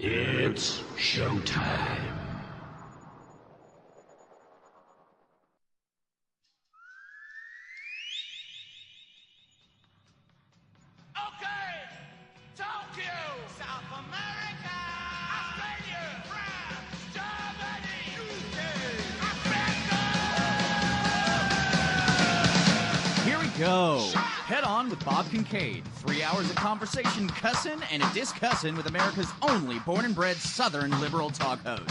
It's showtime. Okay, Tokyo, South America, Australia, France, Germany, UK, Africa. Here we go. Head On with Bob Kincaid. 3 hours of conversation, cussin' and a discussin' with America's only born and bred Southern liberal talk host.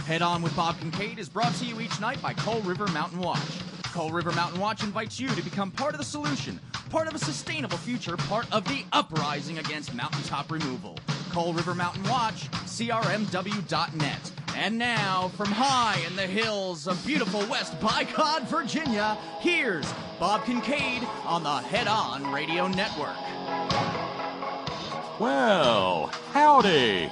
Head On with Bob Kincaid is brought to you each night by Coal River Mountain Watch. Coal River Mountain Watch invites you to become part of the solution, part of a sustainable future, part of the uprising against mountaintop removal. Coal River Mountain Watch, crmw.net. And now, from high in the hills of beautiful West Bicod, Virginia, here's Bob Kincaid on the Head On Radio Network. Well, howdy.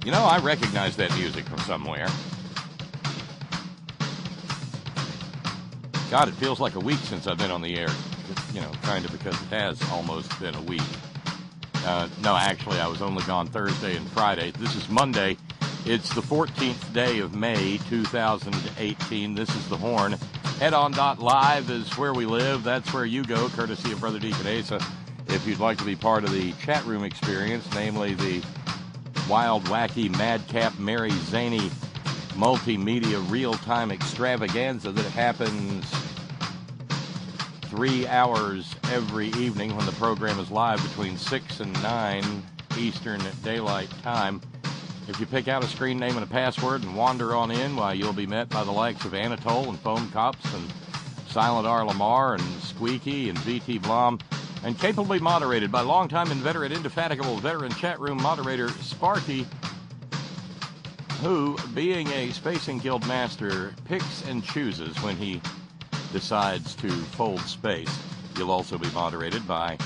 You know, I recognize that music from somewhere. God, it feels like a week since I've been on the air. You know, kind of, because it has almost been a week. No, actually, I was only gone Thursday and Friday. This is Monday. It's the 14th day of May, 2018. This is The Horn. Headon.live is where we live. That's where you go, courtesy of Brother Deacon Asa. If you'd like to be part of the chat room experience, namely the wild, wacky, madcap, merry, zany, multimedia, real-time extravaganza that happens 3 hours every evening when the program is live between 6 and 9 Eastern Daylight Time. If you pick out a screen name and a password and wander on in, why, you'll be met by the likes of Anatole and Foam Cops and Silent R. Lamar and Squeaky and VT Blom, and capably moderated by longtime inveterate, indefatigable veteran chat room moderator Sparky, who, being a Spacing Guild master, picks and chooses when he decides to fold space. You'll also be moderated by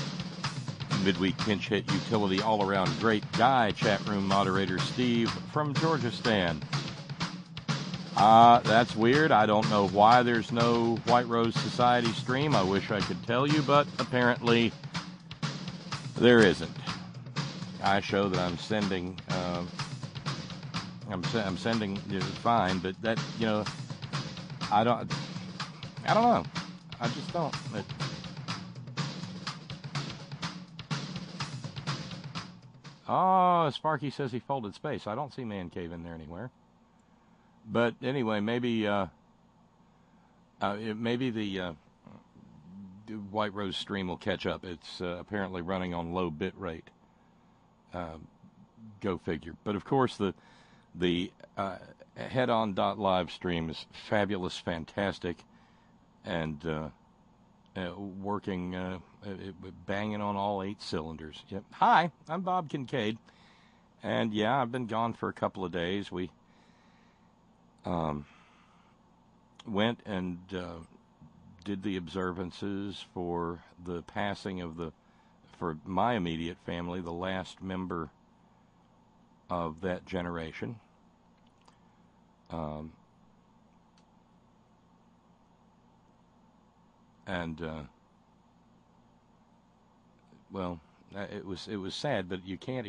midweek pinch hit utility all-around great guy chat room moderator Steve from Georgistan. That's weird. I don't know why there's no White Rose Society stream. I wish I could tell you, but apparently there isn't. I show that I'm sending. I'm sending fine, but that, you know, I don't know. I just don't. Sparky says he folded space. I don't see Man Cave in there anywhere. But anyway, maybe the White Rose stream will catch up. It's apparently running on low bit rate. Go figure. But of course, the headon.live stream is fabulous, fantastic, and working, banging on all 8 cylinders. Yep. Hi, I'm Bob Kincaid, and yeah, I've been gone for a couple of days. We went and did the observances for the passing of for my immediate family, the last member of that generation. Well, it was sad, but you can't.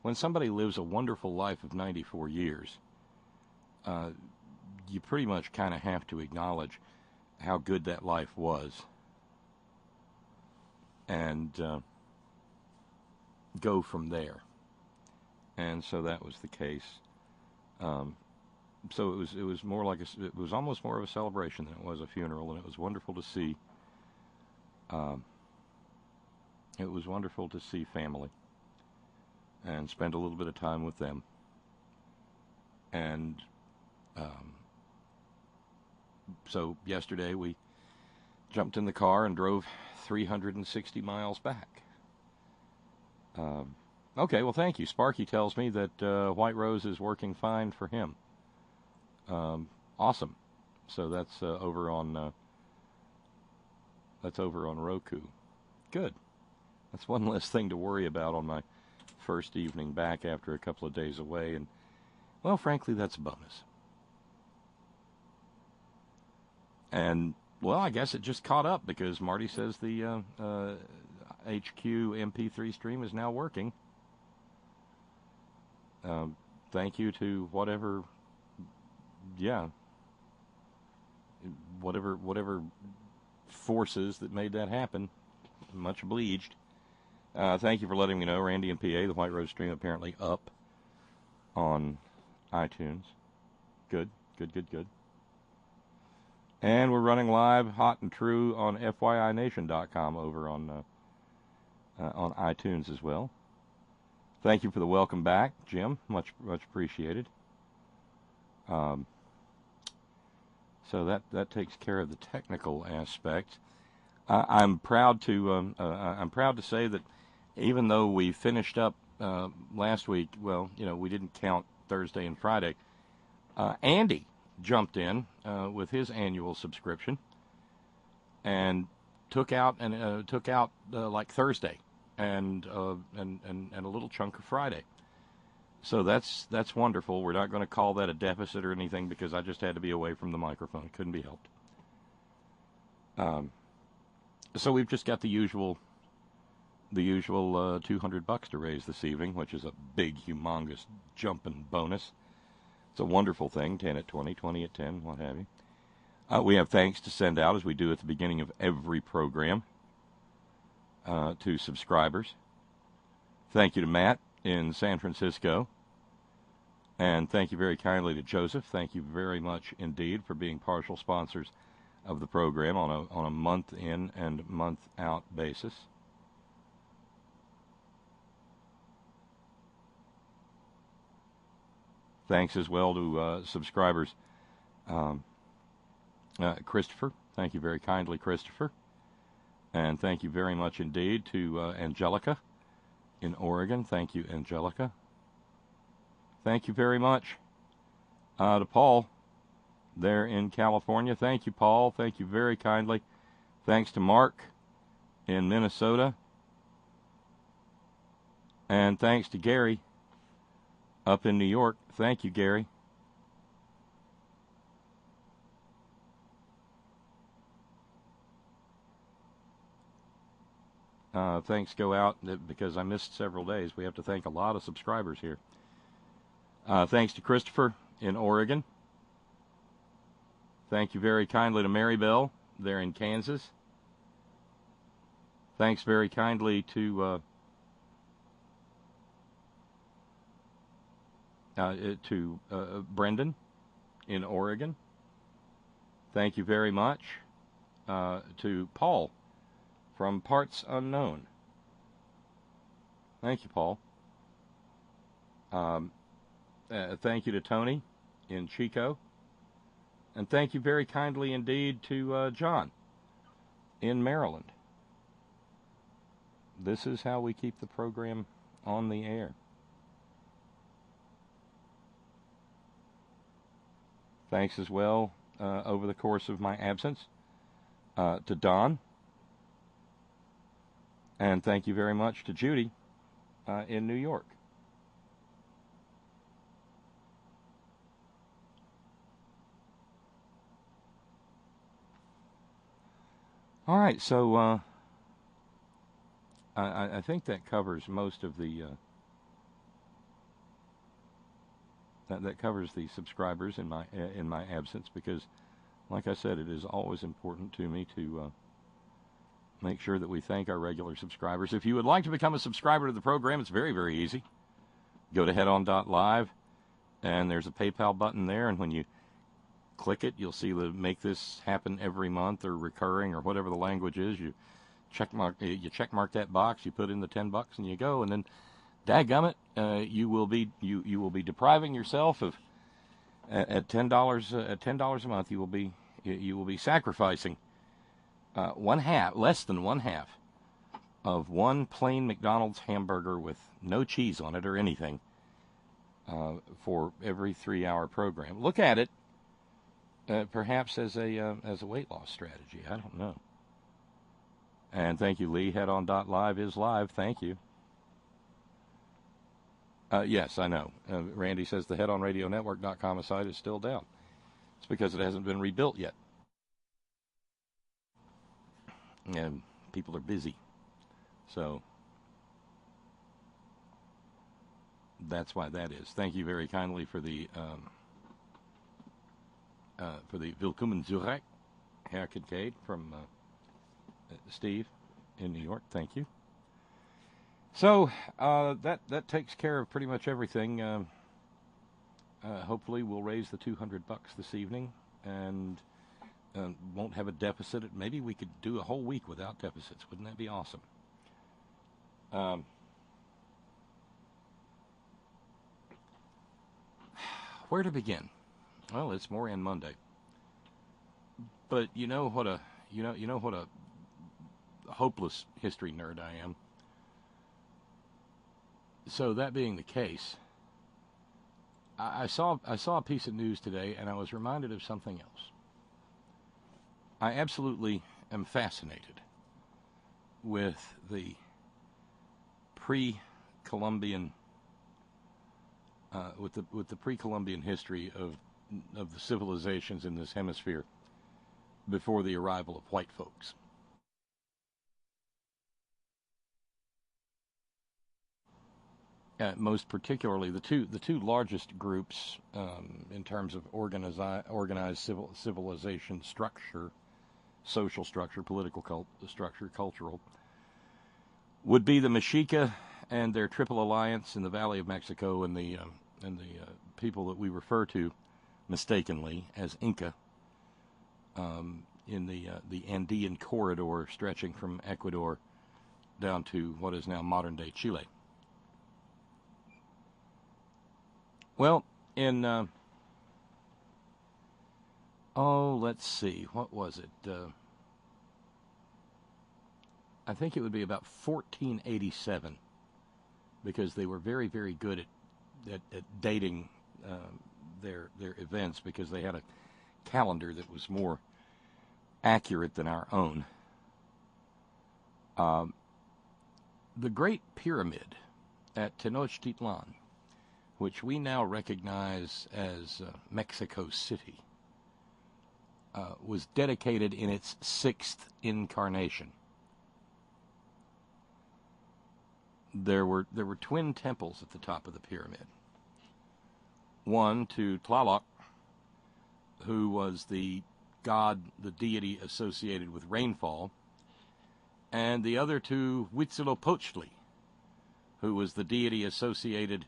When somebody lives a wonderful life of 94 years, you pretty much kind of have to acknowledge how good that life was, and go from there. And so that was the case. So it was more like it was almost more of a celebration than it was a funeral, and it was wonderful to see. It was wonderful to see family and spend a little bit of time with them. And so yesterday we jumped in the car and drove 360 miles back. Okay, well, thank you. Sparky tells me that White Rose is working fine for him. Awesome. So that's over on Roku. Good. That's one less thing to worry about on my first evening back after a couple of days away, and well, frankly, that's a bonus. And well, I guess it just caught up because Marty says the HQ MP3 stream is now working. Thank you to whatever forces that made that happen. Much obliged. Thank you for letting me know. Randy and PA, the White Rose stream apparently up on iTunes. Good. And we're running live, hot and true, on FYINation.com over on iTunes as well. Thank you for the welcome back, Jim. Much appreciated. So that takes care of the technical aspect. I'm proud to say that even though we finished up last week, well, we didn't count Thursday and Friday. Andy jumped in with his annual subscription and took out like Thursday and a little chunk of Friday. So that's wonderful. We're not going to call that a deficit or anything because I just had to be away from the microphone. It couldn't be helped. So we've just got the usual $200 to raise this evening, which is a big, humongous jumping bonus. It's a wonderful thing. 10 at 20, 20 at 10, what have you. We have thanks to send out, as we do at the beginning of every program, to subscribers. Thank you to Matt in San Francisco. And thank you very kindly to Joseph. Thank you very much indeed for being partial sponsors of the program on a month in and month out basis. Thanks as well to subscribers. Christopher, thank you very kindly, Christopher. And thank you very much indeed to Angelica in Oregon. Thank you, Angelica. Thank you very much to Paul there in California. Thank you, Paul. Thank you very kindly. Thanks to Mark in Minnesota. And thanks to Gary up in New York. Thank you, Gary. Thanks go out because I missed several days. We have to thank a lot of subscribers here. Thanks to Christopher in Oregon. Thank you very kindly to Mary Bell there in Kansas. Thanks very kindly to Brendan in Oregon. Thank you very much to Paul from Parts Unknown. Thank you, Paul. Thank you to Tony in Chico. And thank you very kindly indeed to John in Maryland. This is how we keep the program on the air. Thanks as well over the course of my absence to Don. And thank you very much to Judy in New York. All right, so I think that covers most of the that covers the subscribers in my absence, because, like I said, it is always important to me to make sure that we thank our regular subscribers. If you would like to become a subscriber to the program, it's very, very easy. Go to headon.live, and there's a PayPal button there, and when you click it, you'll see the make this happen every month or recurring or whatever the language is. You check mark that box, you put in the $10 and you go, and then dadgummit, you will be depriving yourself of at $10 a month. You will be sacrificing less than one half of one plain McDonald's hamburger with no cheese on it or anything for every 3-hour program. Look at it perhaps as a weight loss strategy. I don't know. And thank you, Lee. Headon.live is live. Thank you. Yes, I know. Randy says the headonradionetwork.com site is still down. It's because it hasn't been rebuilt yet. And people are busy. So that's why that is. Thank you very kindly for the Willkommen Zurich, Herr Kincaid, from Steve in New York. Thank you. So that takes care of pretty much everything. Hopefully we'll raise the $200 this evening and won't have a deficit. Maybe we could do a whole week without deficits. Wouldn't that be awesome? Where to begin? Well, it's Moran Monday. But you know what a hopeless history nerd I am. So that being the case, I saw a piece of news today, and I was reminded of something else. I absolutely am fascinated with the pre-Columbian with the pre-Columbian history of the civilizations in this hemisphere before the arrival of white folks. Most particularly, the two largest groups in terms of organized civilization structure, social structure, political structure, cultural, would be the Mexica and their Triple Alliance in the Valley of Mexico, and the people that we refer to mistakenly as Inca in the Andean corridor stretching from Ecuador down to what is now modern-day Chile. Well, in, let's see, what was it? I think it would be about 1487, because they were very, very good at dating their events, because they had a calendar that was more accurate than our own. The Great Pyramid at Tenochtitlan, which we now recognize as Mexico City, was dedicated in its 6th incarnation. There were twin temples at the top of the pyramid. One to Tlaloc, who was the god, the deity associated with rainfall, and the other to Huitzilopochtli, who was the deity associated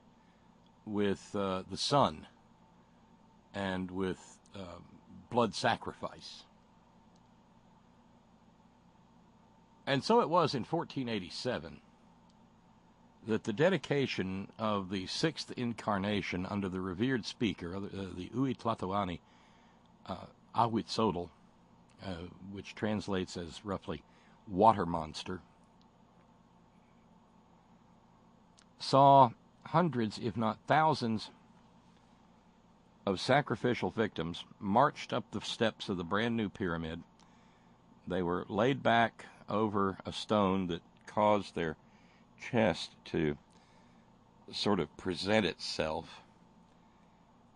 with the sun and with blood sacrifice. And so it was in 1487 that the dedication of the 6th incarnation under the revered speaker, the Huitlatoani Ahuitzotl, which translates as roughly water monster, saw hundreds, if not thousands, of sacrificial victims marched up the steps of the brand new pyramid. They were laid back over a stone that caused their chest to sort of present itself,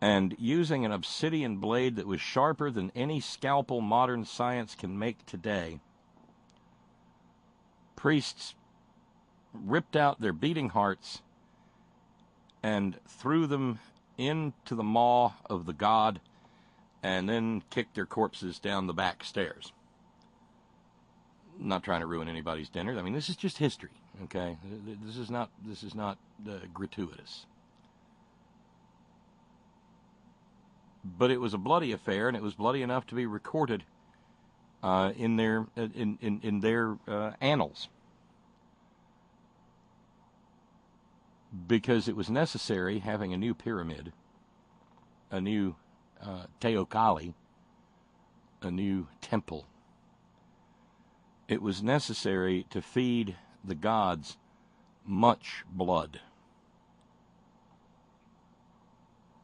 and using an obsidian blade that was sharper than any scalpel modern science can make today, priests ripped out their beating hearts and threw them into the maw of the god, and then kicked their corpses down the back stairs. I'm not trying to ruin anybody's dinner. I mean, this is just history, okay? This is not gratuitous. But it was a bloody affair, and it was bloody enough to be recorded in their annals, because it was necessary, having a new pyramid, a new Teocalli, a new temple. It was necessary to feed the gods much blood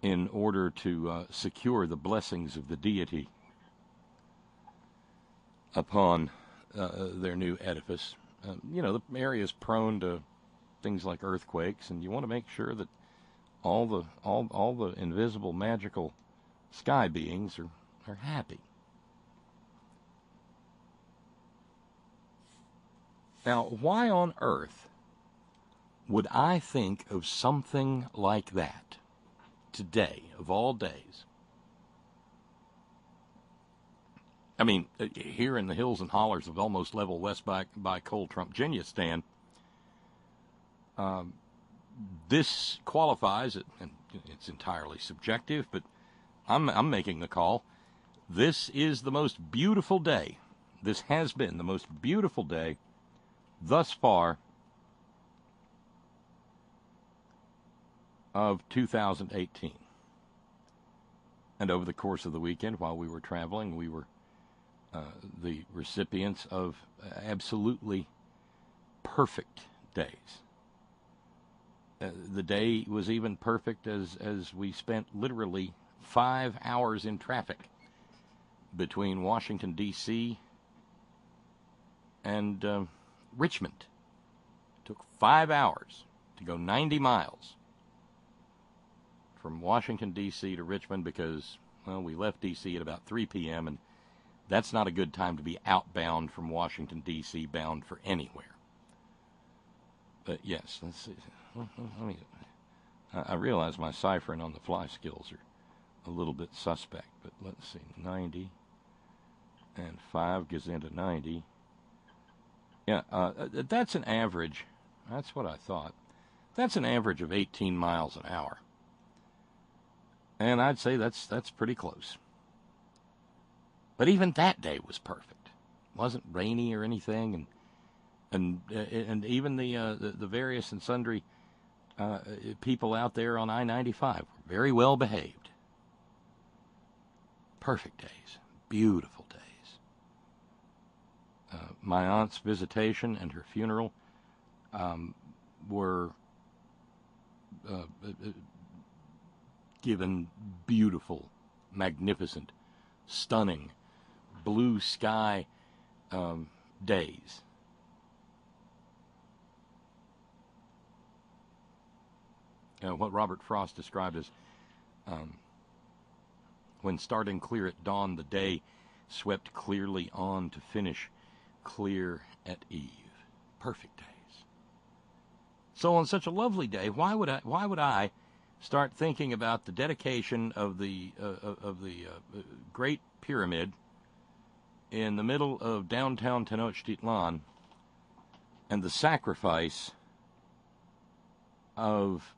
in order to secure the blessings of the deity upon their new edifice. The area is prone to things like earthquakes, and you want to make sure that all the invisible magical sky beings are happy. Now, why on earth would I think of something like that today, of all days? I mean, here in the hills and hollers of almost level west by Cold Trump-Geniustan, this qualifies, and it's entirely subjective, but I'm making the call. This is the most beautiful day. This has been the most beautiful day thus far of 2018. And over the course of the weekend, while we were traveling, we were the recipients of absolutely perfect days. The day was even perfect as we spent literally 5 hours in traffic between Washington, D.C. and Richmond. It took 5 hours to go 90 miles from Washington, D.C. to Richmond because, well, we left D.C. at about 3 p.m., and that's not a good time to be outbound from Washington, D.C., bound for anywhere. But yes, let's see. I realize my ciphering on the fly skills are a little bit suspect, but let's see. 90 and 5 gives into 90. Yeah, that's an average. That's what I thought. That's an average of 18 miles an hour. And I'd say that's pretty close. But even that day was perfect. It wasn't rainy or anything, and even the various and sundry people out there on I-95 were very well behaved. Perfect days, beautiful days. My aunt's visitation and her funeral were given beautiful, magnificent, stunning, blue sky days. What Robert Frost described as when starting clear at dawn, the day swept clearly on to finish clear at eve. Perfect days. So on such a lovely day, why would I start thinking about the dedication of the Great Pyramid in the middle of downtown Tenochtitlan and the sacrifice of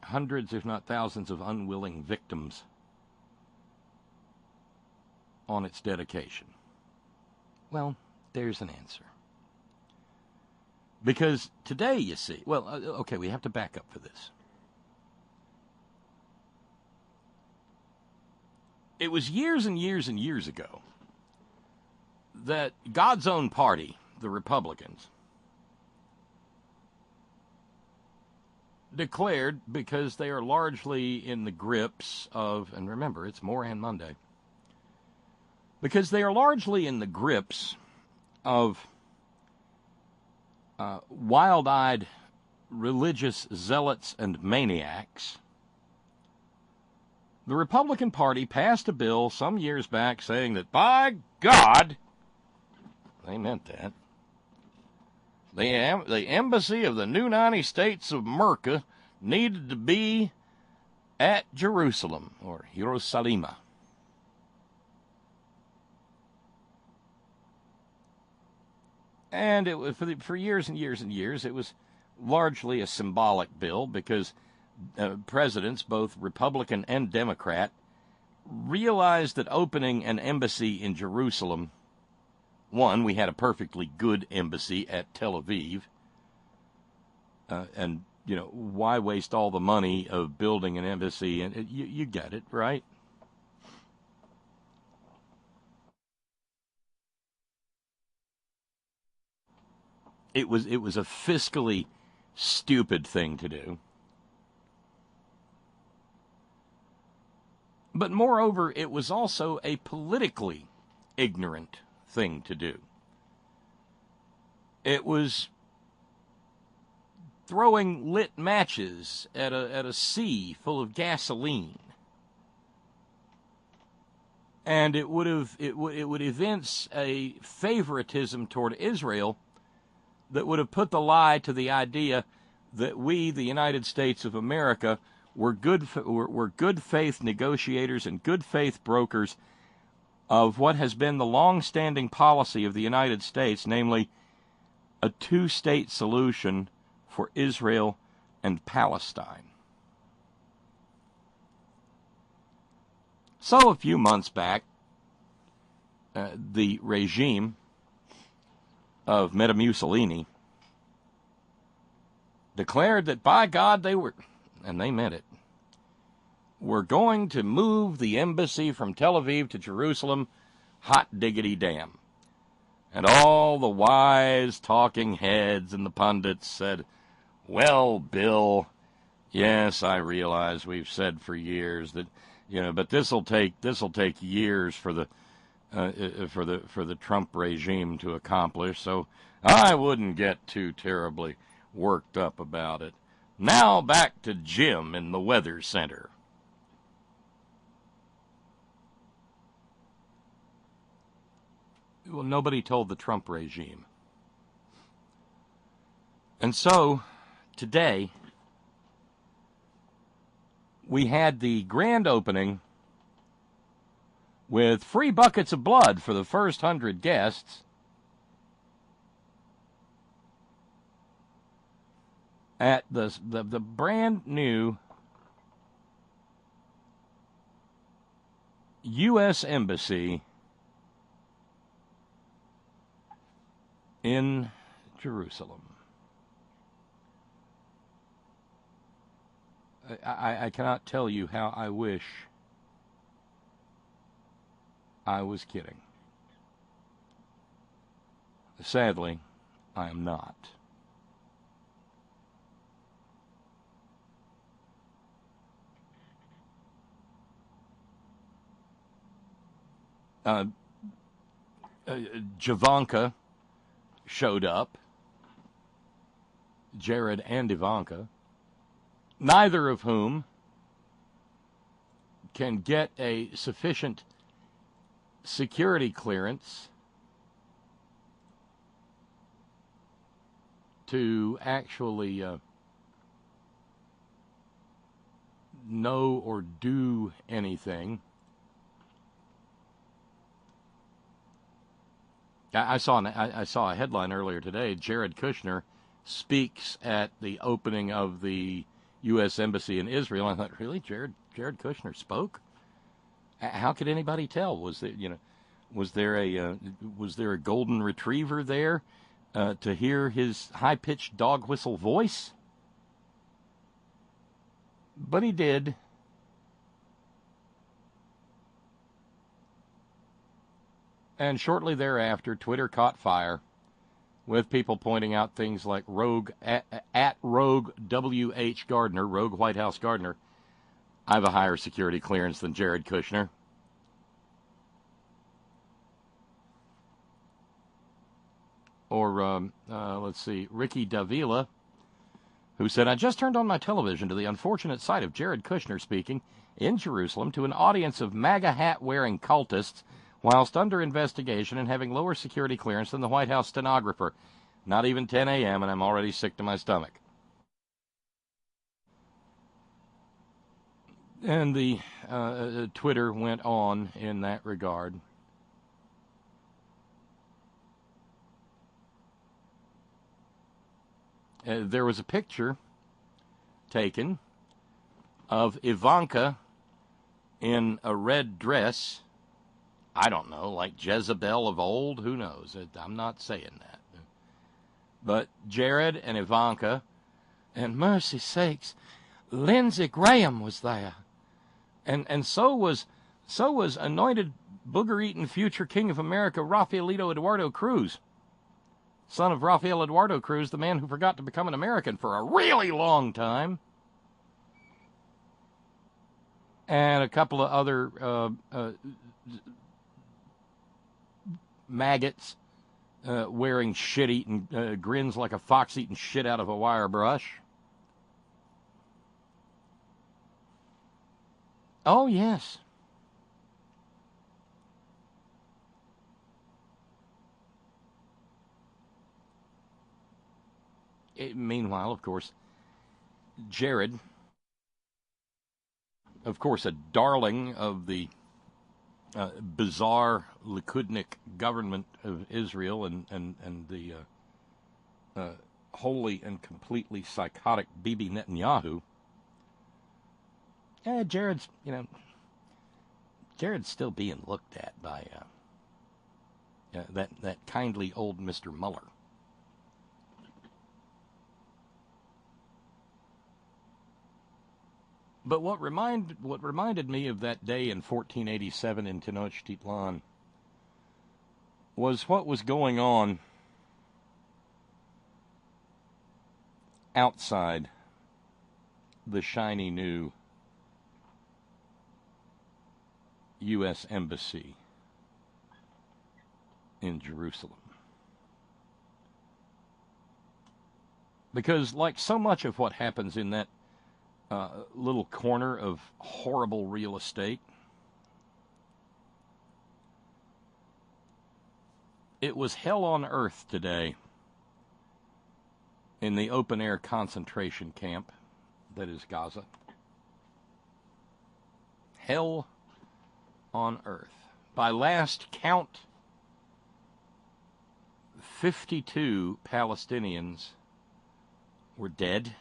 hundreds, if not thousands, of unwilling victims on its dedication? Well, there's an answer. Because today, you see, okay, we have to back up for this. It was years and years and years ago that God's own party, the Republicans, declared, because they are largely in the grips of, and remember, it's Moran Monday, because they are largely in the grips of wild-eyed religious zealots and maniacs, the Republican Party passed a bill some years back saying that, by God, they meant that, the embassy of the new United States of America needed to be at Jerusalem, or Jerusalem. And it was for years and years and years, it was largely a symbolic bill because presidents, both Republican and Democrat, realized that opening an embassy in Jerusalem, one, we had a perfectly good embassy at Tel Aviv, and, why waste all the money of building an embassy? And you get it, right? It was a fiscally stupid thing to do. But moreover, it was also a politically ignorant thing to do. It was throwing lit matches at a sea full of gasoline. And it would evince a favoritism toward Israel that would have put the lie to the idea that we, the United States of America, were good faith negotiators and good faith brokers of what has been the long-standing policy of the United States, namely a two-state solution for Israel and Palestine. So a few months back, the regime of Meta Mussolini declared that, by God, they were, and they meant it, were going to move the embassy from Tel Aviv to Jerusalem, hot diggity damn. And all the wise talking heads and the pundits said, well, Bill, yes, I realize we've said for years that, but this'll take years for the Trump regime to accomplish, so I wouldn't get too terribly worked up about it. Now back to Jim in the Weather Center. Well, nobody told the Trump regime. And so, today, we had the grand opening with free buckets of blood for the first 100 guests at the brand new U.S. Embassy in Jerusalem. I cannot tell you how I wish I was kidding. Sadly, I am not. Javanka showed up. Jared and Ivanka, neither of whom can get a sufficient security clearance to actually know or do anything. I saw a headline earlier today. Jared Kushner speaks at the opening of the U.S. Embassy in Israel. I thought, really, Jared Kushner spoke? How could anybody tell? Was there a golden retriever there to hear his high-pitched dog whistle voice? But he did. And shortly thereafter, Twitter caught fire with people pointing out things like Rogue W.H. Gardner, Rogue White House Gardner. I have a higher security clearance than Jared Kushner. Or, let's see, Ricky Davila, who said, I just turned on my television to the unfortunate sight of Jared Kushner speaking in Jerusalem to an audience of MAGA hat-wearing cultists whilst under investigation and having lower security clearance than the White House stenographer. Not even 10 a.m., and I'm already sick to my stomach. And the Twitter went on in that regard. There was a picture taken of Ivanka in a red dress. I don't know, like Jezebel of old. Who knows? I'm not saying that. But Jared and Ivanka, and mercy sakes, Lindsey Graham was there. And so was anointed booger-eating future king of America, Rafaelito Eduardo Cruz, son of Rafael Eduardo Cruz, the man who forgot to become an American for a really long time. and a couple of other maggots wearing shit-eating grins like a fox eating shit out of a wire brush. Oh, yes. Meanwhile, of course, Jared, of course, a darling of the bizarre Likudnik government of Israel and the wholly and completely psychotic Bibi Netanyahu. Jared's still being looked at by that kindly old Mr. Mueller. But what reminded me of that day in 1487 in Tenochtitlan was what was going on outside the shiny new U.S. Embassy in Jerusalem. Because like so much of what happens in that little corner of horrible real estate, it was hell on earth today in the open-air concentration camp that is Gaza. Hell on earth. By last count, 52 Palestinians were dead.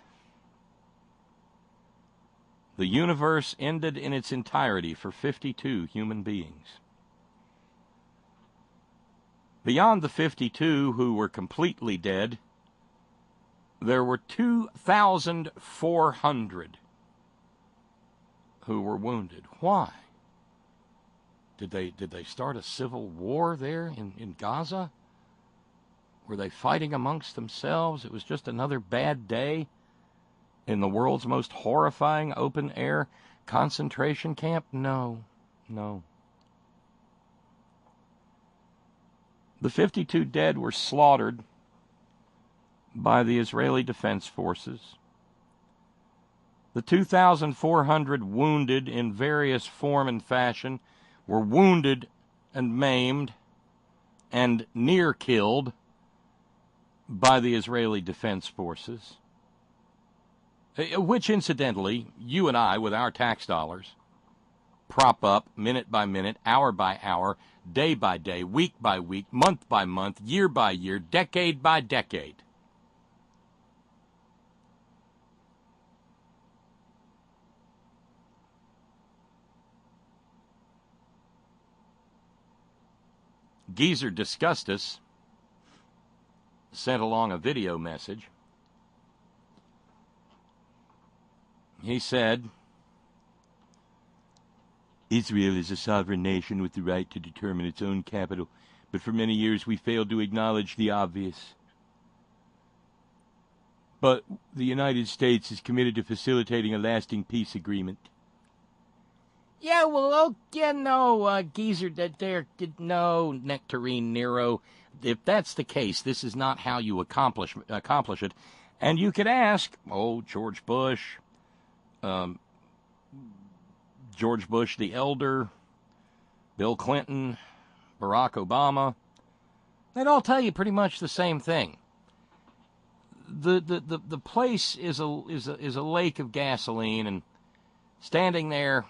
The universe ended in its entirety for 52 human beings. Beyond the 52 who were completely dead, there were 2,400 who were wounded. Why? Did they start a civil war there in Gaza? Were they fighting amongst themselves? It was just another bad day in the world's most horrifying open-air concentration camp? No. The 52 dead were slaughtered by the Israeli Defense Forces. The 2,400 wounded in various form and fashion were wounded and maimed and near killed by the Israeli Defense Forces, which, incidentally, you and I, with our tax dollars, prop up minute by minute, hour by hour, day by day, week by week, month by month, year by year, decade by decade. Geezer Disgustus sent along a video message. He said, Israel is a sovereign nation with the right to determine its own capital, but for many years we failed to acknowledge the obvious. But the United States is committed to facilitating a lasting peace agreement. Yeah, well, Geezer, no, Nectarine Nero. If that's the case, this is not how you accomplish it. And you could ask, George Bush, George Bush the Elder, Bill Clinton, Barack Obama. They'd all tell you pretty much the same thing. The place is a lake of gasoline, and standing there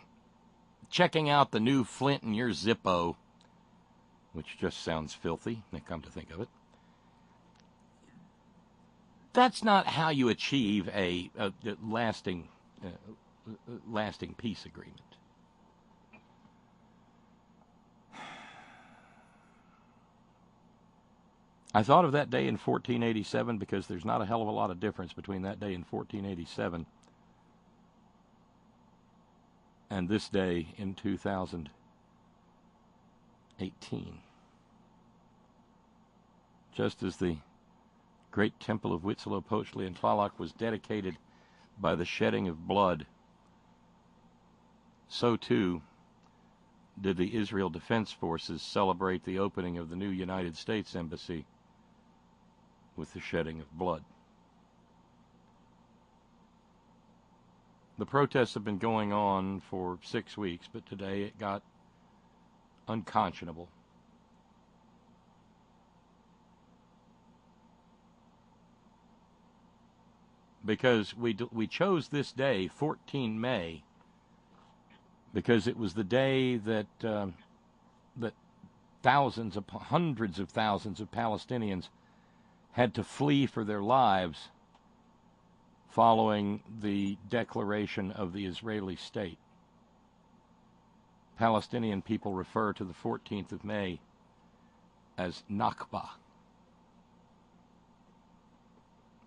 checking out the new Flint in your Zippo, which just sounds filthy, come to think of it. That's not how you achieve a lasting peace agreement. I thought of that day in 1487 because there's not a hell of a lot of difference between that day in 1487 and this day in 2018. Just as the great temple of Huitzilopochtli and Tlaloc was dedicated by the shedding of blood so too did the Israel Defense Forces celebrate the opening of the new United States Embassy with the shedding of blood. The protests have been going on for 6 weeks, but today it got unconscionable. Because we chose this day, 14 May, because it was the day that that hundreds of thousands of Palestinians had to flee for their lives following the declaration of the Israeli state. Palestinian people refer to the 14th of May as Nakba.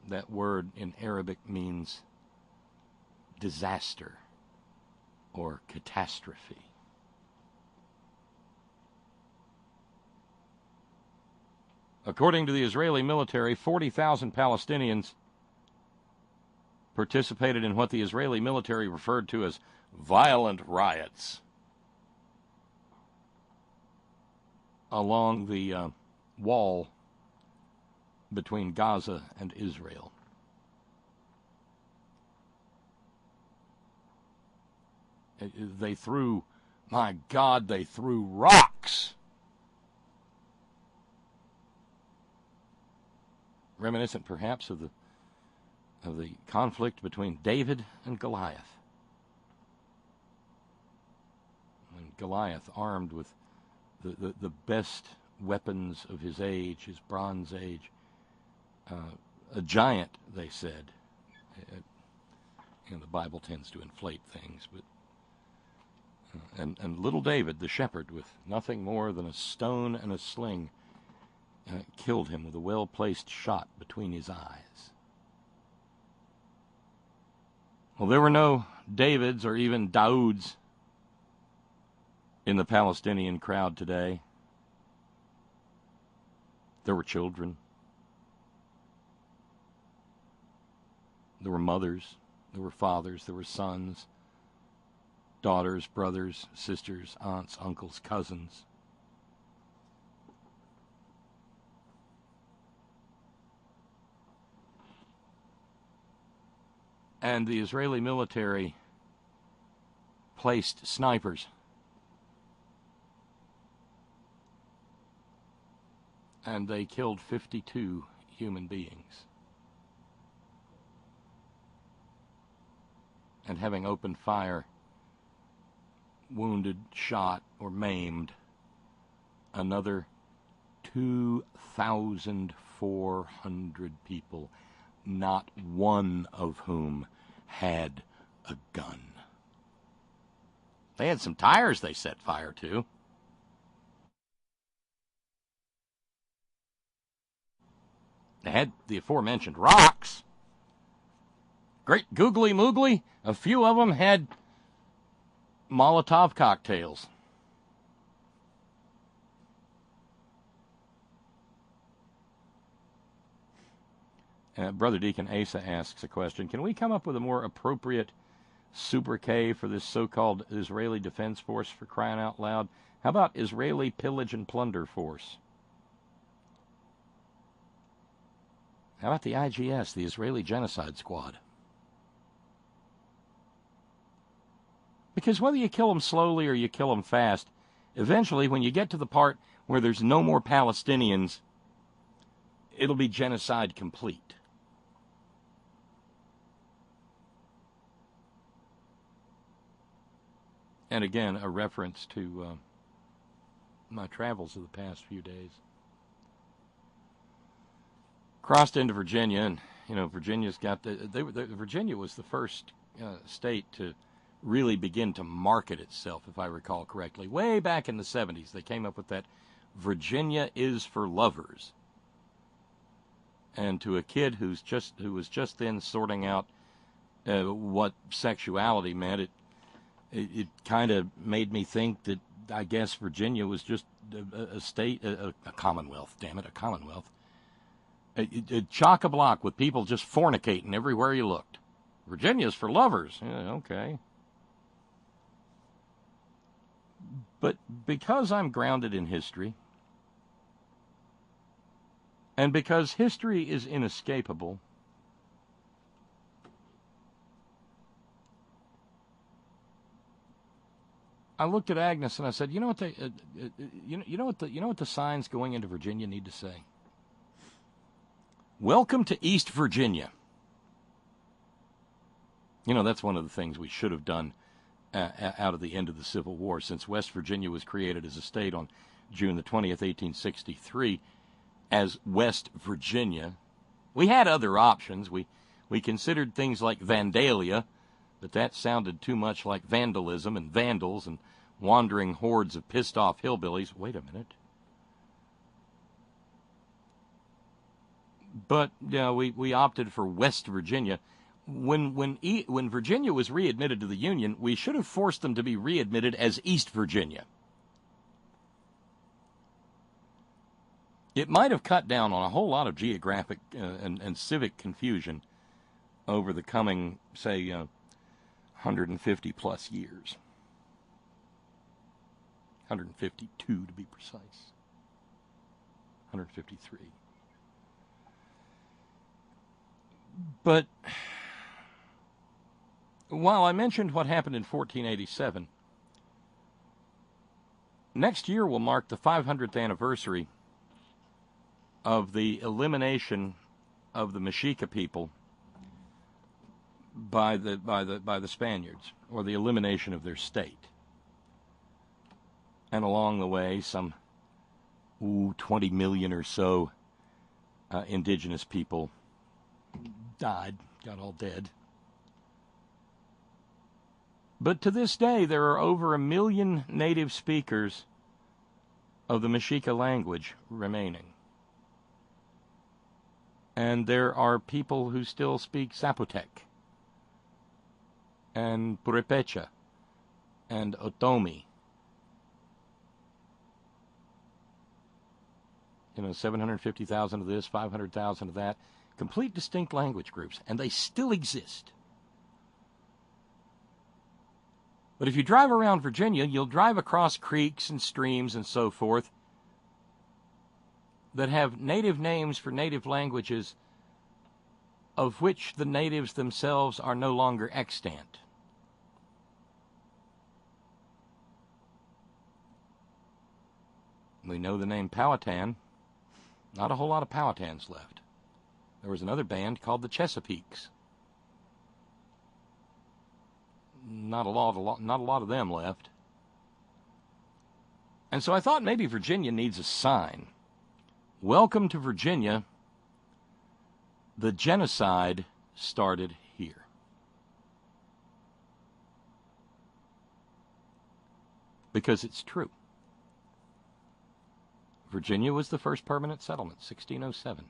That word in Arabic means disaster or catastrophe. According to the Israeli military, 40,000 Palestinians participated in what the Israeli military referred to as violent riots along the wall between Gaza and Israel. They threw rocks. Reminiscent perhaps of the conflict between David and Goliath. When Goliath, armed with the best weapons of his age, his Bronze Age, a giant, they said. The Bible tends to inflate things, but and little David, the shepherd, with nothing more than a stone and a sling, killed him with a well-placed shot between his eyes. Well, there were no Davids or even Daouds in the Palestinian crowd today. There were children. There were mothers. There were fathers. There were sons, daughters, brothers, sisters, aunts, uncles, cousins. And the Israeli military placed snipers and they killed 52 human beings. And having opened fire, wounded, shot, or maimed another 2,400 people, not one of whom had a gun. They had some tires they set fire to. They had the aforementioned rocks. Great googly moogly. A few of them had Molotov cocktails. Brother Deacon Asa asks a question. Can we come up with a more appropriate sobriquet for this so-called Israeli Defense Force, for crying out loud? How about Israeli Pillage and Plunder Force? How about the IGS, the Israeli Genocide Squad? Because whether you kill them slowly or you kill them fast, eventually when you get to the part where there's no more Palestinians, it'll be genocide complete. And again, a reference to my travels of the past few days. Crossed into Virginia, and Virginia's got Virginia was the first state to really begin to market itself, if I recall correctly. Way back in the 70s, they came up with that Virginia is for lovers. And to a kid who was just then sorting out what sexuality meant, it kind of made me think that I guess Virginia was just a state, a commonwealth. Damn it, a commonwealth. Chock-a-block with people just fornicating everywhere you looked. Virginia's for lovers. Yeah, okay. But because I'm grounded in history, and because history is inescapable, I looked at Agnes and I said, "You know what you know what the signs going into Virginia need to say? Welcome to East Virginia." You know, that's one of the things we should have done out of the end of the Civil War, since West Virginia was created as a state on June the 20th, 1863, as West Virginia. We had other options. We considered things like Vandalia, but that sounded too much like vandalism and vandals and wandering hordes of pissed-off hillbillies. Wait a minute. But yeah, we opted for West Virginia. When Virginia was readmitted to the Union, we should have forced them to be readmitted as East Virginia. It might have cut down on a whole lot of geographic and civic confusion over the coming, say, 150 plus years. 152 to be precise. 153. But while I mentioned what happened in 1487, next year will mark the 500th anniversary of the elimination of the Mexica people by the Spaniards, or the elimination of their state. And along the way, some 20 million or so indigenous people died, got all dead. But to this day, there are over 1 million native speakers of the Mexica language remaining. And there are people who still speak Zapotec and Purepecha and Otomi. 750,000 of this, 500,000 of that. Complete distinct language groups, and they still exist. But if you drive around Virginia, you'll drive across creeks and streams and so forth that have native names for native languages of which the natives themselves are no longer extant. We know the name Powhatan. Not a whole lot of Powhatans left. There was another band called the Chesapeakes. Not a lot of them left. And so I thought maybe Virginia needs a sign. Welcome to Virginia. The genocide started here. Because it's true. Virginia was the first permanent settlement, 1607.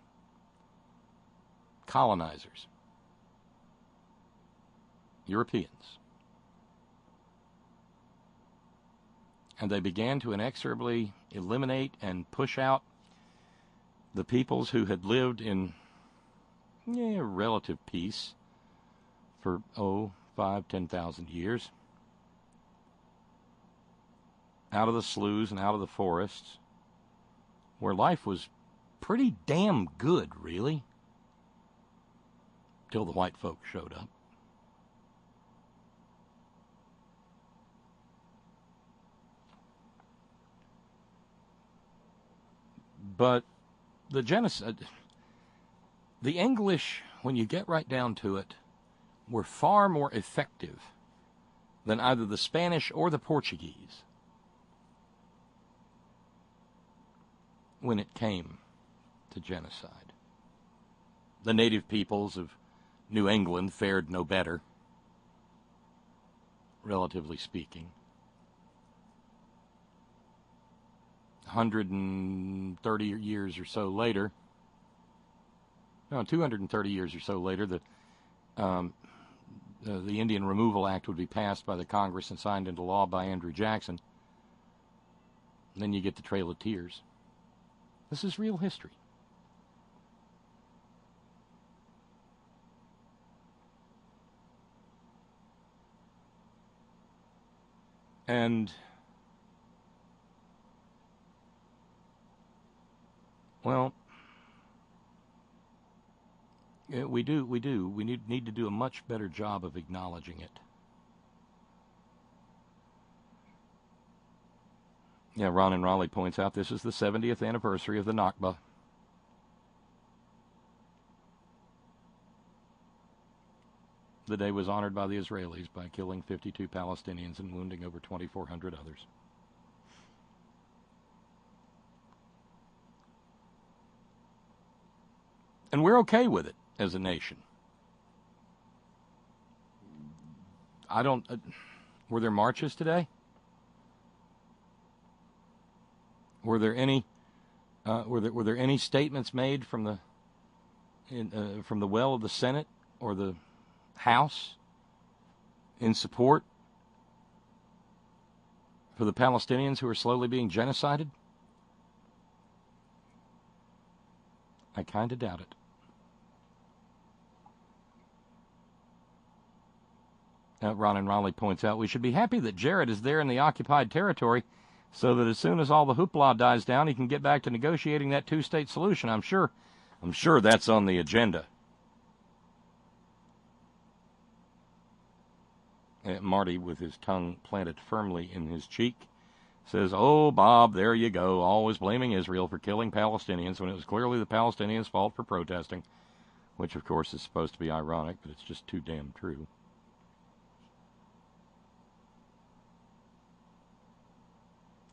Colonizers. Europeans. And they began to inexorably eliminate and push out the peoples who had lived in relative peace for 5,000-10,000 years. Out of the sloughs and out of the forests, where life was pretty damn good, really, till the white folks showed up. But the genocide, the English, when you get right down to it, were far more effective than either the Spanish or the Portuguese when it came to genocide. The native peoples of New England fared no better, relatively speaking. 230 years or so later, the Indian Removal Act would be passed by the Congress and signed into law by Andrew Jackson. And then you get the Trail of Tears. This is real history. And Well, yeah, we do. We need to do a much better job of acknowledging it. Yeah, Ron in Raleigh points out this is the 70th anniversary of the Nakba. The day was honored by the Israelis by killing 52 Palestinians and wounding over 2,400 others. And we're okay with it as a nation. Were there marches today? Were there any statements made from the well of the Senate or the House in support for the Palestinians who are slowly being genocided? I kind of doubt it. Ron in Raleigh points out we should be happy that Jared is there in the occupied territory so that as soon as all the hoopla dies down, he can get back to negotiating that two-state solution. I'm sure that's on the agenda. Marty, with his tongue planted firmly in his cheek, says, "Oh, Bob, there you go, always blaming Israel for killing Palestinians when it was clearly the Palestinians' fault for protesting," which, of course, is supposed to be ironic, but it's just too damn true.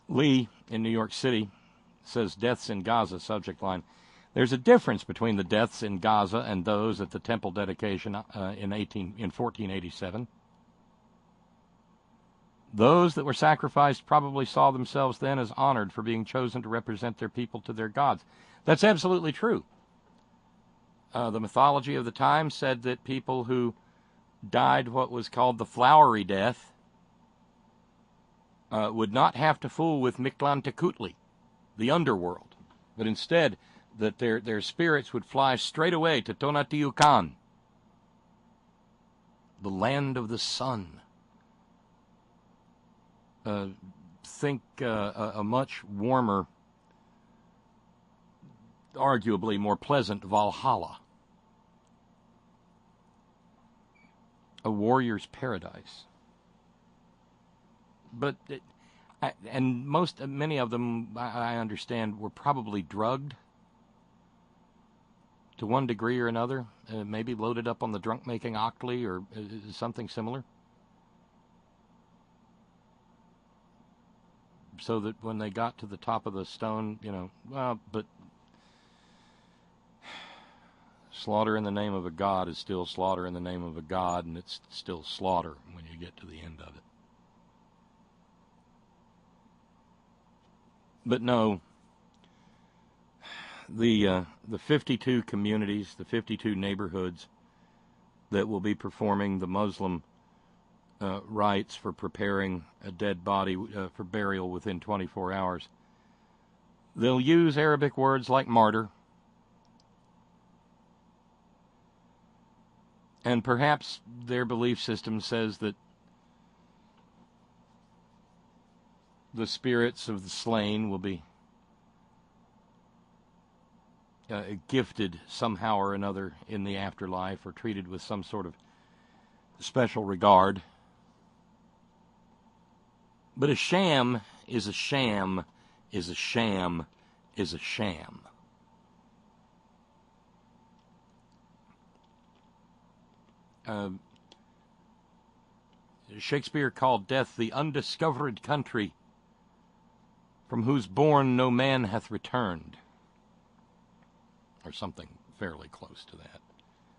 Lee in New York City says deaths in Gaza, subject line. There's a difference between the deaths in Gaza and those at the temple dedication in 1487. Those that were sacrificed probably saw themselves then as honored for being chosen to represent their people to their gods. That's absolutely true. The mythology of the time said that people who died what was called the flowery death would not have to fool with Mictlantecuhtli, the underworld, but instead that their spirits would fly straight away to Tonatiucan, the land of the sun. Think a much warmer, arguably more pleasant Valhalla, a warrior's paradise. But many of them, I understand, were probably drugged to one degree or another, maybe loaded up on the drunk-making octly or something similar, so that when they got to the top of the stone, but slaughter in the name of a god is still slaughter in the name of a god, and it's still slaughter when you get to the end of it. But no, the 52 communities, the 52 neighborhoods that will be performing the Muslim rites for preparing a dead body for burial within 24 hours, they'll use Arabic words like martyr, and perhaps their belief system says that the spirits of the slain will be gifted somehow or another in the afterlife or treated with some sort of special regard. But a sham is a sham is a sham is a sham. Shakespeare called death the undiscovered country from whose bourne no man hath returned, or something fairly close to that.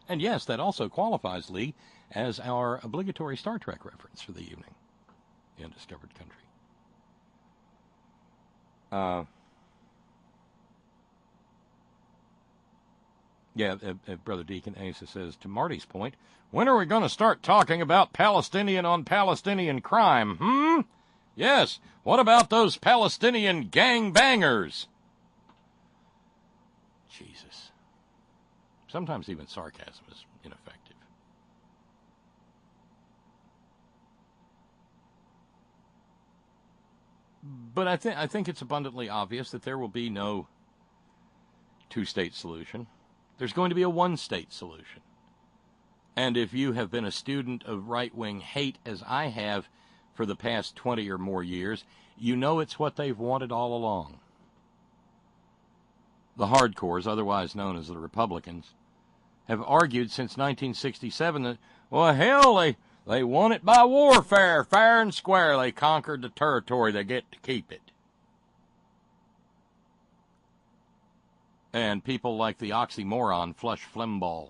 And yes, that also qualifies, Lee, as our obligatory Star Trek reference for the evening, the undiscovered country. Brother Deacon Asa says, to Marty's point, when are we going to start talking about Palestinian on Palestinian crime, Yes, what about those Palestinian gangbangers? Jesus. Sometimes even sarcasm is ineffective. But I think it's abundantly obvious that there will be no two-state solution. There's going to be a one-state solution. And if you have been a student of right-wing hate, as I have for the past 20 or more years, you know it's what they've wanted all along. The hardcores, otherwise known as the Republicans, have argued since 1967 that, well, hell, they won it by warfare, fair and square. They conquered the territory. They get to keep it. And people like the oxymoron Flush Flimbaugh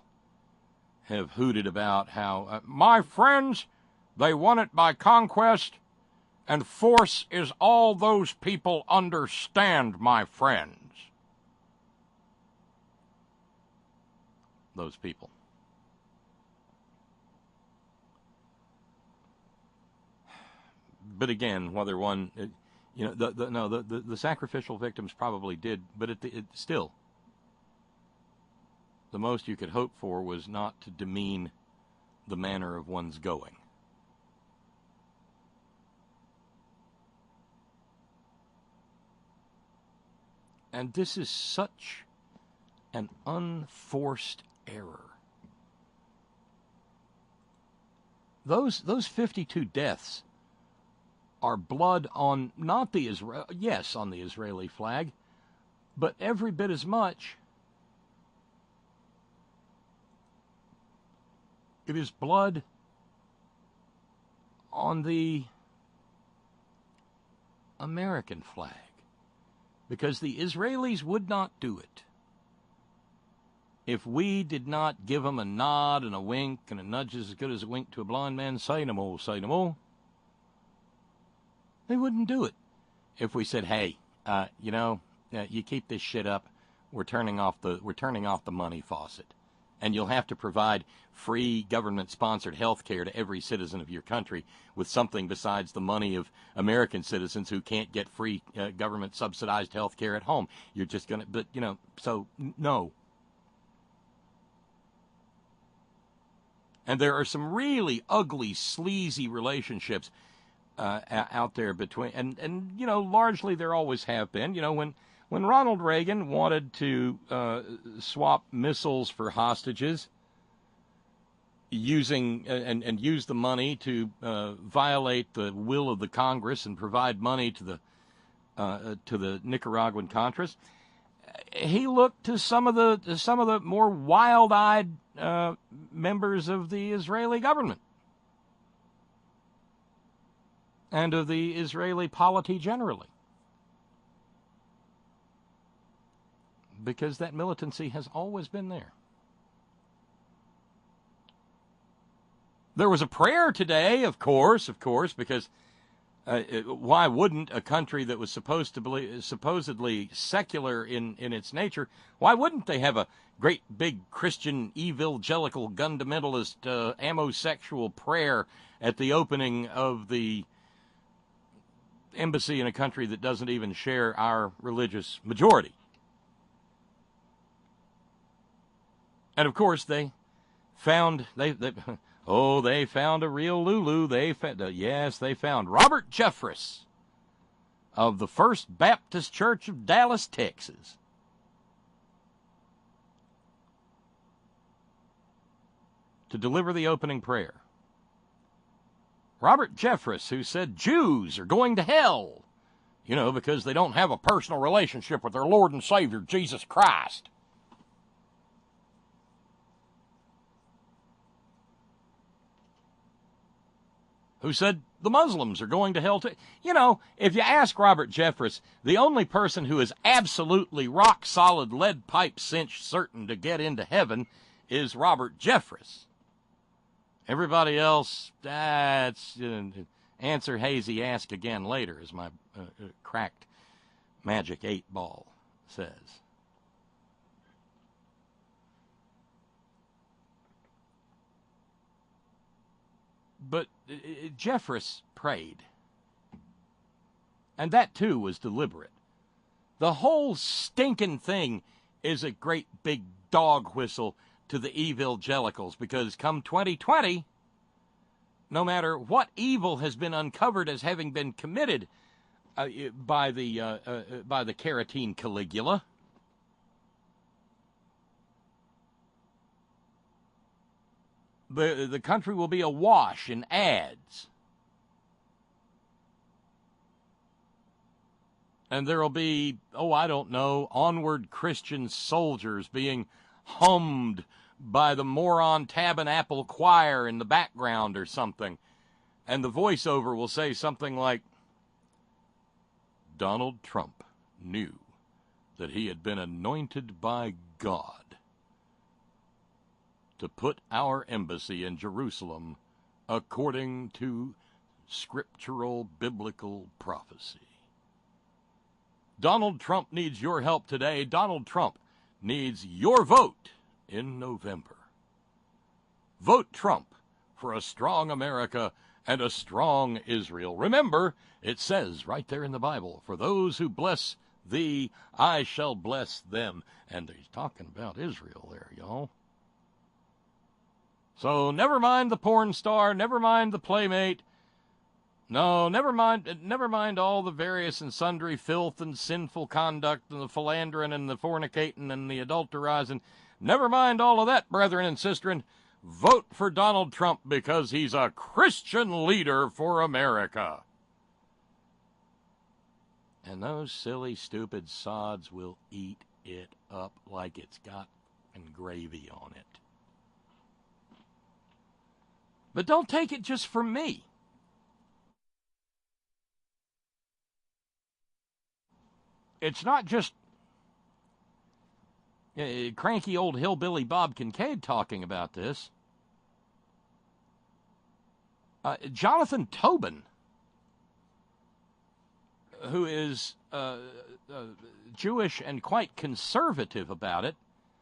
have hooted about how, my friends, they won it by conquest, and force is all those people understand, my friends. Those people. But again, whether one, the sacrificial victims probably did, but still, the most you could hope for was not to demean the manner of one's going. And this is such an unforced error. Those 52 deaths are blood on not the on the Israeli flag, but every bit as much it is blood on the American flag, because the Israelis would not do it if we did not give them a nod and a wink and a nudge as good as a wink to a blind man. Say no more, say no more. They wouldn't do it if we said, "Hey, you keep this shit up. We're turning off the money faucet, and you'll have to provide free government-sponsored health care to every citizen of your country with something besides the money of American citizens who can't get free government-subsidized health care at home. You're just going to, so no." And there are some really ugly, sleazy relationships out there between, and largely there always have been. When Ronald Reagan wanted to swap missiles for hostages, using and use the money to violate the will of the Congress and provide money to the Nicaraguan Contras, he looked to some of the more wild-eyed members of the Israeli government and of the Israeli polity generally, because that militancy has always been there. There was a prayer today, of course, because why wouldn't a country that was supposedly secular in its nature, why wouldn't they have a great big Christian evangelical fundamentalist amosexual prayer at the opening of the embassy in a country that doesn't even share our religious majority? And of course they found they found a real Lulu. They found Robert Jeffress of the First Baptist Church of Dallas, Texas. To deliver the opening prayer. Robert Jeffress, who said Jews are going to hell, because they don't have a personal relationship with their Lord and Savior, Jesus Christ. Who said the Muslims are going to hell too. If you ask Robert Jeffress, the only person who is absolutely rock-solid lead pipe cinch certain to get into heaven is Robert Jeffress. Everybody else, that's answer hazy, ask again later, as my cracked magic 8-ball says. But Jeffress prayed, and that too was deliberate. The whole stinking thing is a great big dog whistle to the evangelicals, because come 2020, no matter what evil has been uncovered as having been committed by the Caratine Caligula, The country will be awash in ads. And there will be, I don't know, onward Christian soldiers being hummed by the moron tabernacle choir in the background or something. And the voiceover will say something like, Donald Trump knew that he had been anointed by God to put our embassy in Jerusalem according to scriptural biblical prophecy. Donald Trump needs your help today. Donald Trump needs your vote in November. Vote Trump for a strong America and a strong Israel. Remember, it says right there in the Bible, for those who bless thee, I shall bless them. And he's talking about Israel there, y'all. So never mind the porn star, never mind the playmate. No, never mind all the various and sundry filth and sinful conduct and the philandering and the fornicating and the adulterizing. Never mind all of that, brethren and sistren. Vote for Donald Trump because he's a Christian leader for America. And those silly, stupid sods will eat it up like it's got gravy on it. But don't take it just from me. It's not just cranky old hillbilly Bob Kincaid talking about this. Jonathan Tobin, who is Jewish and quite conservative about it,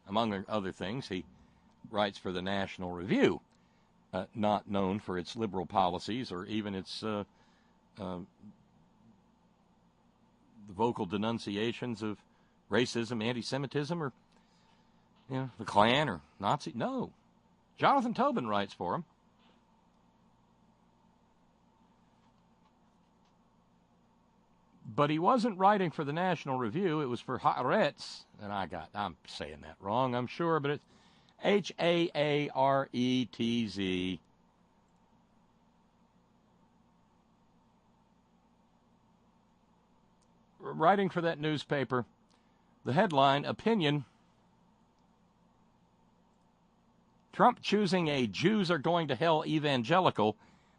among other things, he writes for the National Review, not known for its liberal policies or even its the vocal denunciations of racism, anti-Semitism, or the Klan or Nazi. No. Jonathan Tobin writes for him. But he wasn't writing for the National Review. It was for Haaretz. And I'm saying that wrong, I'm sure, but it's Haaretz. Writing for that newspaper, the headline, Opinion, Trump choosing a Jews are going to hell evangelical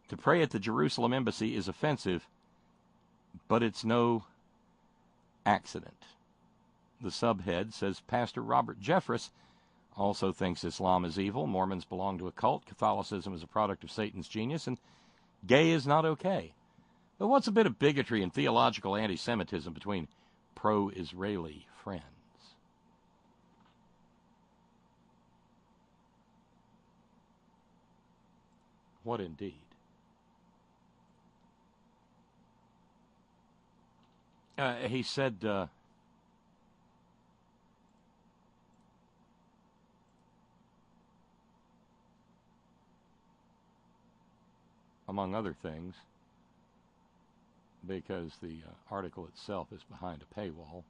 to pray at the Jerusalem embassy is offensive, but it's no accident. The subhead says Pastor Robert Jeffress also thinks Islam is evil, Mormons belong to a cult, Catholicism is a product of Satan's genius, and gay is not okay. But what's a bit of bigotry and theological anti-Semitism between pro-Israeli friends? What indeed? He said, among other things, because the article itself is behind a paywall,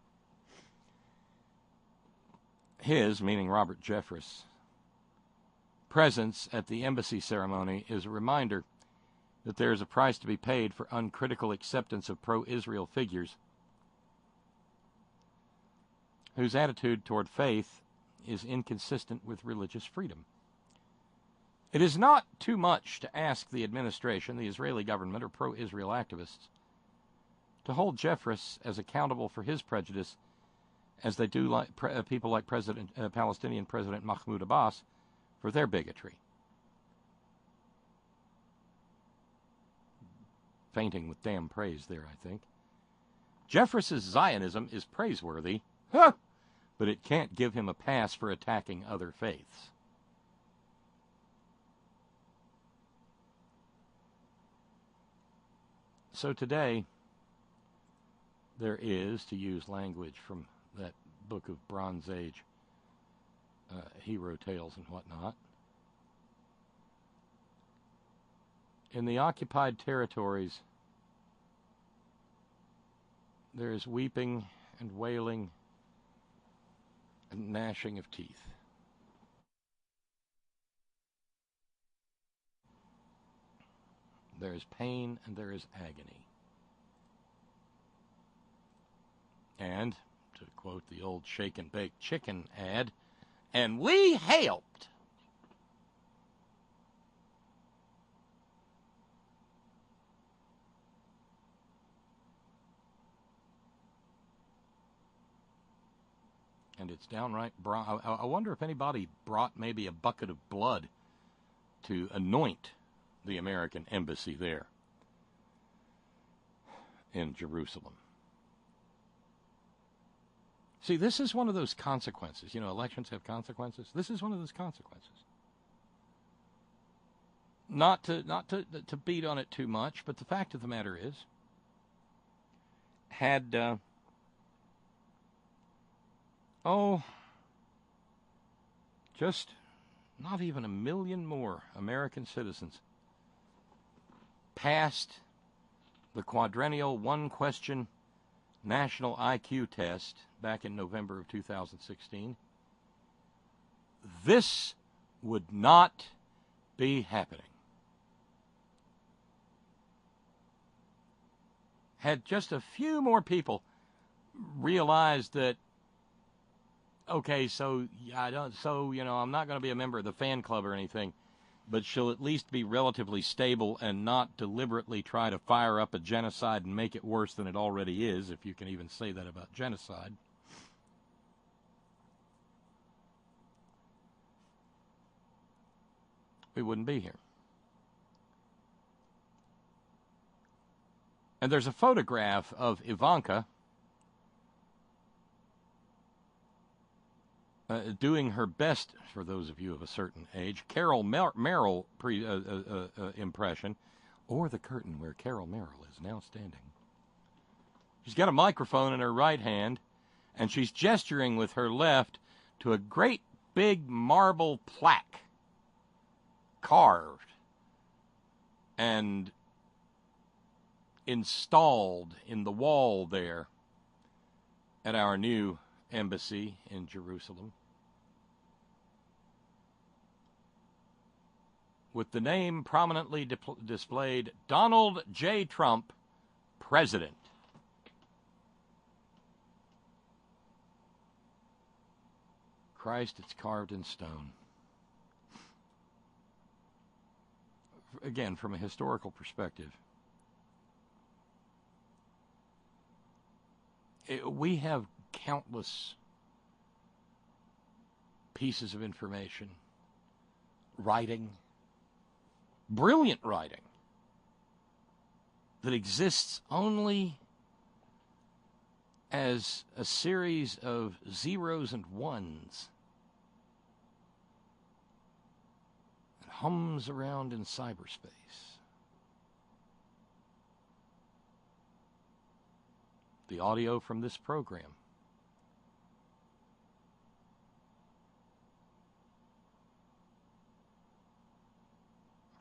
his, meaning Robert Jeffress, presence at the embassy ceremony is a reminder that there is a price to be paid for uncritical acceptance of pro-Israel figures whose attitude toward faith is inconsistent with religious freedom. It is not too much to ask the administration, the Israeli government, or pro-Israel activists to hold Jeffress as accountable for his prejudice as they do people like Palestinian President Mahmoud Abbas for their bigotry. Fainting with damn praise there, I think. Jeffress's Zionism is praiseworthy, but it can't give him a pass for attacking other faiths. So today, there is, to use language from that book of Bronze Age hero tales and whatnot, in the occupied territories, there is weeping and wailing and gnashing of teeth. There is pain and there is agony. And, to quote the old shake and bake chicken ad, and we helped. And it's downright I wonder if anybody brought maybe a bucket of blood to anoint the American embassy there in Jerusalem. See, this is one of those consequences. You know, elections have consequences. This is one of those consequences. Not to beat on it too much, but the fact of the matter is, had just not even 1 million more American citizens passed the quadrennial one-question national IQ test back in November of 2016, this would not be happening. Had just a few more people realized that, okay, so I'm not going to be a member of the fan club or anything, but she'll at least be relatively stable and not deliberately try to fire up a genocide and make it worse than it already is, if you can even say that about genocide. We wouldn't be here. And there's a photograph of Ivanka doing her best, for those of you of a certain age, Carol Merrill impression, or the curtain where Carol Merrill is now standing. She's got a microphone in her right hand, and she's gesturing with her left to a great big marble plaque carved and installed in the wall there at our new embassy in Jerusalem, with the name prominently displayed, Donald J. Trump, President. Christ, it's carved in stone. Again, from a historical perspective, we have countless pieces of information, writing, brilliant writing, that exists only as a series of zeros and ones that hums around in cyberspace. The audio from this program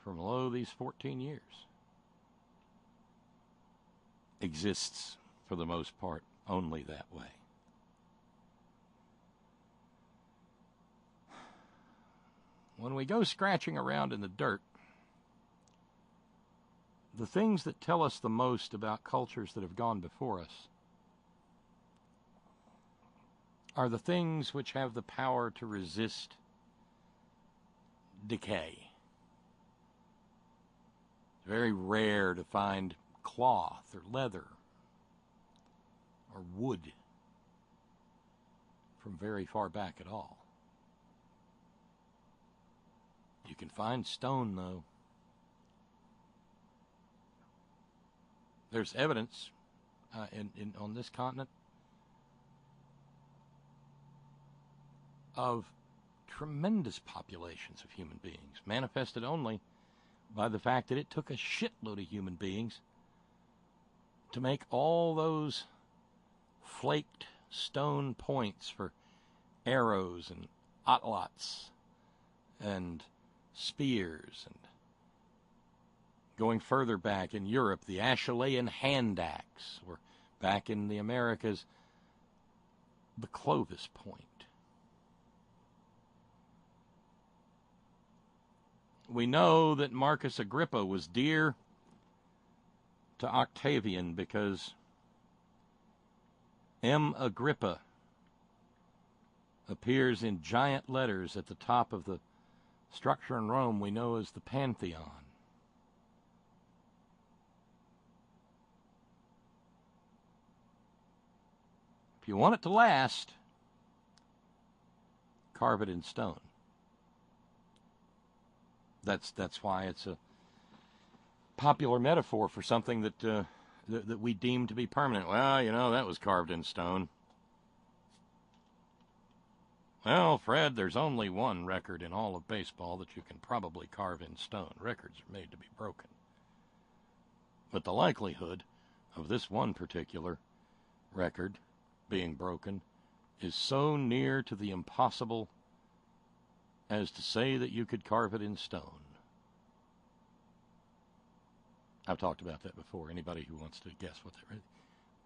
from these 14 years exists, for the most part, only that way. When we go scratching around in the dirt, the things that tell us the most about cultures that have gone before us are the things which have the power to resist decay. It's very rare to find cloth or leather or wood from very far back at all. You can find stone, though. There's evidence on this continent of tremendous populations of human beings, manifested only by the fact that it took a shitload of human beings to make all those flaked stone points for arrows and atlatls and spears, and going further back in Europe, the Acheulean hand axe, or back in the Americas, the Clovis point. We know that Marcus Agrippa was dear to Octavian because M. Agrippa appears in giant letters at the top of the structure in Rome we know as the Pantheon. If you want it to last, carve it in stone. That's why it's a popular metaphor for something that that we deem to be permanent. Well, you know, that was carved in stone. Well, Fred, there's only one record in all of baseball that you can probably carve in stone. Records are made to be broken. But the likelihood of this one particular record being broken is so near to the impossible as to say that you could carve it in stone. I've talked about that before. Anybody who wants to guess what that is.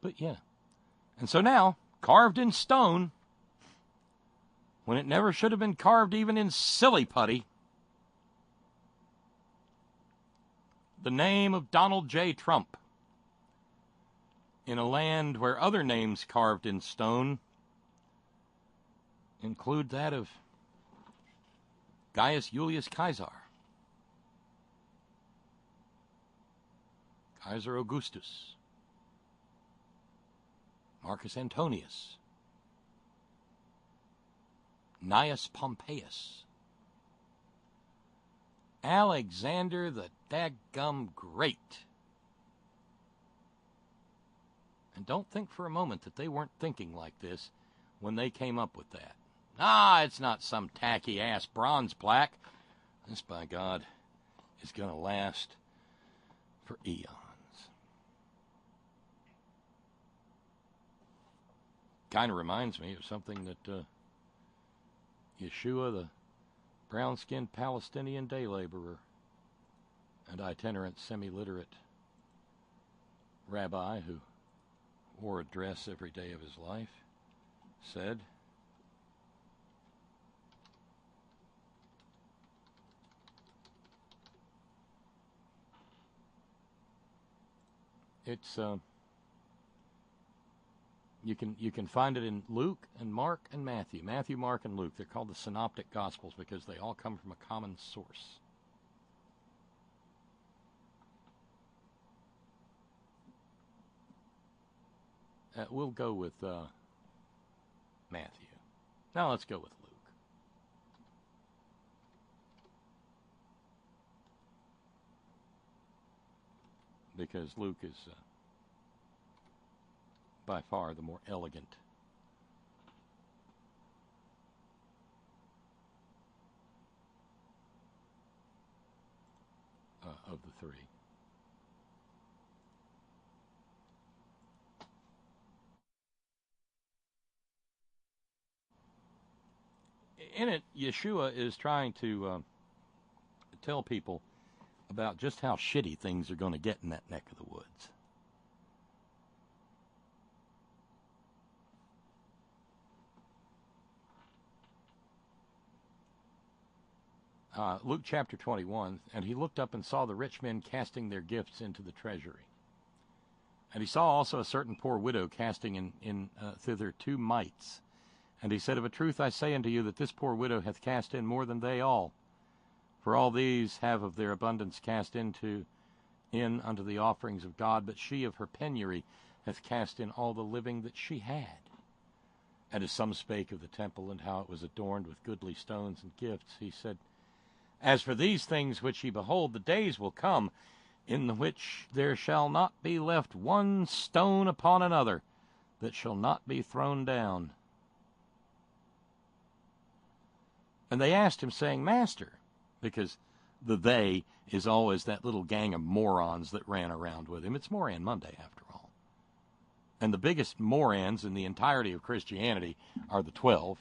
But yeah. And so now, carved in stone, when it never should have been carved even in silly putty, the name of Donald J. Trump, in a land where other names carved in stone include that of Gaius Julius Caesar, Kaiser Augustus, Marcus Antonius, Gnaeus Pompeius, Alexander the Daggum Great. And don't think for a moment that they weren't thinking like this when they came up with that. It's not some tacky-ass bronze plaque. This, by God, is going to last for eons. Kind of reminds me of something that Yeshua, the brown-skinned Palestinian day laborer and itinerant semi-literate rabbi who wore a dress every day of his life, said, it's you can find it in Luke and Mark and Matthew. Matthew, Mark, and Luke. They're called the Synoptic Gospels because they all come from a common source. We'll go with Matthew. Now let's go with Luke. Because Luke is by far the more elegant of the three. In it, Yeshua is trying to tell people about just how shitty things are going to get in that neck of the woods. Luke chapter 21, and he looked up and saw the rich men casting their gifts into the treasury. And he saw also a certain poor widow casting in thither 2 mites. And he said, Of a truth I say unto you that this poor widow hath cast in more than they all. For all these have of their abundance cast in unto the offerings of God, but she of her penury hath cast in all the living that she had. And as some spake of the temple, and how it was adorned with goodly stones and gifts, he said, As for these things which ye behold, the days will come, in the which there shall not be left one stone upon another, that shall not be thrown down. And they asked him, saying, Master, because the they is always that little gang of morons that ran around with him. It's Moran Monday, after all. And the biggest morons in the entirety of Christianity are the 12.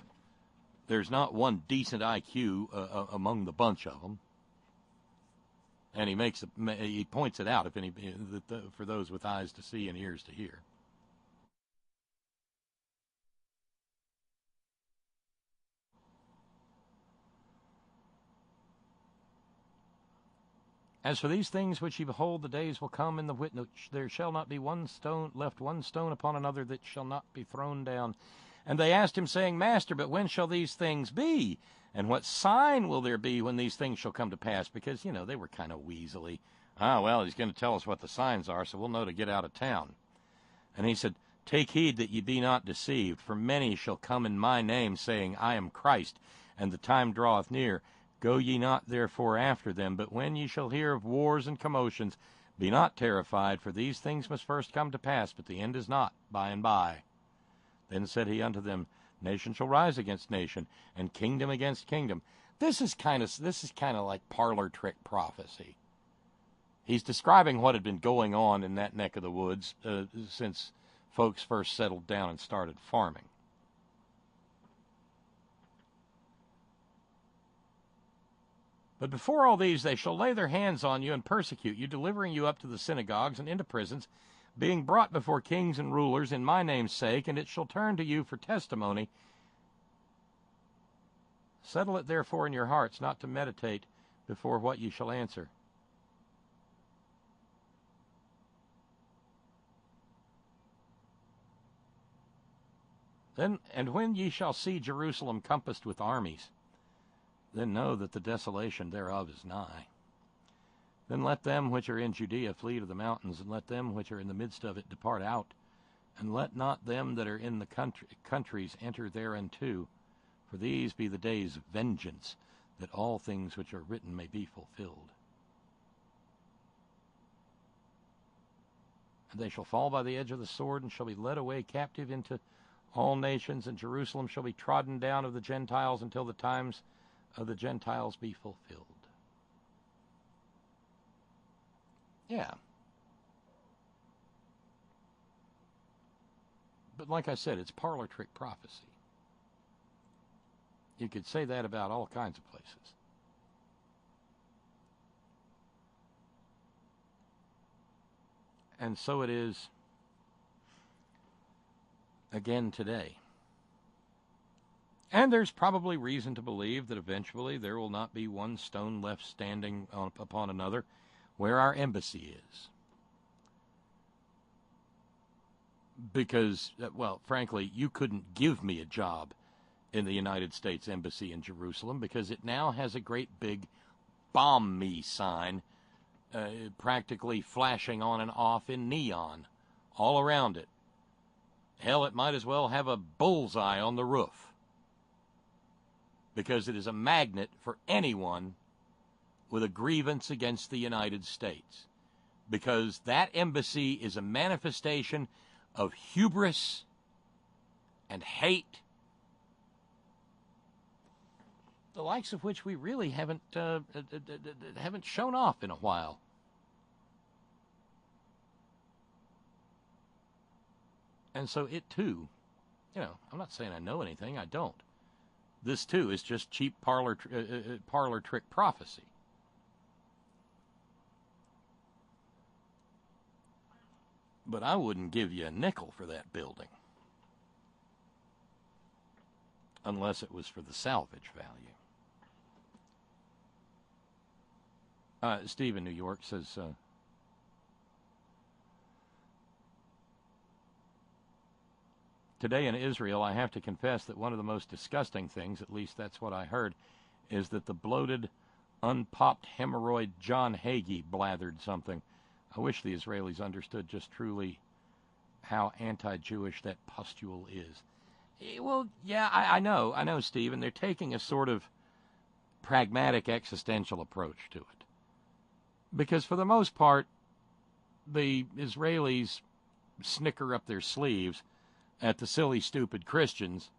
There's not one decent IQ among the bunch of them. And he points it out for those with eyes to see and ears to hear. As for these things which ye behold, the days will come in the which there shall not be one stone upon another that shall not be thrown down. And they asked him, saying, Master, but when shall these things be? And what sign will there be when these things shall come to pass? Because, they were kind of weaselly. Well, he's going to tell us what the signs are, so we'll know to get out of town. And he said, Take heed that ye be not deceived, for many shall come in my name, saying, I am Christ, and the time draweth near. Go ye not therefore after them, but when ye shall hear of wars and commotions, be not terrified, for these things must first come to pass, but the end is not by and by. Then said he unto them, Nation shall rise against nation, and kingdom against kingdom. This is kind of like parlor trick prophecy. He's describing what had been going on in that neck of the woods since folks first settled down and started farming. But before all these they shall lay their hands on you and persecute you, delivering you up to the synagogues and into prisons, being brought before kings and rulers in my name's sake, and it shall turn to you for testimony. Settle it therefore in your hearts, not to meditate before what ye shall answer. And when ye shall see Jerusalem compassed with armies, then know that the desolation thereof is nigh. Then let them which are in Judea flee to the mountains, and let them which are in the midst of it depart out, and let not them that are in the countries enter thereunto, for these be the days of vengeance, that all things which are written may be fulfilled. And they shall fall by the edge of the sword, and shall be led away captive into all nations, and Jerusalem shall be trodden down of the Gentiles until the times of the Gentiles be fulfilled. Yeah. But like I said, it's parlor trick prophecy. You could say that about all kinds of places. And so it is again today. And there's probably reason to believe that eventually there will not be one stone left standing upon another where our embassy is. Because, well, frankly, you couldn't give me a job in the United States Embassy in Jerusalem because it now has a great big bomb me sign practically flashing on and off in neon all around it. Hell, it might as well have a bullseye on the roof, because it is a magnet for anyone with a grievance against the United States, because that embassy is a manifestation of hubris and hate, the likes of which we really haven't shown off in a while. And so it too, I'm not saying I know anything, I don't. This too is just cheap parlor trick prophecy. But I wouldn't give you a nickel for that building, unless it was for the salvage value. Steve in New York says, today in Israel, I have to confess that one of the most disgusting things, at least that's what I heard, is that the bloated, unpopped hemorrhoid John Hagee blathered something. I wish the Israelis understood just truly how anti-Jewish that pustule is. Well, yeah, I know, Steve, and they're taking a sort of pragmatic existential approach to it. Because for the most part, the Israelis snicker up their sleeves at the silly, stupid Christians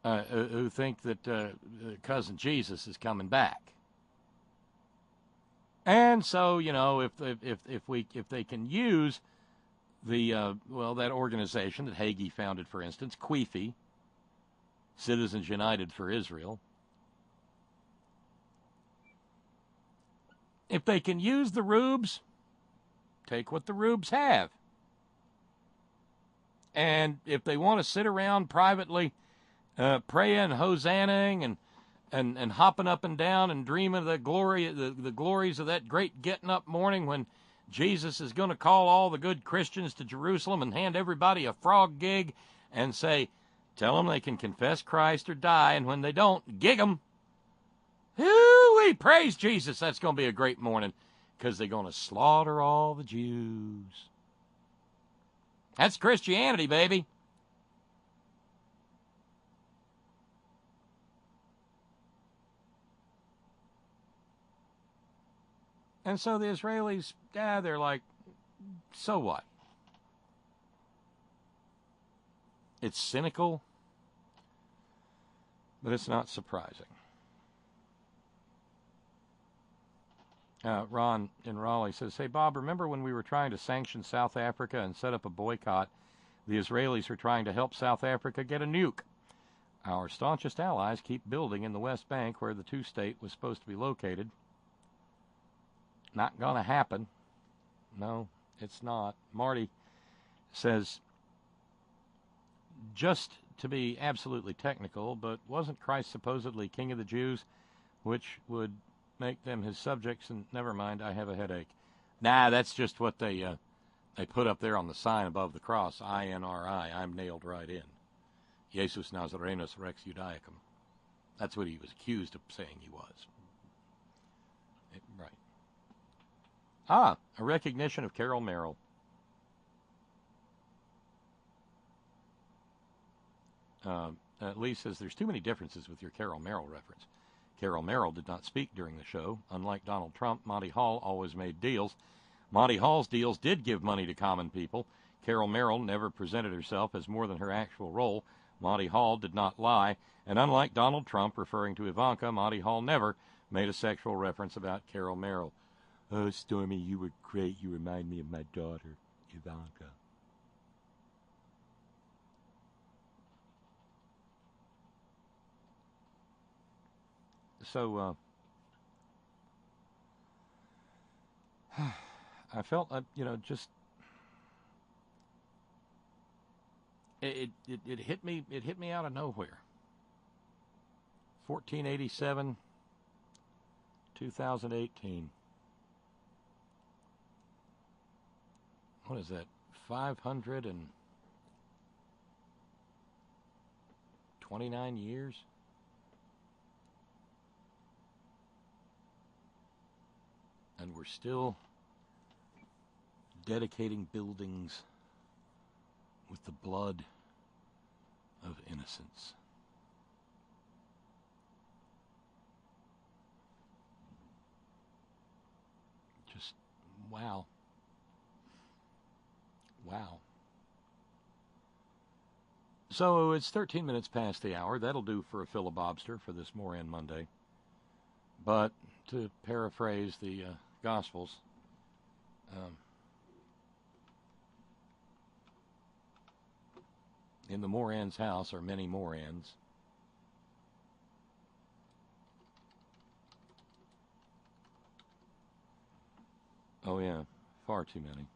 who think that cousin Jesus is coming back. And so, if they can use the that organization that Hagee founded, for instance, Queefy, Citizens United for Israel, if they can use the rubes, take what the rubes have. And if they want to sit around privately praying, hosannaing, and and hopping up and down and dreaming of the glories of that great getting up morning when Jesus is going to call all the good Christians to Jerusalem and hand everybody a frog gig and say, tell them they can confess Christ or die, and when they don't, gig them. Hoo-wee, praise Jesus. That's going to be a great morning because they're going to slaughter all the Jews. That's Christianity, baby. And so the Israelis, they're like, so what? It's cynical, but it's not surprising. Ron in Raleigh says, hey, Bob, remember when we were trying to sanction South Africa and set up a boycott? The Israelis are trying to help South Africa get a nuke. Our staunchest allies keep building in the West Bank where the two-state was supposed to be located. Not going to happen. No, it's not. Marty says, just to be absolutely technical, but wasn't Christ supposedly king of the Jews, which would make them his subjects? And never mind, I have a headache. Nah, that's just what they put up there on the sign above the cross, INRI. I'm nailed right in. Jesus Nazarenus Rex Judaicum. That's what he was accused of saying he was. Right. A recognition of Carol Merrill. Lee says, there's too many differences with your Carol Merrill reference. Carol Merrill did not speak during the show. Unlike Donald Trump, Monty Hall always made deals. Monty Hall's deals did give money to common people. Carol Merrill never presented herself as more than her actual role. Monty Hall did not lie. And unlike Donald Trump referring to Ivanka, Monty Hall never made a sexual reference about Carol Merrill. Oh, Stormy, you were great. You remind me of my daughter, Ivanka. So, I felt, just it hit me. It hit me out of nowhere. 1487, 2018. What is that? 529 years. And we're still dedicating buildings with the blood of innocence. Just, wow. Wow. So it's 13 minutes past the hour. That'll do for a filibobster for this Moran Monday. But to paraphrase the Gospels, in the Moran's house are many Morans. Oh yeah, far too many.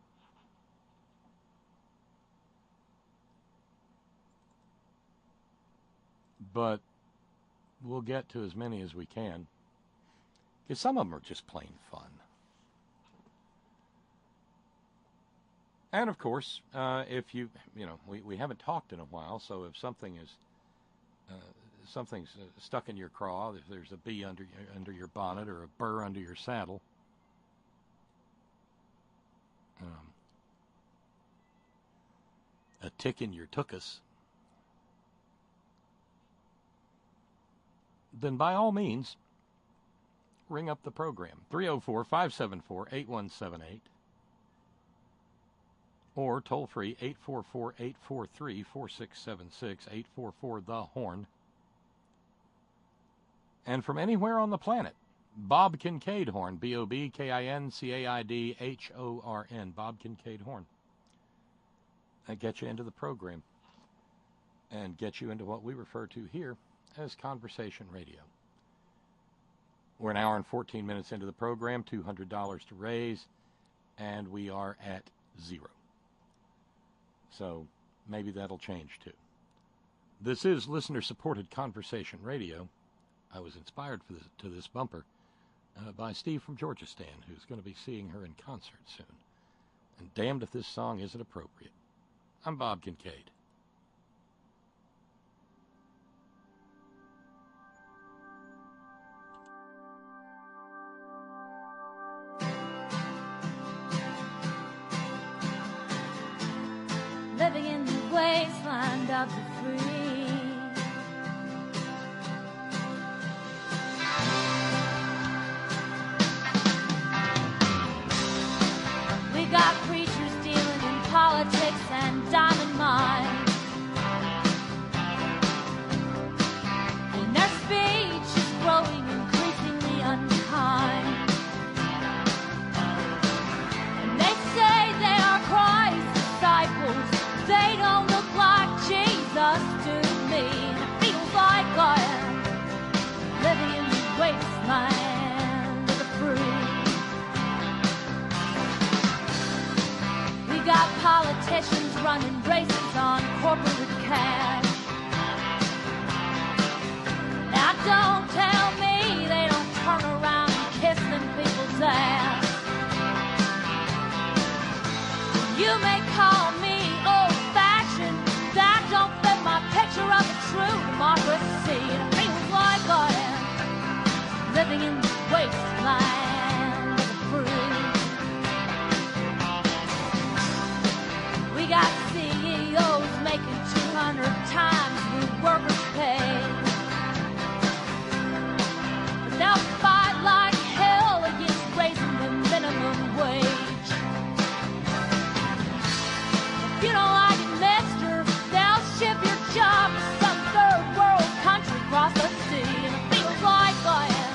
But we'll get to as many as we can. Because some of them are just plain fun. And of course, if we haven't talked in a while, so if something's stuck in your craw, if there's a bee under your bonnet or a burr under your saddle, a tick in your tuchus, then by all means, ring up the program, 304-574-8178, or toll free, 844-843-4676, 844-THE-HORN. And from anywhere on the planet, Bob Kincaid Horn, BOBKINCAIDHORN, Bob Kincaid Horn. That gets you into the program and gets you into what we refer to here as conversation radio. We're an hour and 14 minutes into the program, $200 to raise, and we are at 0. So maybe that'll change too. This is listener-supported conversation radio. I was inspired to this bumper by Steve from Georgistan, who's going to be seeing her in concert soon. And damned if this song isn't appropriate. I'm Bob Kincaid. Living in the wasteland of the free. We got preachers dealing in politics and diamond mines, and their speech is growing increasingly unkind. And they say they are Christ's disciples. They don't look like Jesus to me. And it feels like I am living in the wasteland of the free. We got politicians running races on corporate cash. Now don't tell me they don't turn around and kiss them people's ass. You may call me old-fashioned, that don't fit my picture of a true democracy. It feels like I am living in the wasteland of the free. We got CEOs making 200 times the workers' pay, but they'll fight like hell against raising the minimum wage. If you don't like it, mister, they'll ship your job to some third world country across the sea. And it feels like I am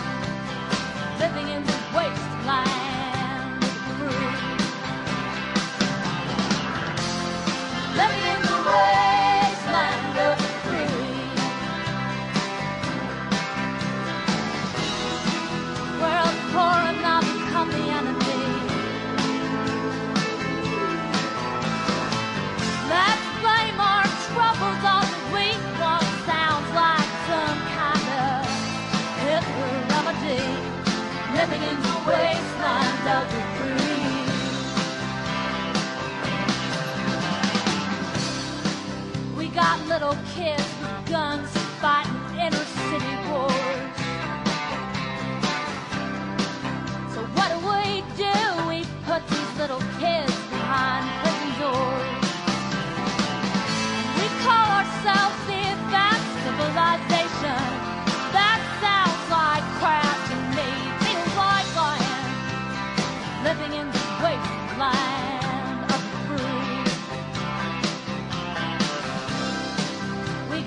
living in the wasteland of the free. Living in the wasteland of the free. Where the poor have now become the enemy. Let's blame our troubles on the weak one. Sounds like some kind of Hitler remedy. Living in the wasteland of the free. We got little kids with guns fighting inner city wars. So what do? We put these little kids behind prison doors. We call ourselves the advanced civilization. That sounds like crap to me. Feels like I am living in the wasteland of the free. We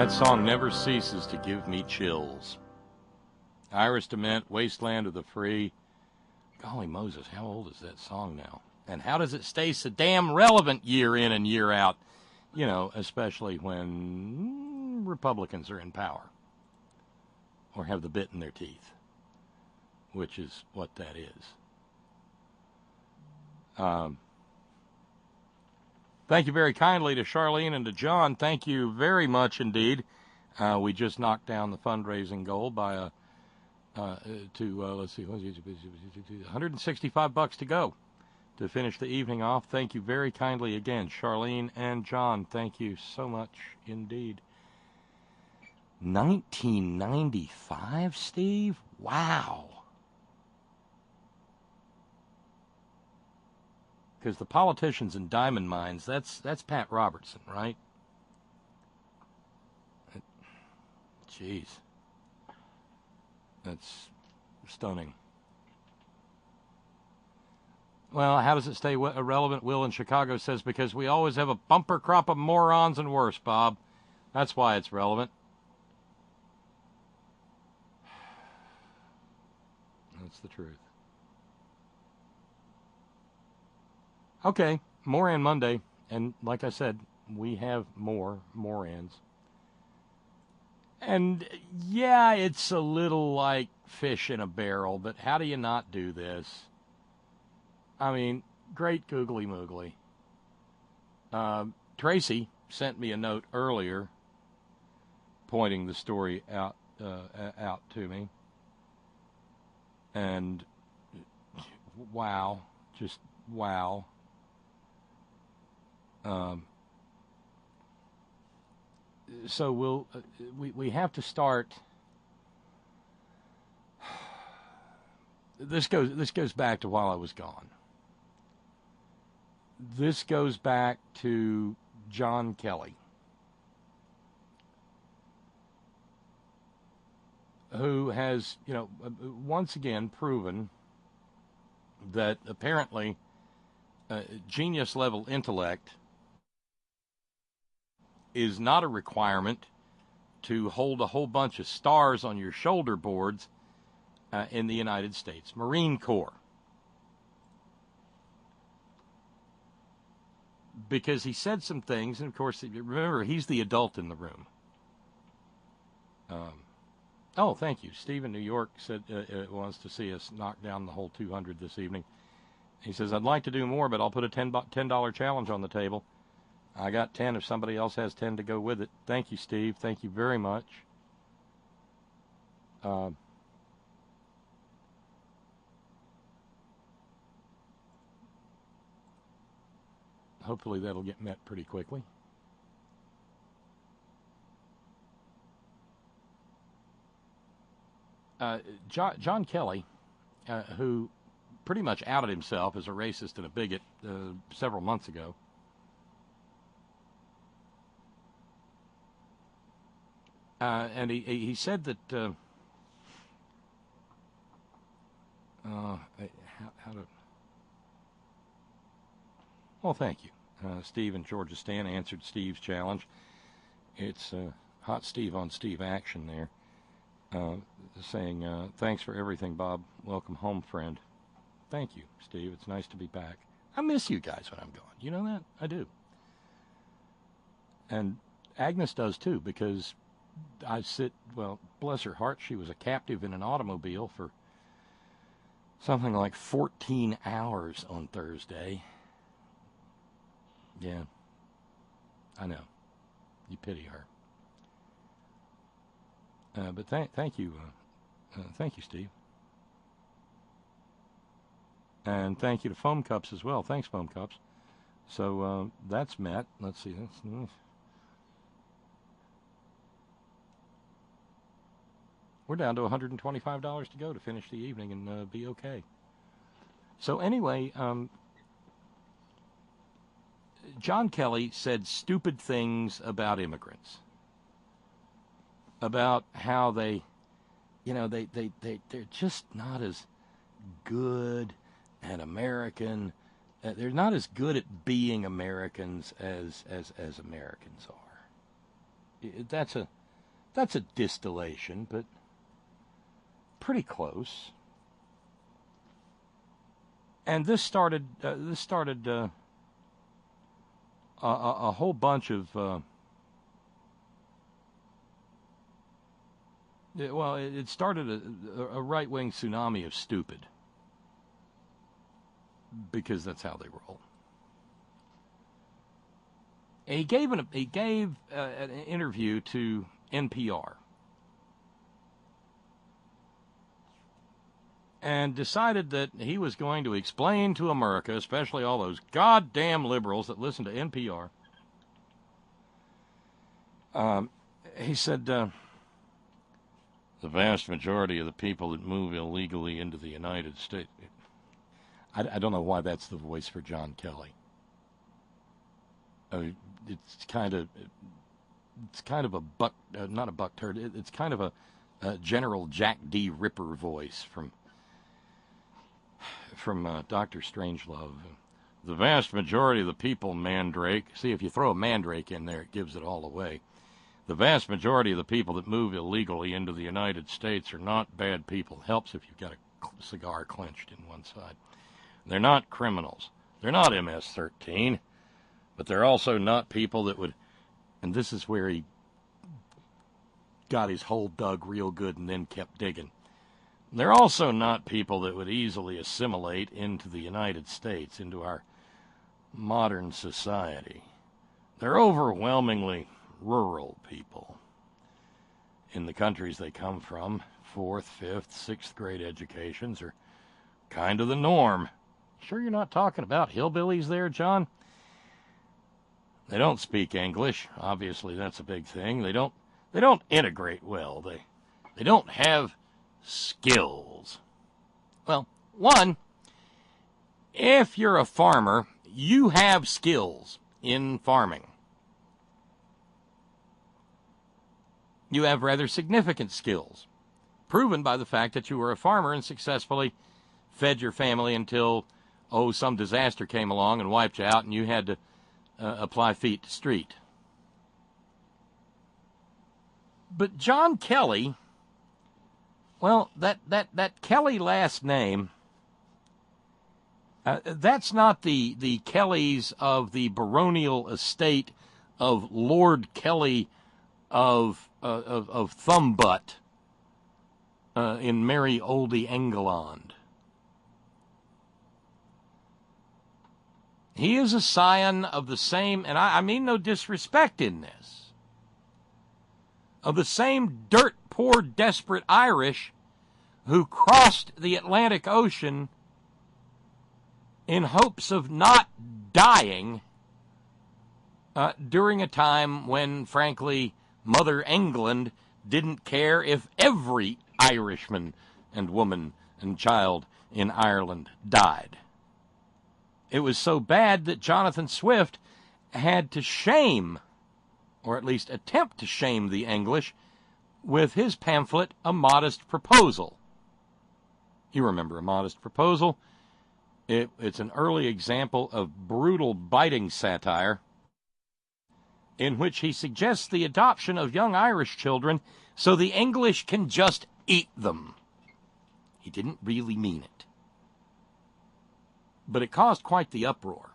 That song never ceases to give me chills. Iris DeMent, Wasteland of the Free. Golly Moses, how old is that song now? And how does it stay so damn relevant year in and year out? You know, especially when Republicans are in power or have the bit in their teeth, which is what that is. Thank you very kindly to Charlene and to John. Thank you very much indeed. We just knocked down the fundraising goal by let's see, $165 to go to finish the evening off. Thank you very kindly again, Charlene and John. Thank you so much indeed. 1995, Steve? Wow. Because the politicians in diamond mines, that's Pat Robertson, right? Jeez. That's stunning. Well, how does it stay irrelevant? Will in Chicago says, because we always have a bumper crop of morons and worse, Bob. That's why it's relevant. That's the truth. Okay, Moran Monday, and like I said, we have more Morans. And yeah, it's a little like fish in a barrel, but how do you not do this? I mean, great googly moogly. Tracy sent me a note earlier pointing the story out to me. And wow, just wow. So we have to start. This goes back to while I was gone. This goes back to John Kelly, who has, once again proven that apparently genius level intellect is not a requirement to hold a whole bunch of stars on your shoulder boards in the United States Marine Corps. Because he said some things, and of course, remember, he's the adult in the room. Oh, thank you. Steve in New York said wants to see us knock down the whole 200 this evening. He says, I'd like to do more, but I'll put a $10 challenge on the table. I got 10 if somebody else has 10 to go with it. Thank you, Steve. Thank you very much. Hopefully that'll get met pretty quickly. John Kelly, who pretty much outed himself as a racist and a bigot several months ago, and he said that well, thank you. Steve in Georgia Stan answered Steve's challenge. It's hot Steve on Steve action there. Saying, thanks for everything, Bob. Welcome home, friend. Thank you, Steve. It's nice to be back. I miss you guys when I'm gone. You know that? I do. And Agnes does too, because well, bless her heart, she was a captive in an automobile for something like 14 hours on Thursday. Yeah, I know. You pity her. But thank you, Steve. And thank you to Foam Cups as well. Thanks, Foam Cups. So that's met. Let's see. We're down to $125 to go to finish the evening and be okay. So anyway, John Kelly said stupid things about immigrants. About how they're just not as good and American. They're not as good at being Americans as Americans are. That's a distillation, but pretty close. And this started a whole bunch of it started a right-wing tsunami of stupid, because that's how they roll. He gave an interview to NPR and decided that he was going to explain to America, especially all those goddamn liberals that listen to NPR. He said, the vast majority of the people that move illegally into the United States. I don't know why that's the voice for John Kelly. It's kind of a buck, not a buck turd. It's kind of a General Jack D. Ripper voice from Dr. Strangelove. The vast majority of the people, Mandrake. See, if you throw a Mandrake in there, it gives it all away. The vast majority of the people that move illegally into the United States are not bad people. Helps if you've got a cigar clenched in one side. They're not criminals. They're not MS-13. But they're also not people that would, and this is where he got his hole dug real good and then kept digging. They're also not people that would easily assimilate into the United States, into our modern society. They're overwhelmingly rural people. In the countries they come from, 4th, 5th, 6th grade educations are kind of the norm. Sure you're not talking about hillbillies there, John? They don't speak English. Obviously, that's a big thing. They don't integrate well. They don't have skills. Well, one, if you're a farmer, you have skills in farming. You have rather significant skills, proven by the fact that you were a farmer and successfully fed your family until, some disaster came along and wiped you out and you had to apply feet to street. But John Kelly, well, that Kelly last name, that's not the Kellys of the baronial estate of Lord Kelly of Thumbbutt in merry oldie England. He is a scion of the same, and I mean no disrespect in this, of the same dirt poor desperate Irish who crossed the Atlantic Ocean in hopes of not dying during a time when, frankly, Mother England didn't care if every Irishman and woman and child in Ireland died. It was so bad that Jonathan Swift had to shame, or at least attempt to shame, the English with his pamphlet, A Modest Proposal. You remember A Modest Proposal? It's an early example of brutal, biting satire in which he suggests the adoption of young Irish children so the English can just eat them. He didn't really mean it. But it caused quite the uproar.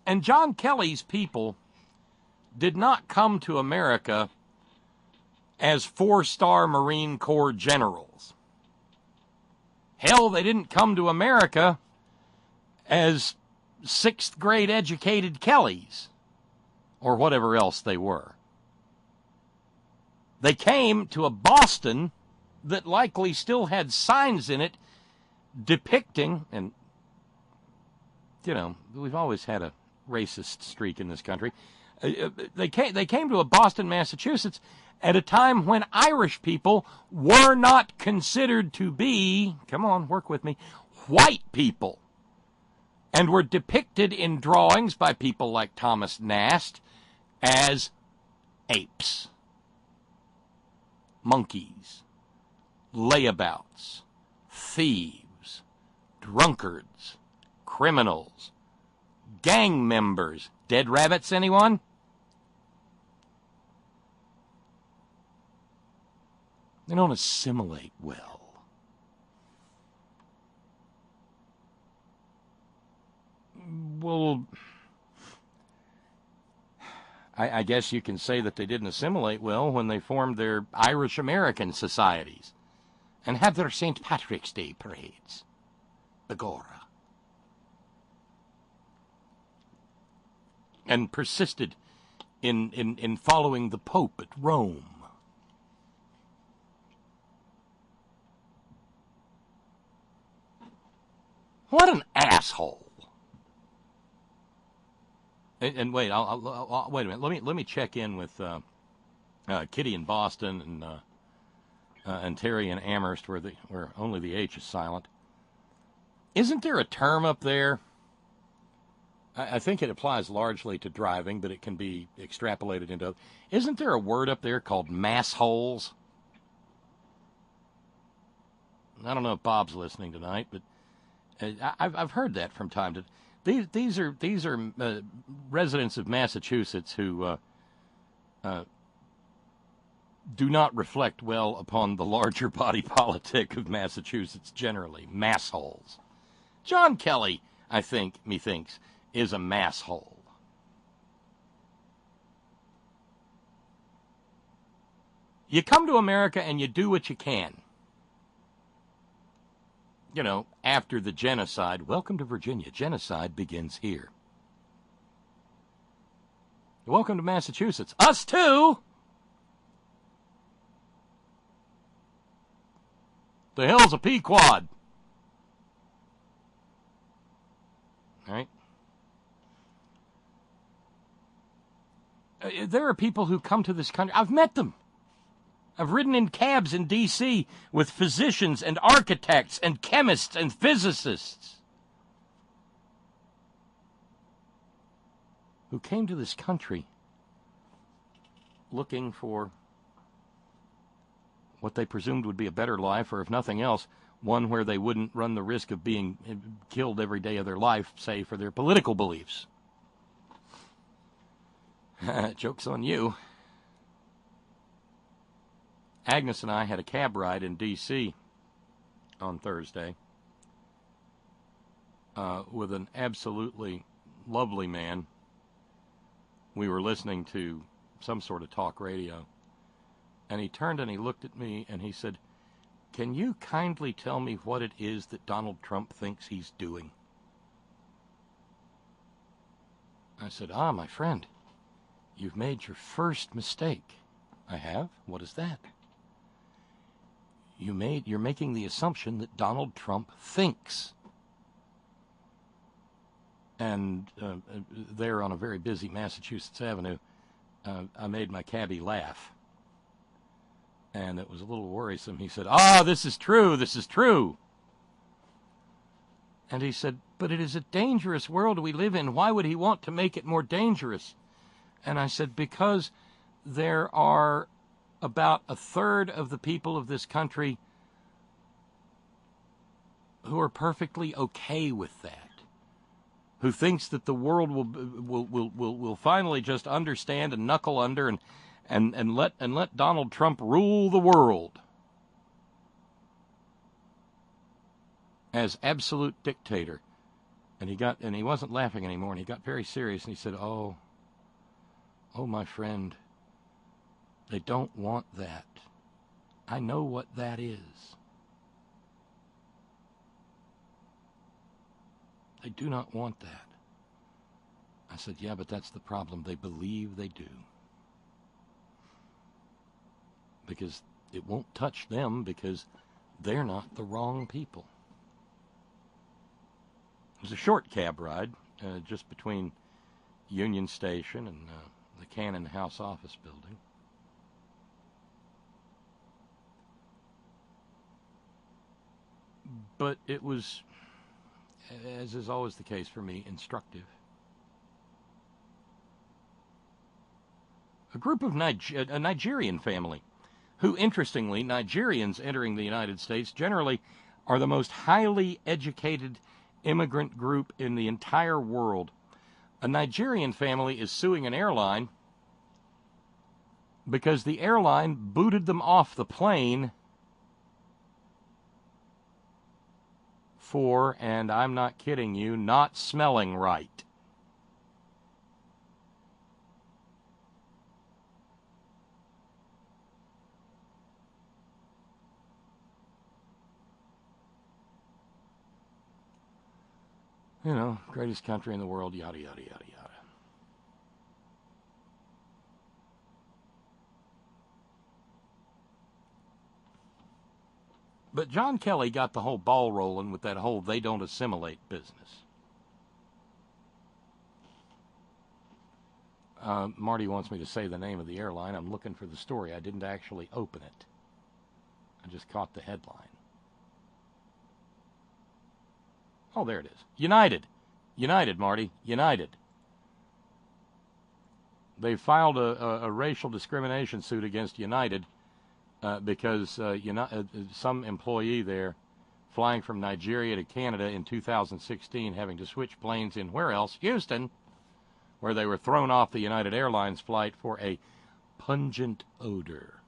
And John Kelly's people did not come to America as 4-star Marine Corps generals. Hell, they didn't come to America as 6th grade educated Kellys, or whatever else they were. They came to a Boston that likely still had signs in it depicting, and, we've always had a racist streak in this country. They came to a Boston, Massachusetts, at a time when Irish people were not considered to be, come on, work with me, white people, and were depicted in drawings by people like Thomas Nast as apes, monkeys, layabouts, thieves, drunkards, criminals, gang members. Dead rabbits, anyone? They don't assimilate well. Well, I guess you can say that they didn't assimilate well when they formed their Irish-American societies and had their St. Patrick's Day parades. Begorra. And persisted in following the Pope at Rome. What an asshole! And wait, I'll wait a minute. Let me check in with Kitty in Boston and Terry in Amherst, where only the H is silent. Isn't there a term up there? I think it applies largely to driving, but it can be extrapolated into. Isn't there a word up there called massholes? I don't know if Bob's listening tonight, but I've heard that from time to. These are residents of Massachusetts who do not reflect well upon the larger body politic of Massachusetts generally. Massholes. John Kelly, methinks, is a masshole. You come to America and you do what you can. You know, after the genocide, welcome to Virginia. Genocide begins here. Welcome to Massachusetts. Us too! The hell's a Pequod? All right. There are people who come to this country. I've met them. I've ridden in cabs in D.C. with physicians and architects and chemists and physicists who came to this country looking for what they presumed would be a better life, or if nothing else, one where they wouldn't run the risk of being killed every day of their life, say, for their political beliefs. Joke's on you. Agnes and I had a cab ride in D.C. on Thursday with an absolutely lovely man. We were listening to some sort of talk radio, and he turned and he looked at me and he said, "Can you kindly tell me what it is that Donald Trump thinks he's doing?" I said, "My friend, you've made your first mistake." "I have? What is that?" You're making the assumption that Donald Trump thinks. And there on a very busy Massachusetts Avenue, I made my cabbie laugh. And it was a little worrisome. He said, this is true, this is true. And he said, "But it is a dangerous world we live in. Why would he want to make it more dangerous?" And I said, "Because there are about a third of the people of this country who are perfectly okay with that, who thinks that the world will finally just understand and knuckle under and let Donald Trump rule the world as absolute dictator." And he wasn't laughing anymore, and he got very serious, and he said, "Oh, my friend, they don't want that. I know what that is. They do not want that." I said, "Yeah, but that's the problem. They believe they do. Because it won't touch them because they're not the wrong people." It was a short cab ride, just between Union Station and the Cannon House office building. But it was, as is always the case for me, instructive. A group of a Nigerian family, who, interestingly, Nigerians entering the United States generally are the most highly educated immigrant group in the entire world. A Nigerian family is suing an airline because the airline booted them off the plane for, and I'm not kidding you, not smelling right. You know, greatest country in the world, yada, yada, yada, yada. But John Kelly got the whole ball rolling with that whole they don't assimilate business. Marty wants me to say the name of the airline. I'm looking for the story. I didn't actually open it. I just caught the headline. Oh, there it is. United. United, Marty. United. They filed a racial discrimination suit against United because some employee there flying from Nigeria to Canada in 2016 having to switch planes in where else? Houston, where they were thrown off the United Airlines flight for a pungent odor.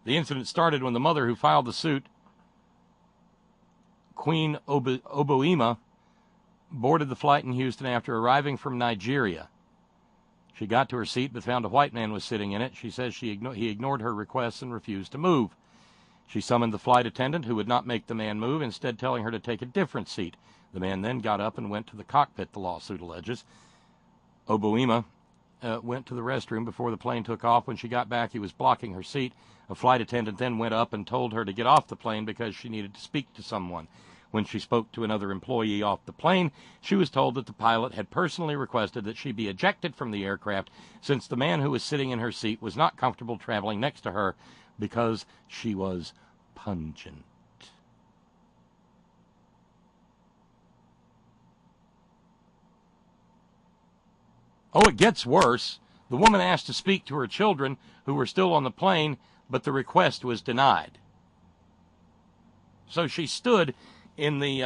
The incident started when the mother who filed the suit, Queen Oboima, boarded the flight in Houston after arriving from Nigeria. She got to her seat but found a white man was sitting in it. She says he ignored her requests and refused to move. She summoned the flight attendant, who would not make the man move, instead telling her to take a different seat. The man then got up and went to the cockpit, the lawsuit alleges. Oboima went to the restroom before the plane took off. When she got back, he was blocking her seat. A flight attendant then went up and told her to get off the plane because she needed to speak to someone. When she spoke to another employee off the plane, she was told that the pilot had personally requested that she be ejected from the aircraft since the man who was sitting in her seat was not comfortable traveling next to her because she was pungent. Oh, it gets worse. The woman asked to speak to her children who were still on the plane, but the request was denied. So she stood in the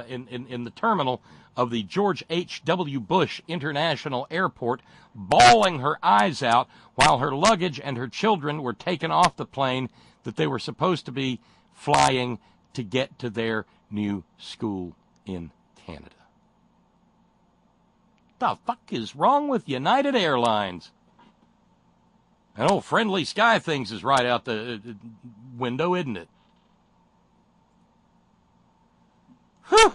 in the terminal of the George H.W. Bush International Airport, bawling her eyes out while her luggage and her children were taken off the plane that they were supposed to be flying to get to their new school in Canada. The fuck is wrong with United Airlines? That old friendly sky things is right out the window, isn't it? Whew.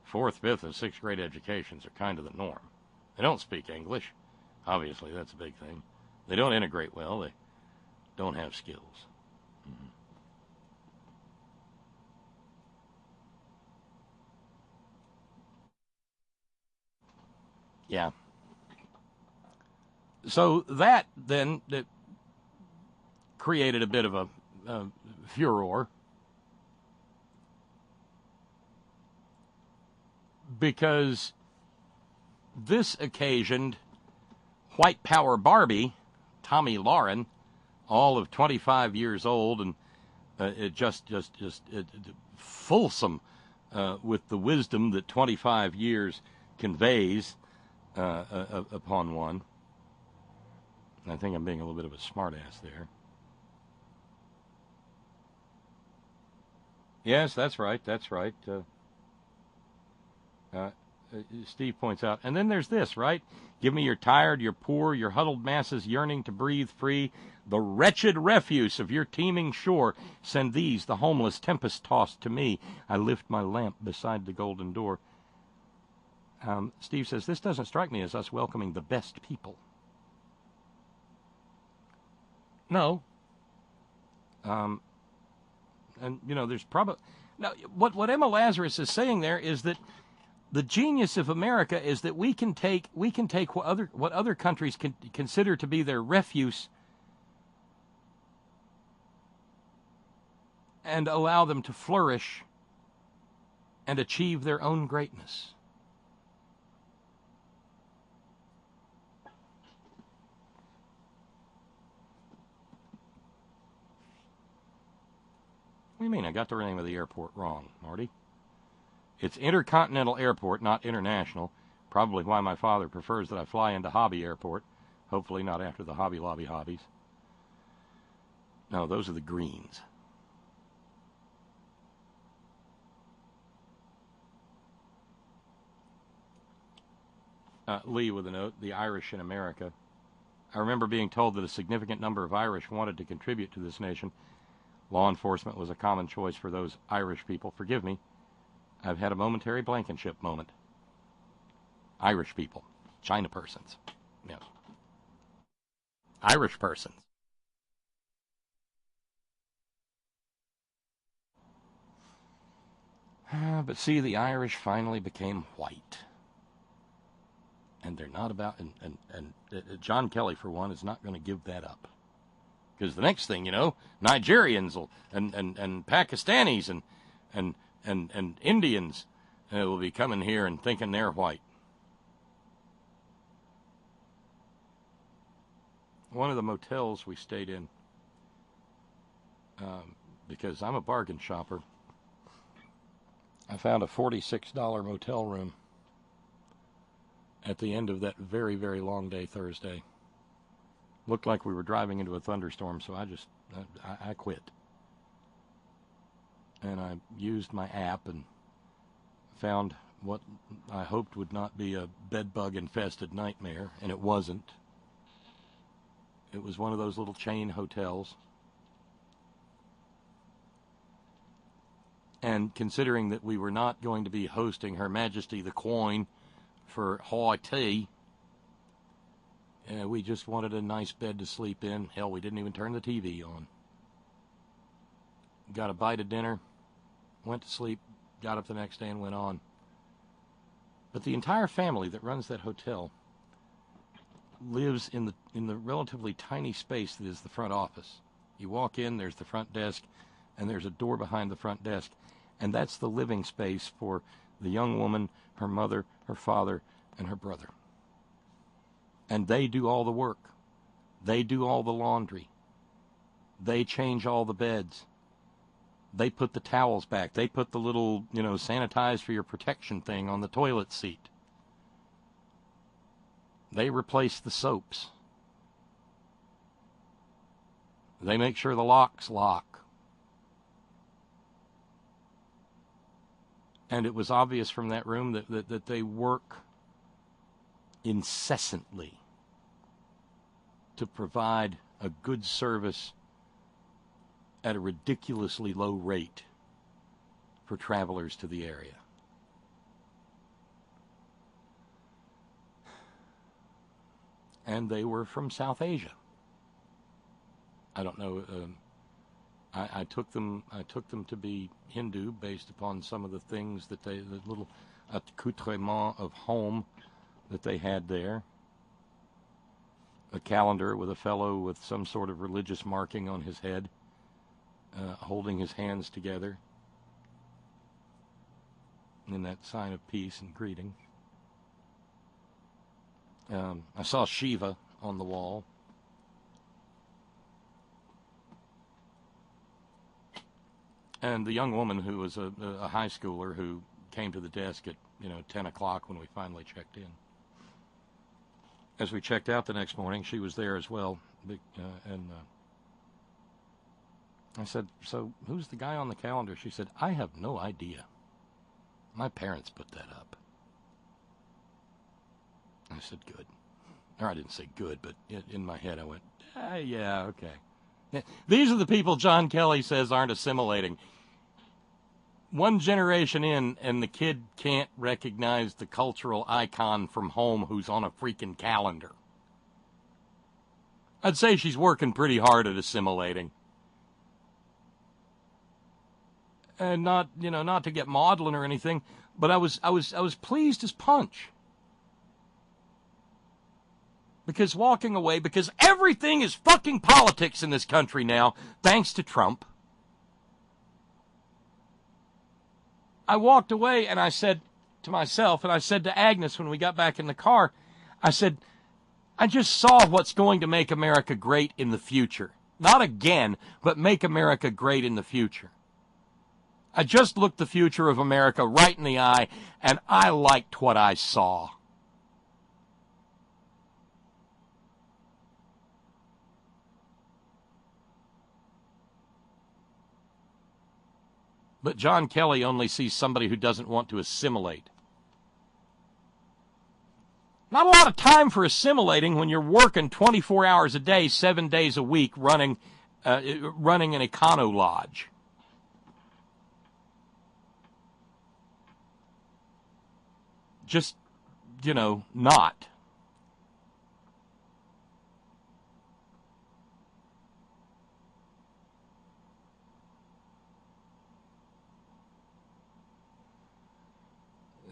Fourth, fifth, and sixth grade educations are kind of the norm. They don't speak English. Obviously, that's a big thing. They don't integrate well. They don't have skills. Mm-hmm. Yeah. So that then created a bit of a furor because this occasioned White Power Barbie, Tommy Lauren, all of 25 years old and just fulsome with the wisdom that 25 years conveys upon one. I think I'm being a little bit of a smartass there. Yes, that's right. That's right. Steve points out. And then there's this, right? Give me your tired, your poor, your huddled masses yearning to breathe free, the wretched refuse of your teeming shore. Send these, the homeless, tempest-tossed to me. I lift my lamp beside the golden door. Steve says, this doesn't strike me as us welcoming the best people. No. And, you know, there's probably... Now, what Emma Lazarus is saying there is that the genius of America is that we can take what other countries can consider to be their refuse and allow them to flourish and achieve their own greatness. do you mean? I got the name of the airport wrong, Marty. It's Intercontinental Airport, not International. Probably why my father prefers that I fly into Hobby Airport. Hopefully not after the Hobby Lobby hobbies. No, those are the greens. Lee with a note, the Irish in America. I remember being told that a significant number of Irish wanted to contribute to this nation. Law enforcement was a common choice for those Irish people. Forgive me, I've had a momentary Blankenship moment. Irish people. China persons. Yes. Irish persons. But see, the Irish finally became white. And they're not about, and John Kelly, for one, is not going to give that up. Because the next thing you know, Nigerians will, and Pakistanis and Indians will be coming here and thinking they're white. One of the motels we stayed in, because I'm a bargain shopper, I found a $46 motel room at the end of that very, very long day Thursday. Looked like we were driving into a thunderstorm, so I quit. And I used my app and found what I hoped would not be a bed-bug-infested nightmare, and it wasn't. It was one of those little chain hotels. And considering that we were not going to be hosting Her Majesty the Queen for high tea, we just wanted a nice bed to sleep in. Hell, we didn't even turn the TV on. Got a bite of dinner, went to sleep, got up the next day and went on. But the entire family that runs that hotel lives in the relatively tiny space that is the front office. You walk in, there's the front desk, and there's a door behind the front desk, and that's the living space for the young woman, her mother, her father, and her brother. And they do all the work. They do all the laundry. They change all the beds. They put the towels back. They put the little, sanitize for your protection thing on the toilet seat. They replace the soaps. They make sure the locks lock. And it was obvious from that room that they work incessantly to provide a good service at a ridiculously low rate for travelers to the area. And they were from South Asia. I don't know. I took them to be Hindu based upon some of the things that the little accoutrement of home that they had there. A calendar with a fellow with some sort of religious marking on his head, holding his hands together in that sign of peace and greeting. I saw Shiva on the wall. And the young woman who was a high schooler who came to the desk at 10 o'clock when we finally checked in. As we checked out the next morning, she was there as well. And I said, "So who's the guy on the calendar?" She said, "I have no idea. My parents put that up." I said, "Good." Or I didn't say good, but in my head I went, yeah, okay. These are the people John Kelly says aren't assimilating. One generation in, and the kid can't recognize the cultural icon from home who's on a freaking calendar. I'd say she's working pretty hard at assimilating. And not to get maudlin or anything, but I was pleased as punch. Because walking away, because everything is fucking politics in this country now, thanks to Trump. I walked away and I said to myself, and I said to Agnes when we got back in the car, I said, I just saw what's going to make America great in the future. Not again, but make America great in the future. I just looked the future of America right in the eye, and I liked what I saw. But John Kelly only sees somebody who doesn't want to assimilate. Not a lot of time for assimilating when you're working 24 hours a day, 7 days a week, running an econo lodge. Just, not.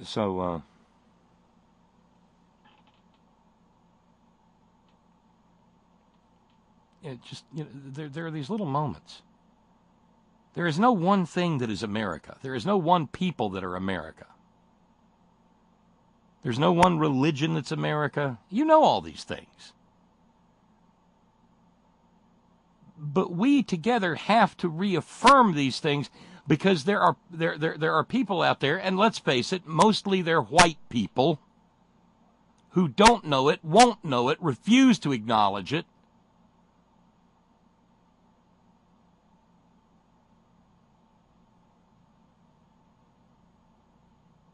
So, there are these little moments. There is no one thing that is America. There is no one people that are America. There's no one religion that's America. You know all these things. But we together have to reaffirm these things, because there are people out there, and let's face it, mostly they're white people, who don't know it, won't know it, refuse to acknowledge it.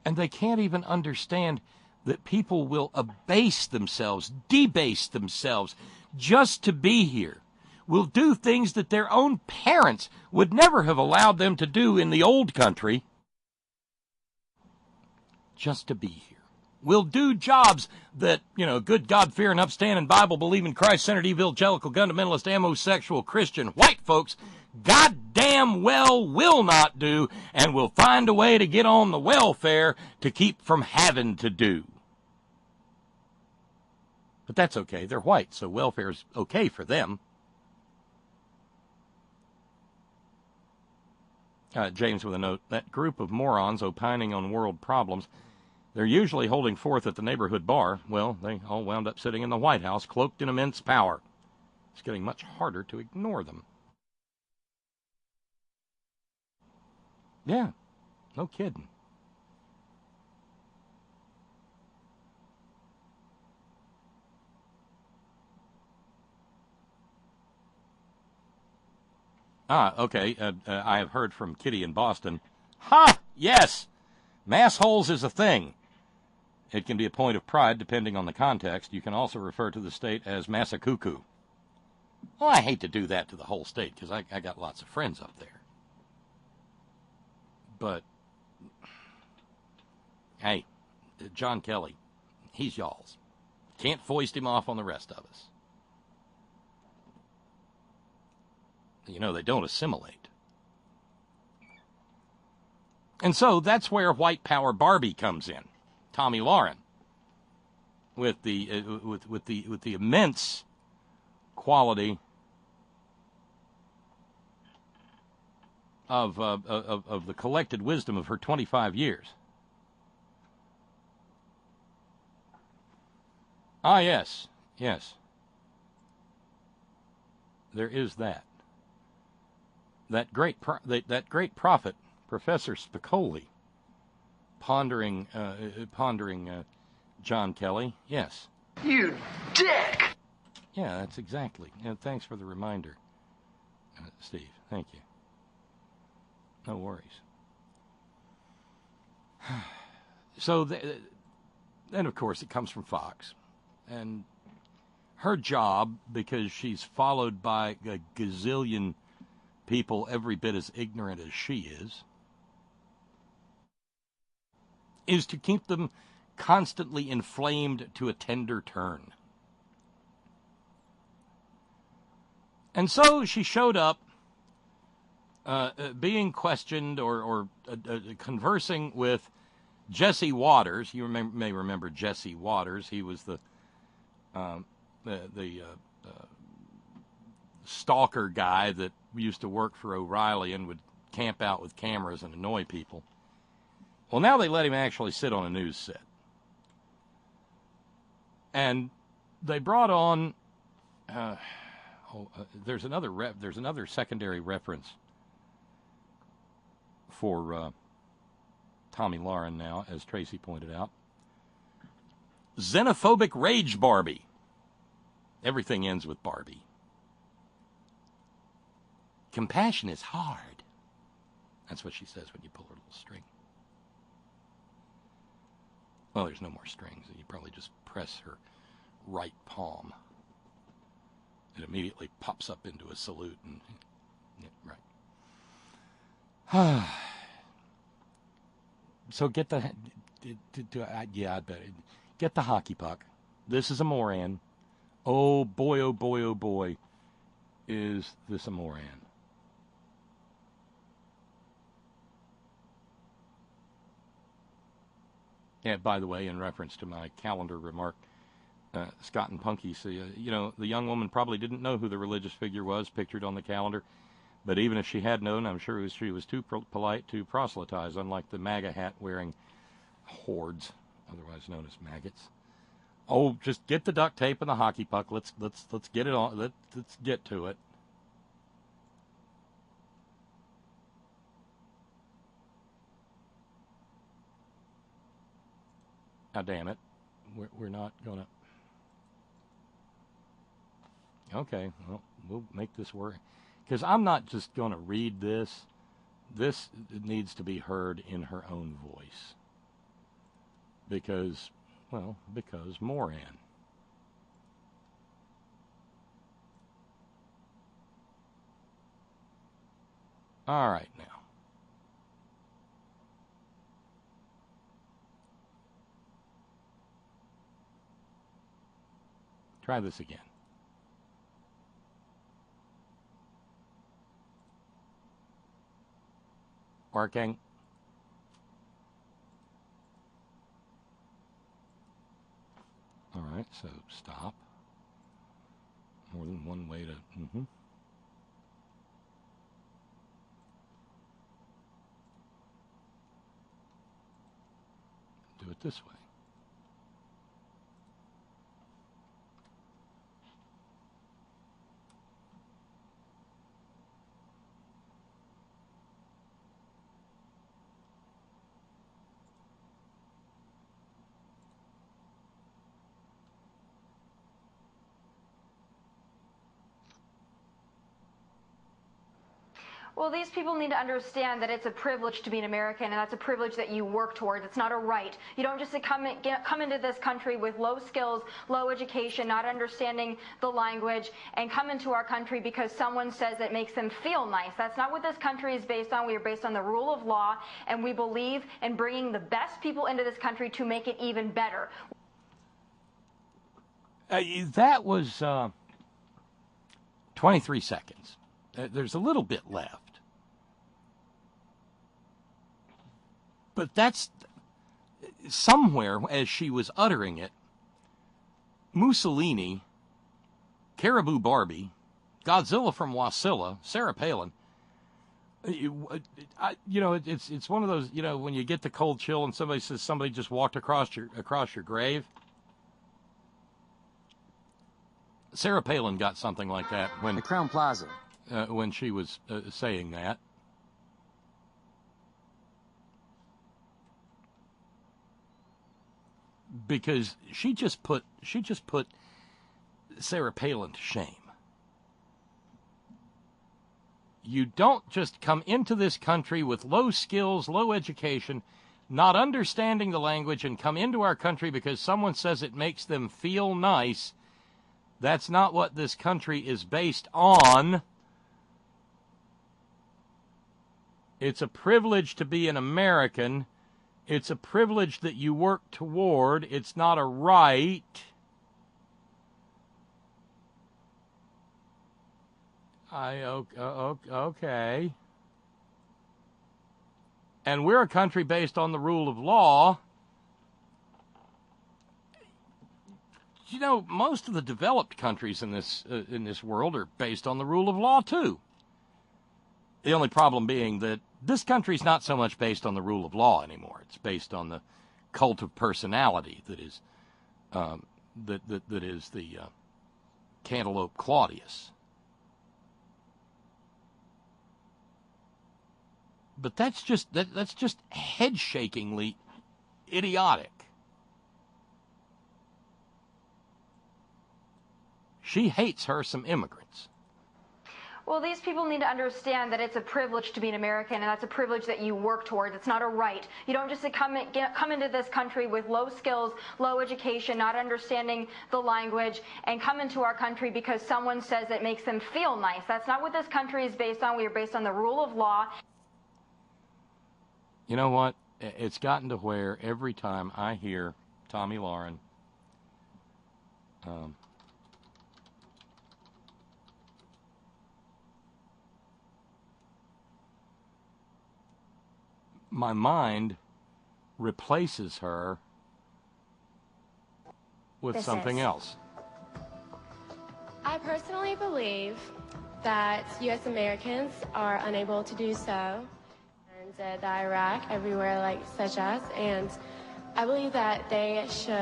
And they can't even understand that people will abase themselves, debase themselves, just to be here. Will do things that their own parents would never have allowed them to do in the old country, just to be here. Will do jobs that, good God-fearing, upstanding, Bible-believing, Christ-centered, evangelical, fundamentalist, amosexual, Christian, white folks goddamn well will not do, and will find a way to get on the welfare to keep from having to do. But that's okay. They're white, so welfare's okay for them. James with a note, that group of morons opining on world problems, they're usually holding forth at the neighborhood bar. Well, they all wound up sitting in the White House, cloaked in immense power. It's getting much harder to ignore them. Yeah, no kidding. Okay. I have heard from Kitty in Boston. Ha! Yes! Mass holes is a thing. It can be a point of pride depending on the context. You can also refer to the state as Massacuckoo. Well, I hate to do that to the whole state because I got lots of friends up there. But, hey, John Kelly, he's y'all's. Can't foist him off on the rest of us. They don't assimilate. And so that's where white power Barbie comes in. Tommy Lauren, with the immense quality of the collected wisdom of her 25 years. Ah, yes. There is that. That great prophet, Professor Spicoli, pondering John Kelly. Yes. You dick! Yeah, that's exactly. And thanks for the reminder, Steve. Thank you. No worries. So, then of course it comes from Fox, and her job, because she's followed by a gazillion people every bit as ignorant as she is to keep them constantly inflamed to a tender turn. And so she showed up being questioned or conversing with Jesse Waters. You may remember Jesse Waters. He was the stalker guy that used to work for O'Reilly and would camp out with cameras and annoy people. Well, now they let him actually sit on a news set. And they brought on there's another secondary reference for Tommy Lauren now, as Tracy pointed out. Xenophobic Rage Barbie. Everything ends with Barbie. Compassion is hard. That's what she says when you pull her little string. Well, there's no more strings. You probably just press her right palm. It immediately pops up into a salute. And yeah, right. So get the... yeah, I bet. Get the hockey puck. This is a Moran. Oh boy, oh boy, oh boy, is this a Moran. Yeah, by the way, in reference to my calendar remark, Scott and Punky say, the young woman probably didn't know who the religious figure was pictured on the calendar, but even if she had known, I'm sure she was too polite to proselytize, unlike the MAGA hat-wearing hordes, otherwise known as maggots. Oh, just get the duct tape and the hockey puck. Let's get it on. Let's get to it. Now, damn it, we're not gonna. Okay, well, we'll make this work, because I'm not just gonna read this. This needs to be heard in her own voice. Because Moran. All right, now. Try this again. Working. All right, so stop. More than one way to... Do it this way. Well, these people need to understand that it's a privilege to be an American, and that's a privilege that you work towards. It's not a right. You don't just come into this country with low skills, low education, not understanding the language, and come into our country because someone says it makes them feel nice. That's not what this country is based on. We are based on the rule of law, and we believe in bringing the best people into this country to make it even better. That was 23 seconds. There's a little bit left. But that's somewhere, as she was uttering it, Mussolini, Caribou Barbie, Godzilla from Wasilla, Sarah Palin. It's one of those, when you get the cold chill and somebody says somebody just walked across your grave. Sarah Palin got something like that when the Crown Plaza. When she was saying that. Because she just put Sarah Palin to shame. You don't just come into this country with low skills, low education, not understanding the language, and come into our country because someone says it makes them feel nice. That's not what this country is based on. It's a privilege to be an American. It's a privilege that you work toward. It's not a right. Okay. And we're a country based on the rule of law. Most of the developed countries in this world are based on the rule of law too. The only problem being that this country's not so much based on the rule of law anymore. It's based on the cult of personality that is the Cantaloupe Claudius. But that's just head-shakingly idiotic. She hates her some immigrants. Well, these people need to understand that it's a privilege to be an American, and that's a privilege that you work towards. It's not a right. You don't just come into this country with low skills, low education, not understanding the language, and come into our country because someone says it makes them feel nice. That's not what this country is based on. We are based on the rule of law. You know what? It's gotten to where every time I hear Tommy Lauren my mind replaces her with something else. I personally believe that U.S. Americans are unable to do so, and the Iraq, everywhere like such as, and I believe that they should,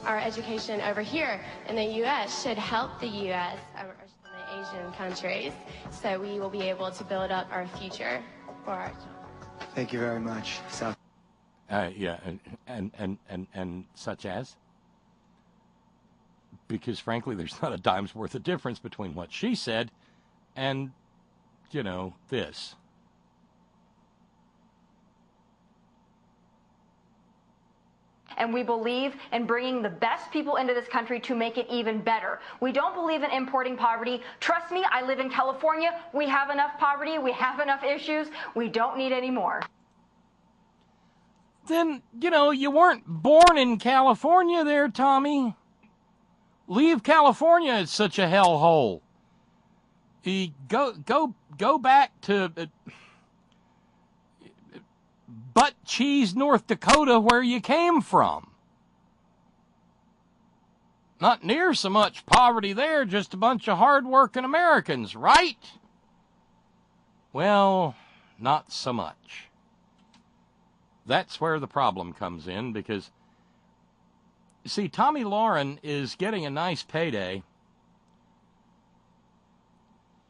our education over here in the U.S. should help the U.S. and the Asian countries, so we will be able to build up our future for our children. Thank you very much, South. Yeah, and such as? Because frankly, there's not a dime's worth of difference between what she said and, you know, this. And we believe in bringing the best people into this country to make it even better. We don't believe in importing poverty. Trust me, I live in California. We have enough poverty. We have enough issues. We don't need any more. Then, you know, you weren't born in California there, Tommy. Leave California, it's such a hellhole. Go back to Butt Cheese, North Dakota, where you came from. Not near so much poverty there, just a bunch of hard-working Americans, right? Well, not so much. That's where the problem comes in, because, see, Tommy Lauren is getting a nice payday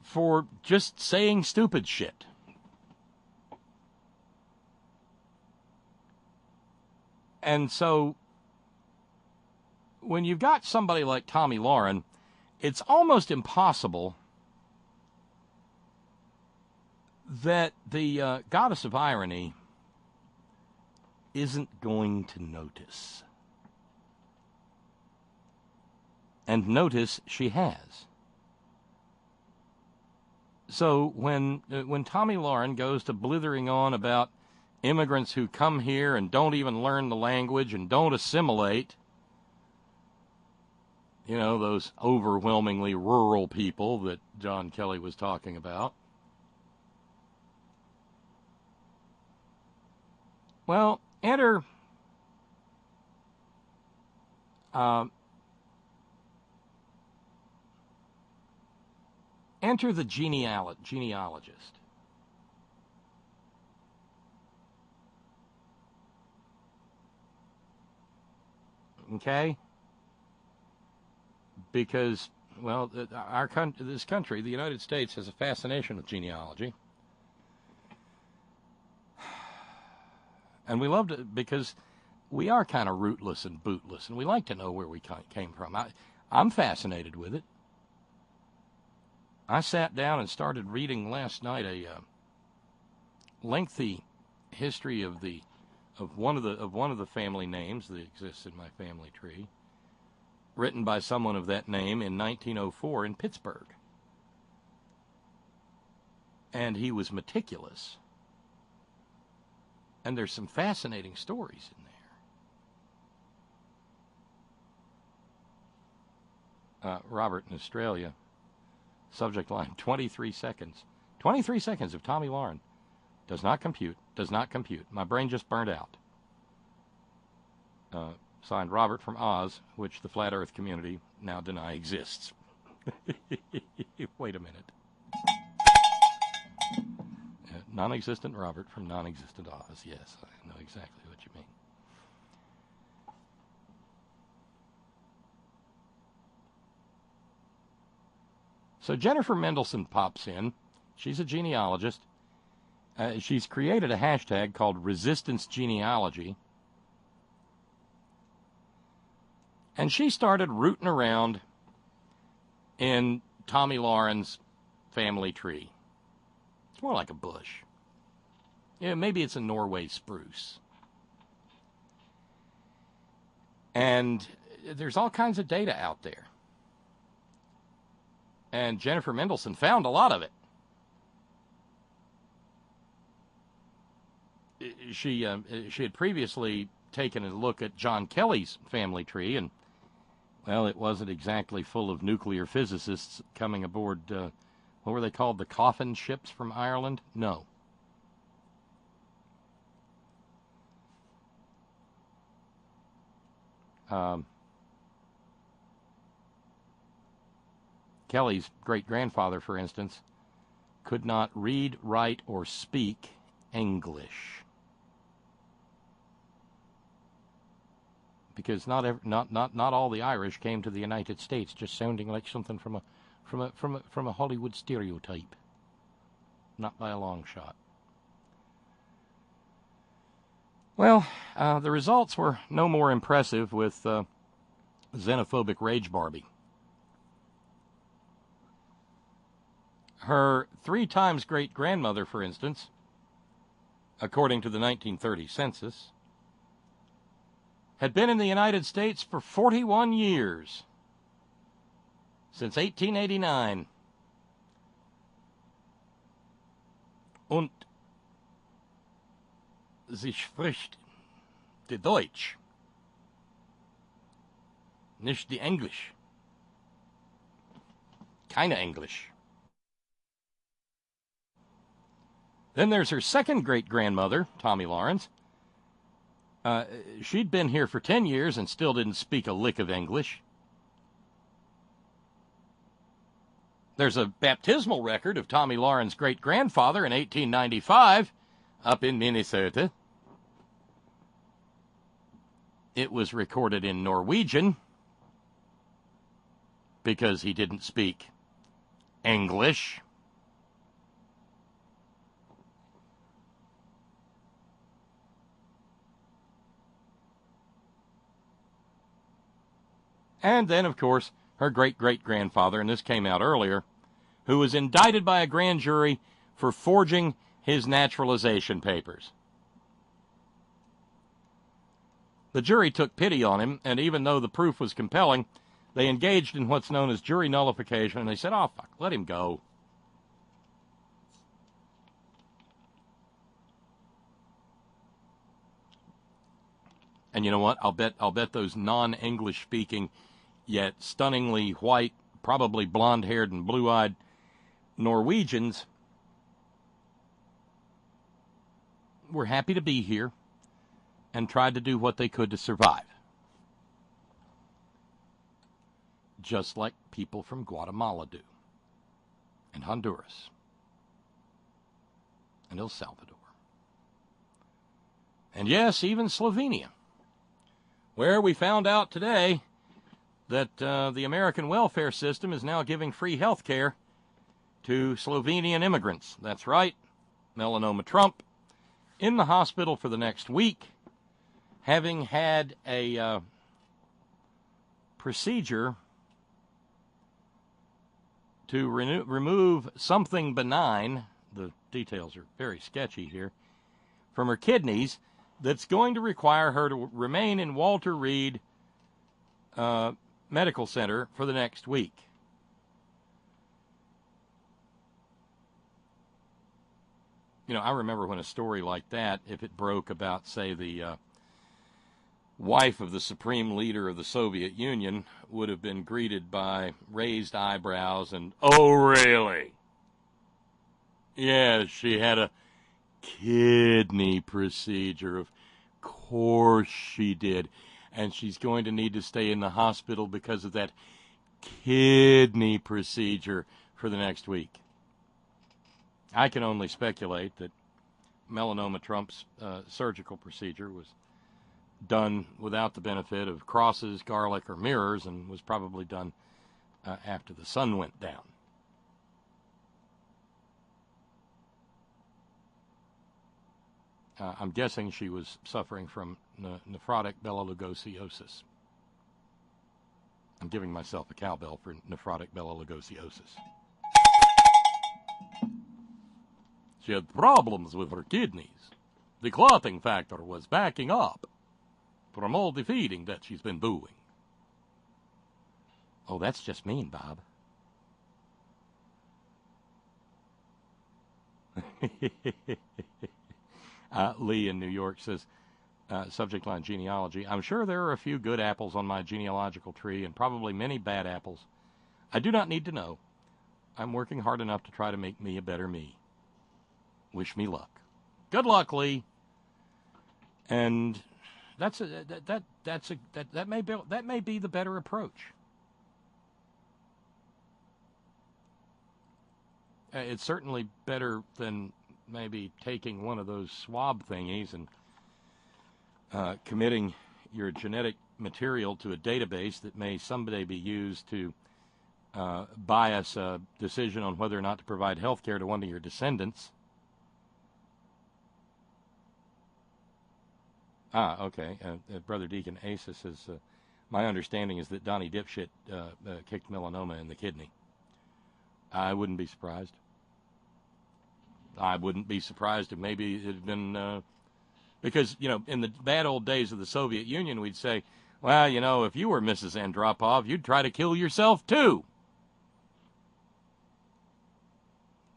for just saying stupid shit. And so, when you've got somebody like Tommy Lauren, it's almost impossible that the goddess of irony isn't going to notice. And notice she has. So when Tommy Lauren goes to blithering on about immigrants who come here and don't even learn the language and don't assimilate, you know, those overwhelmingly rural people that John Kelly was talking about, well, enter the genealogist. Okay? Because, well, this country, the United States, has a fascination with genealogy. And we loved it because we are kind of rootless and bootless, and we like to know where we came from. I'm fascinated with it. I sat down and started reading last night a lengthy history of one of the family names that exists in my family tree, written by someone of that name in 1904 in Pittsburgh. And he was meticulous. And there's some fascinating stories in there. Robert in Australia. Subject line, 23 seconds. 23 seconds of Tommy Lauren. Does not compute. Does not compute. My brain just burned out. Signed, Robert from Oz, which the flat earth community now deny exists. Wait a minute. Non-existent Robert from non-existent Oz. Yes, I know exactly what you mean. So Jennifer Mendelsohn pops in. She's a genealogist. She's created a hashtag called Resistance Genealogy. And she started rooting around in Tommy Lauren's family tree. It's more like a bush. Yeah, maybe it's a Norway spruce. And there's all kinds of data out there. And Jennifer Mendelsohn found a lot of it. She had previously taken a look at John Kelly's family tree, and, well, it wasn't exactly full of nuclear physicists coming aboard, what were they called, the coffin ships from Ireland? No. Kelly's great-grandfather, for instance, could not read, write, or speak English. Because not all the Irish came to the United States just sounding like something from a Hollywood stereotype. Not by a long shot. Well, the results were no more impressive with Xenophobic Rage Barbie. Her 3 times great-grandmother, for instance, according to the 1930 census, had been in the United States for 41 years, since 1889. Und sie spricht die Deutsch, nicht die Englisch. Keine English. Then there's her second great-grandmother, Tommy Lawrence. She'd been here for 10 years and still didn't speak a lick of English. There's a baptismal record of Tommy Lawrence's great-grandfather in 1895 up in Minnesota. It was recorded in Norwegian because he didn't speak English. And then, of course, her great-great-grandfather, and this came out earlier, who was indicted by a grand jury for forging his naturalization papers. The jury took pity on him, and even though the proof was compelling, they engaged in what's known as jury nullification, and they said, oh, fuck, let him go. And you know what? I'll bet those non-English speaking, yet stunningly white, probably blonde-haired and blue-eyed Norwegians were happy to be here and tried to do what they could to survive. Just like people from Guatemala do, and Honduras, and El Salvador. And yes, even Slovenia, where we found out today that the American welfare system is now giving free health care to Slovenian immigrants. That's right, Melanoma Trump in the hospital for the next week, having had a procedure to remove something benign, the details are very sketchy here, from her kidneys, that's going to require her to remain in Walter Reed Medical Center for the next week. You know, I remember when a story like that, if it broke about, say, the wife of the supreme leader of the Soviet Union, would have been greeted by raised eyebrows and, oh, really? Yeah, she had a kidney procedure. Of course she did. And she's going to need to stay in the hospital because of that kidney procedure for the next week. I can only speculate that Melanoma Trump's surgical procedure was done without the benefit of crosses, garlic, or mirrors, and was probably done after the sun went down. I'm guessing she was suffering from nephrotic belolugosiosis. I'm giving myself a cowbell for nephrotic belolugosiosis. She had problems with her kidneys. The clotting factor was backing up from all the feeding that she's been doing. Oh, that's just mean, Bob. Lee in New York says, subject line genealogy, I'm sure there are a few good apples on my genealogical tree and probably many bad apples. I do not need to know. I'm working hard enough to try to make me a better me. Wish me luck. Good luck, Lee. And that may be the better approach. It's certainly better than maybe taking one of those swab thingies and committing your genetic material to a database that may someday be used to bias a decision on whether or not to provide health care to one of your descendants. Okay. Brother Deacon Asa says, my understanding is that Donnie Dipshit kicked melanoma in the kidney. I wouldn't be surprised. I wouldn't be surprised if maybe it had been, because, in the bad old days of the Soviet Union, we'd say, well, if you were Mrs. Andropov, you'd try to kill yourself, too.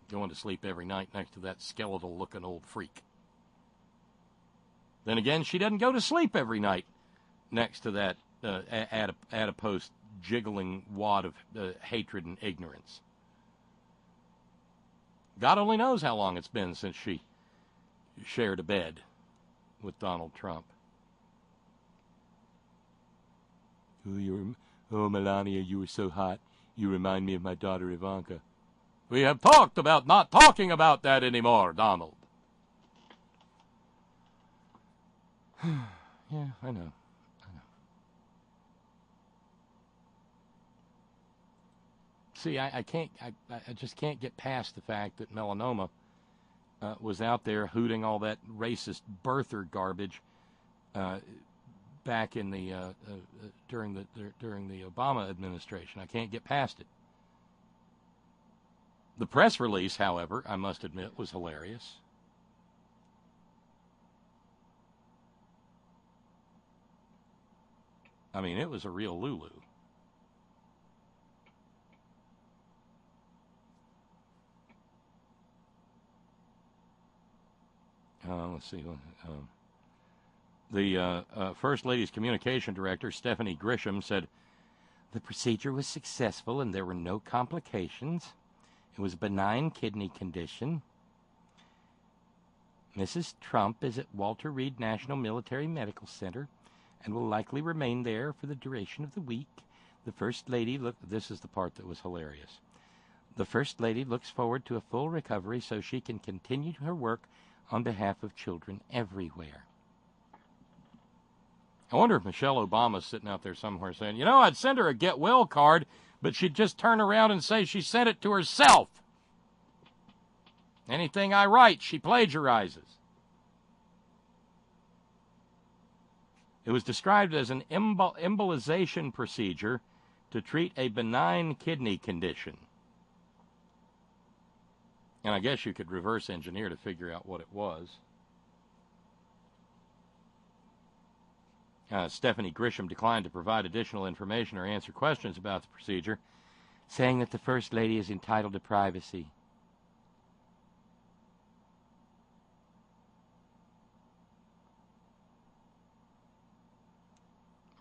Going to sleep every night next to that skeletal-looking old freak. Then again, she doesn't go to sleep every night next to that adipose, jiggling wad of hatred and ignorance. God only knows how long it's been since she shared a bed with Donald Trump. Oh, Melania, you were so hot. You remind me of my daughter Ivanka. We have talked about not talking about that anymore, Donald. Yeah, I know. See, I just can't get past the fact that melanoma was out there hooting all that racist birther garbage back in the during the Obama administration. I can't get past it. The press release, however, I must admit, was hilarious. I mean, it was a real Lulu. Let's see. The First Lady's communication director, Stephanie Grisham, said, the procedure was successful and there were no complications. It was a benign kidney condition. Mrs. Trump is at Walter Reed National Military Medical Center and will likely remain there for the duration of the week. The First Lady, this is the part that was hilarious. The First Lady looks forward to a full recovery so she can continue her work on behalf of children everywhere. I wonder if Michelle Obama's sitting out there somewhere saying, I'd send her a get well card, but she'd just turn around and say she sent it to herself. Anything I write, she plagiarizes. It was described as an embolization procedure to treat a benign kidney condition. And I guess you could reverse engineer to figure out what it was. Stephanie Grisham declined to provide additional information or answer questions about the procedure, saying that the First Lady is entitled to privacy.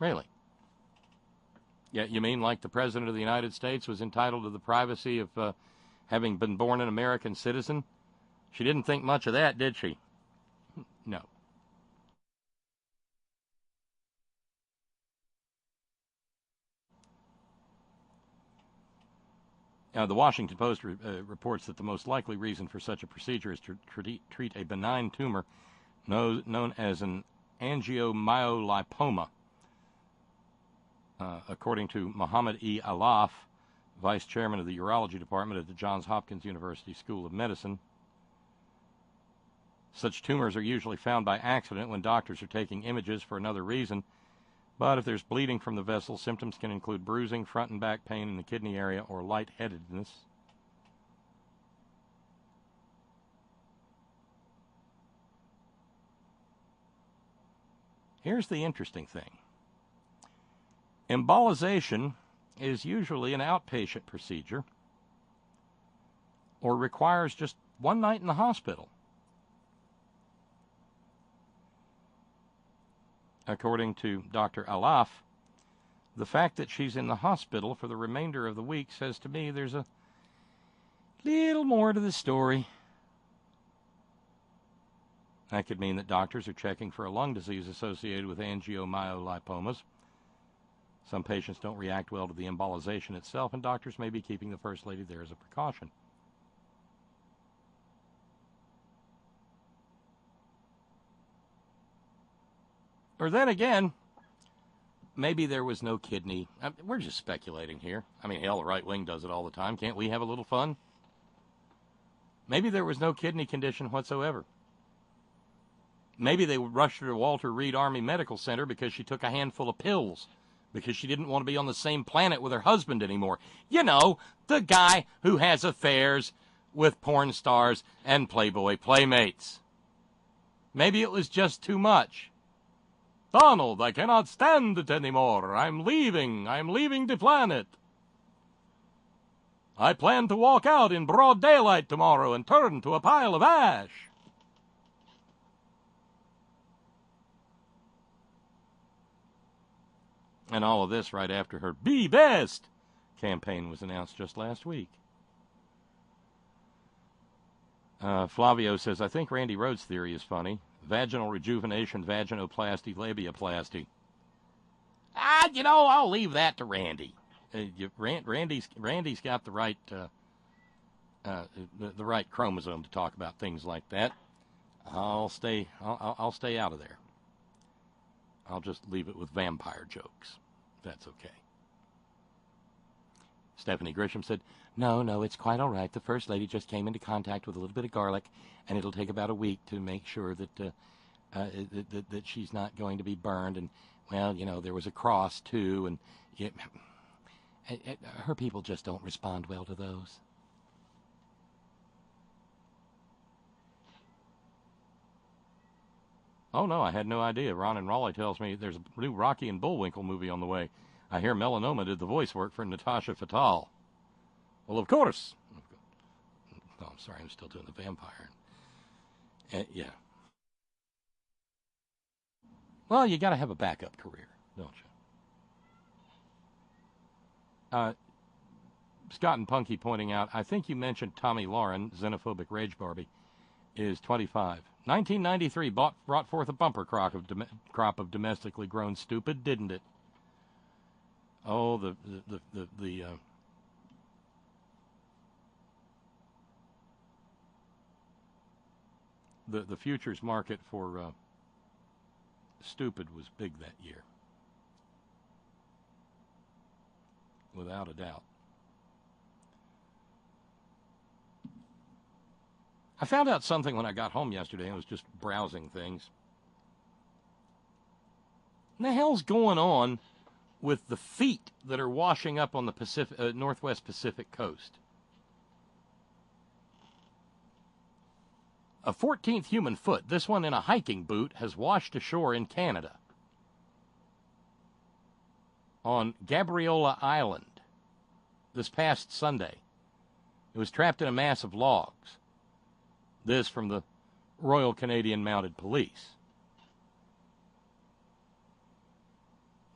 Really? Yeah, you mean like the President of the United States was entitled to the privacy of having been born an American citizen? She didn't think much of that, did she? No. The Washington Post reports that the most likely reason for such a procedure is to treat a benign tumor known as an angiomyolipoma. According to Muhammad E. Alaf, Vice Chairman of the Urology Department at the Johns Hopkins University School of Medicine. Such tumors are usually found by accident when doctors are taking images for another reason. But if there's bleeding from the vessel, symptoms can include bruising, front and back pain in the kidney area, or lightheadedness. Here's the interesting thing. Embolization is usually an outpatient procedure or requires just one night in the hospital. According to Dr. Alaf, the fact that she's in the hospital for the remainder of the week says to me there's a little more to the story. That could mean that doctors are checking for a lung disease associated with angiomyolipomas. Some patients don't react well to the embolization itself, and doctors may be keeping the First Lady there as a precaution. Or then again, maybe there was no kidney. We're just speculating here. I mean, hell, the right wing does it all the time. Can't we have a little fun? Maybe there was no kidney condition whatsoever. Maybe they rushed her to Walter Reed Army Medical Center because she took a handful of pills, because she didn't want to be on the same planet with her husband anymore. You know, the guy who has affairs with porn stars and Playboy playmates. Maybe it was just too much. Donald, I cannot stand it anymore. I'm leaving the planet. I plan to walk out in broad daylight tomorrow and turn to a pile of ash. And all of this right after her Be Best campaign was announced just last week. Flavio says, I think Randy Rhodes' theory is funny. Vaginal rejuvenation, vaginoplasty, labiaplasty. I'll leave that to Randy. Randy's got the right the right chromosome to talk about things like that. I'll stay out of there. I'll just leave it with vampire jokes. That's okay. Stephanie Grisham said, No, it's quite all right. The First Lady just came into contact with a little bit of garlic, and it'll take about a week to make sure that that she's not going to be burned. And, well, there was a cross, too, and her people just don't respond well to those. Oh, no, I had no idea. Ron and Raleigh tells me there's a new Rocky and Bullwinkle movie on the way. I hear Melanoma did the voice work for Natasha Fatale. Well, of course. Oh, I'm sorry, I'm still doing the vampire. Yeah. Well, you got to have a backup career, don't you? Scott and Punky pointing out, I think you mentioned Tommy Lauren, Xenophobic Rage Barbie, is 25. 1993 brought forth a bumper crop of domestically grown stupid, didn't it? Oh, the futures market for stupid was big that year, without a doubt. I found out something when I got home yesterday. I was just browsing things. What the hell's going on with the feet that are washing up on the Northwest Pacific coast? A 14th human foot, this one in a hiking boot, has washed ashore in Canada on Gabriola Island this past Sunday. It was trapped in a mass of logs. This from the Royal Canadian Mounted Police.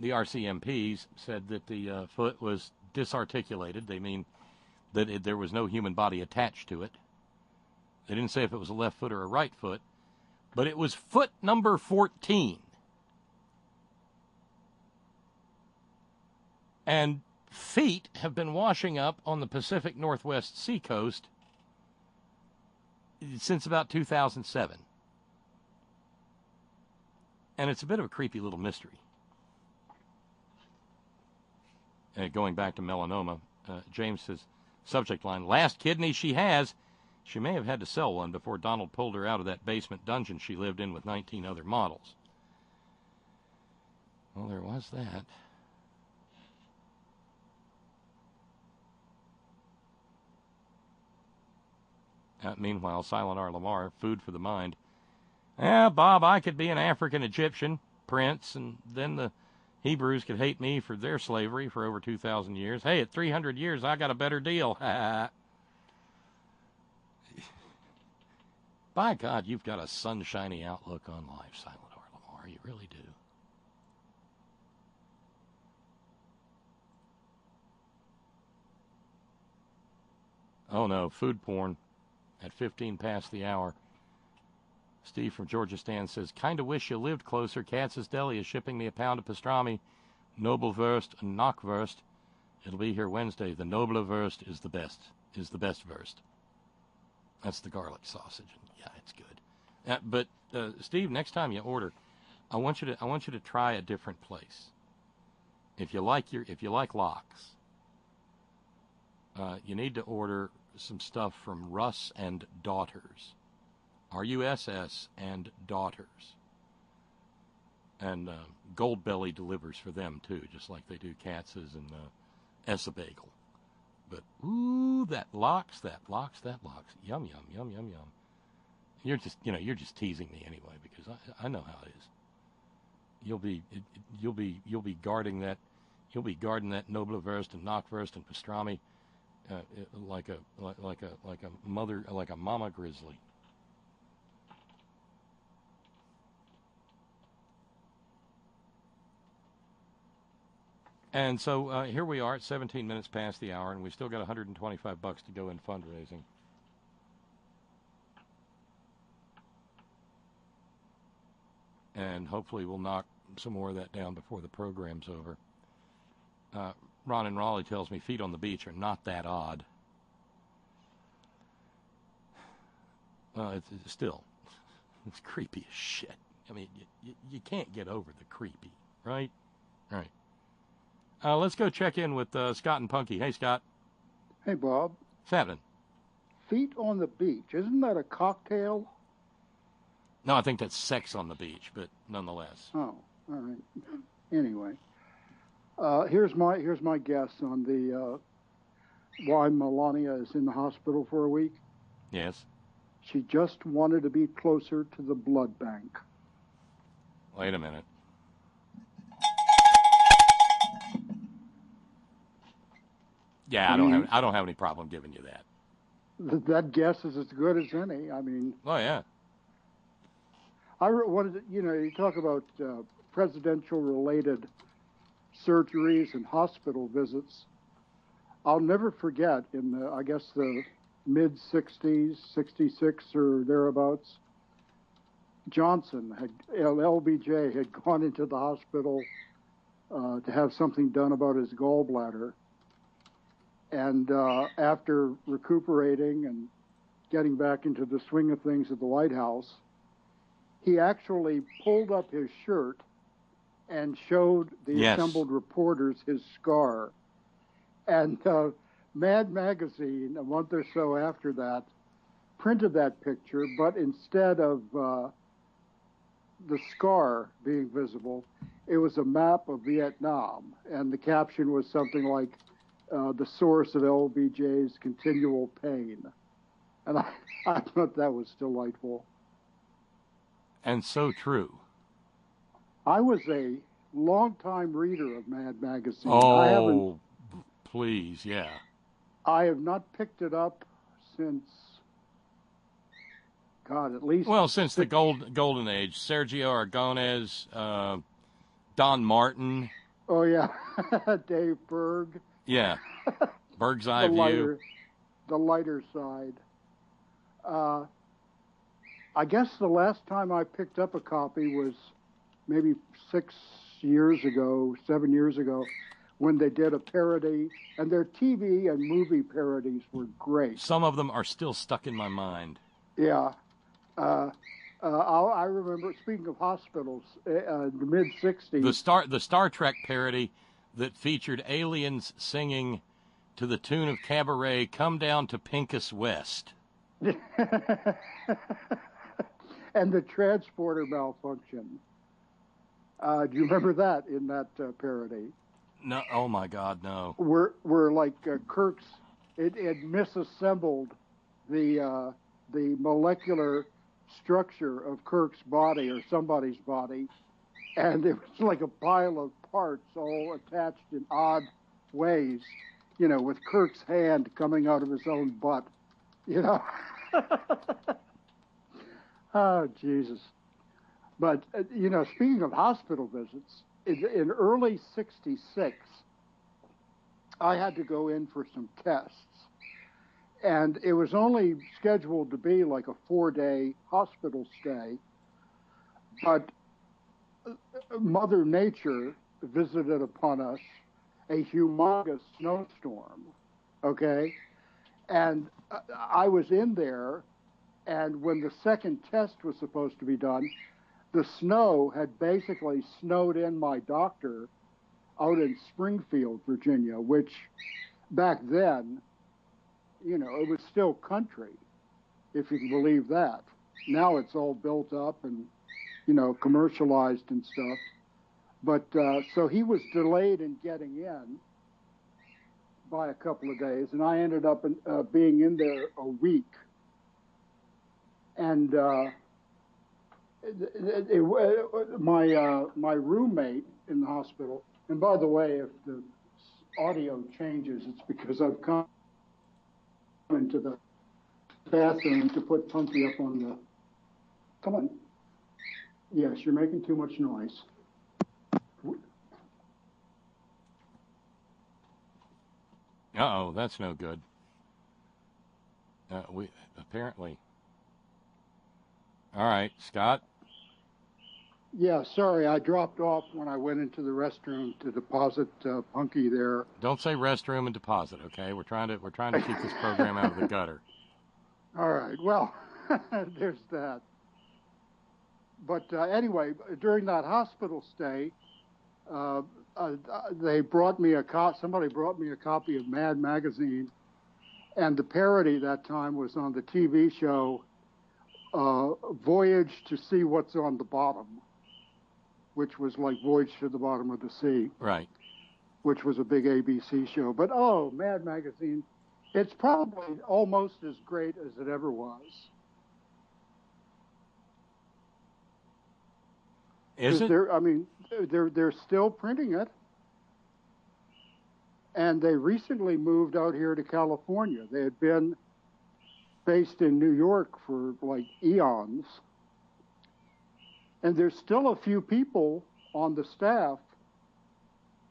The RCMPs said that the foot was disarticulated. They mean that there was no human body attached to it. They didn't say if it was a left foot or a right foot, but it was foot number 14. And feet have been washing up on the Pacific Northwest seacoast since about 2007. And it's a bit of a creepy little mystery. Going back to melanoma, James says, subject line, last kidney she has, She may have had to sell one before Donald pulled her out of that basement dungeon she lived in with 19 other models. Well, there was that. Meanwhile, Silent R. Lamar, food for the mind. Bob, I could be an African Egyptian prince, and then the Hebrews could hate me for their slavery for over 2,000 years. Hey, at 300 years, I got a better deal. By God, you've got a sunshiny outlook on life, Silent R. Lamar. You really do. Oh, no, food porn at 15 past the hour. Steve from Georgia Stan says, kind of wish you lived closer. Katz's Deli is shipping me a pound of pastrami, Nobelwurst, and Knockwurst. It'll be here Wednesday. The Nobelwurst is the best wurst. That's the garlic sausage. Yeah, it's good. But Steve, next time you order, I want you to try a different place. If you like lox, you need to order some stuff from Russ and Daughters. RUSS and Daughters. And Goldbelly delivers for them, too, just like they do Katz's and Essa Bagel. But, ooh, that lox. Yum, yum, yum, yum, yum. You're just teasing me anyway, because I know how it is. You'll be guarding that Nobelwurst and Knockwurst and pastrami like a mama grizzly. And so here we are at 17 minutes past the hour, and we've still got $125 to go in fundraising. And hopefully we'll knock some more of that down before the program's over. Ron in Raleigh tells me feet on the beach are not that odd. It's creepy as shit. I mean, you can't get over the creepy, right? All right. Let's go check in with Scott and Punky. Hey, Scott. Hey, Bob. What's happening? Feet on the beach. Isn't that a cocktail? No, I think that's sex on the beach, but nonetheless. Oh, all right. Anyway, here's my guess on the why Melania is in the hospital for a week. Yes. She just wanted to be closer to the blood bank. Wait a minute. Yeah, I don't have any problem giving you that. That guess is as good as any. I mean. Oh yeah. You talk about presidential-related surgeries and hospital visits. I'll never forget in the mid-'60s, 66 or thereabouts, LBJ had gone into the hospital to have something done about his gallbladder. And after recuperating and getting back into the swing of things at the White House, he actually pulled up his shirt and showed the assembled reporters his scar. And Mad Magazine, a month or so after that, printed that picture, but instead of the scar being visible, it was a map of Vietnam. And the caption was something like, the source of LBJ's continual pain. And I thought that was delightful. And so true. I was a longtime reader of Mad Magazine. Oh, please, yeah. I have not picked it up since, God, at least... Well, since the golden age. Sergio Aragonés, Don Martin. Oh, yeah. Dave Berg. Yeah. Berg's Eye View. The lighter side. I guess the last time I picked up a copy was maybe 7 years ago, when they did a parody, and their TV and movie parodies were great. Some of them are still stuck in my mind. Yeah. I remember, speaking of hospitals, the mid-'60s. The Star Trek parody that featured aliens singing to the tune of Cabaret, Come Down to Pincus West. And the transporter malfunction. Do you remember that in that parody? No, oh my God, no. Where like Kirk's, it misassembled the molecular structure of Kirk's body or somebody's body, and it was like a pile of parts all attached in odd ways, you know, with Kirk's hand coming out of his own butt, you know. Oh, Jesus. But, you know, speaking of hospital visits, in early '66, I had to go in for some tests. And it was only scheduled to be like a 4-day hospital stay. But Mother Nature visited upon us a humongous snowstorm, okay? And I was in there, and when the second test was supposed to be done, the snow had basically snowed in my doctor out in Springfield, Virginia, which back then, you know, it was still country, if you can believe that. Now it's all built up and, you know, commercialized and stuff. But so he was delayed in getting in by a couple of days, and I ended up being in there a week. And my roommate in the hospital, and by the way, if the audio changes, it's because I've come into the bathroom to put Punky up on the, come on. Yes, you're making too much noise. Uh-oh, that's no good. We apparently. All right, Scott. Yeah, sorry, I dropped off when I went into the restroom to deposit Punky there. Don't say restroom and deposit, okay? We're trying to keep this program out of the gutter. All right, well, there's that. But anyway, during that hospital stay, they brought me somebody brought me a copy of Mad Magazine, and the parody that time was on the TV show Voyage to See What's on the Bottom, which was like Voyage to the Bottom of the Sea. Right. Which was a big ABC show. But, oh, Mad Magazine, it's probably almost as great as it ever was. Is it? I mean, they're still printing it. And they recently moved out here to California. They had been based in New York for like eons. And there's still a few people on the staff.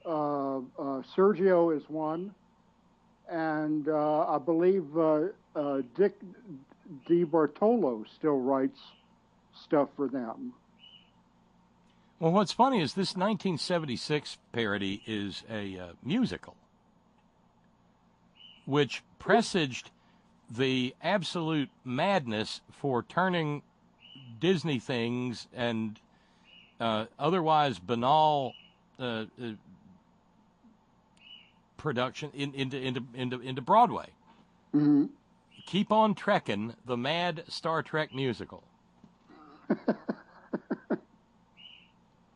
Sergio is one. And I believe Dick DiBartolo still writes stuff for them. Well, what's funny is this 1976 parody is a musical, which presaged the absolute madness for turning Disney things and otherwise banal production into Broadway. Mm-hmm. Keep on Trekkin', the mad Star Trek musical.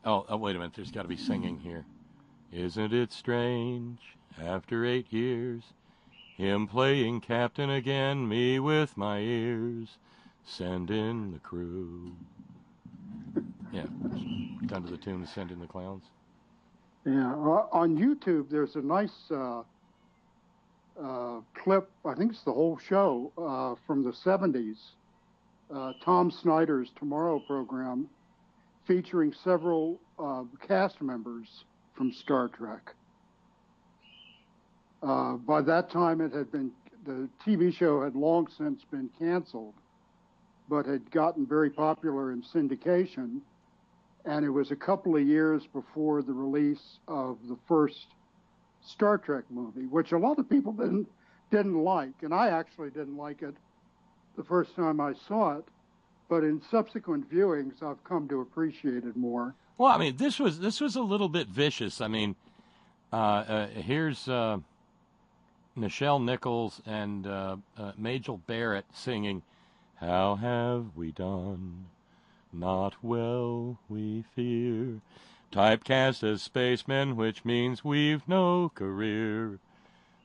Oh, wait a minute. There's got to be singing here. Isn't it strange, after 8 years, him playing captain again, me with my ears, send in the crew. Yeah, done to the tune of Send in the Clowns. Yeah, on YouTube, there's a nice clip, I think it's the whole show, from the 70s, Tom Snyder's Tomorrow program, featuring several cast members from Star Trek. By that time, the TV show had long since been canceled, but had gotten very popular in syndication. And it was a couple of years before the release of the first Star Trek movie, which a lot of people didn't like. And I actually didn't like it the first time I saw it. But in subsequent viewings, I've come to appreciate it more. Well, I mean, this was a little bit vicious. I mean, here's Nichelle Nichols and Majel Barrett singing, "How have we done? Not well, we fear. Typecast as spacemen, which means we've no career.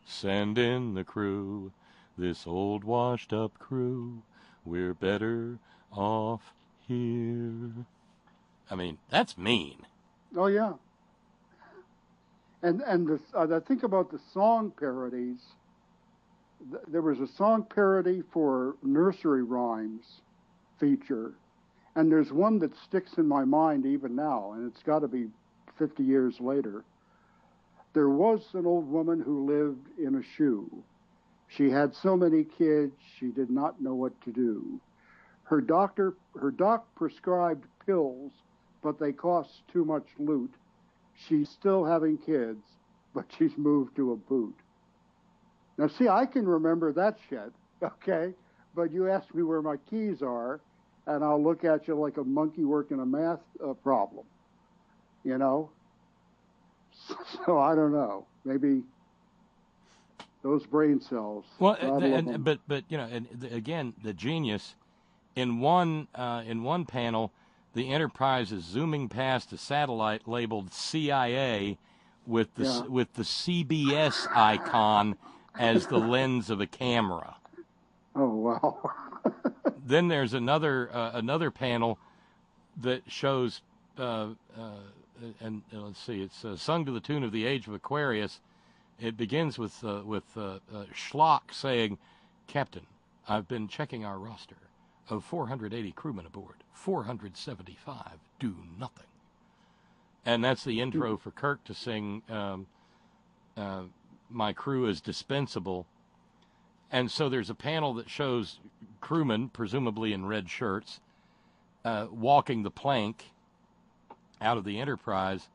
Send in the crew, this old washed-up crew. We're better off here." I mean, that's mean. Oh yeah. And I think about the song parodies. There was a song parody for nursery rhymes feature, and there's one that sticks in my mind even now, and it's got to be 50 years later. There was an old woman who lived in a shoe. She had so many kids, she did not know what to do. Her doc prescribed pills, but they cost too much loot. She's still having kids, but she's moved to a boot. Now, see, I can remember that shit, okay? But you ask me where my keys are, and I'll look at you like a monkey working a math problem, you know? So I don't know. Maybe those brain cells. Well, but you know, and again, the genius in one panel, the Enterprise is zooming past a satellite labeled CIA with the CBS icon as the lens of a camera. Oh wow! Then there's another panel that shows and let's see, it's sung to the tune of the Age of Aquarius. It begins with Schlock saying, "Captain, I've been checking our roster. Of 480 crewmen aboard, 475 do nothing." And that's the intro for Kirk to sing, "My crew is dispensable." And so there's a panel that shows crewmen, presumably in red shirts, walking the plank out of the Enterprise.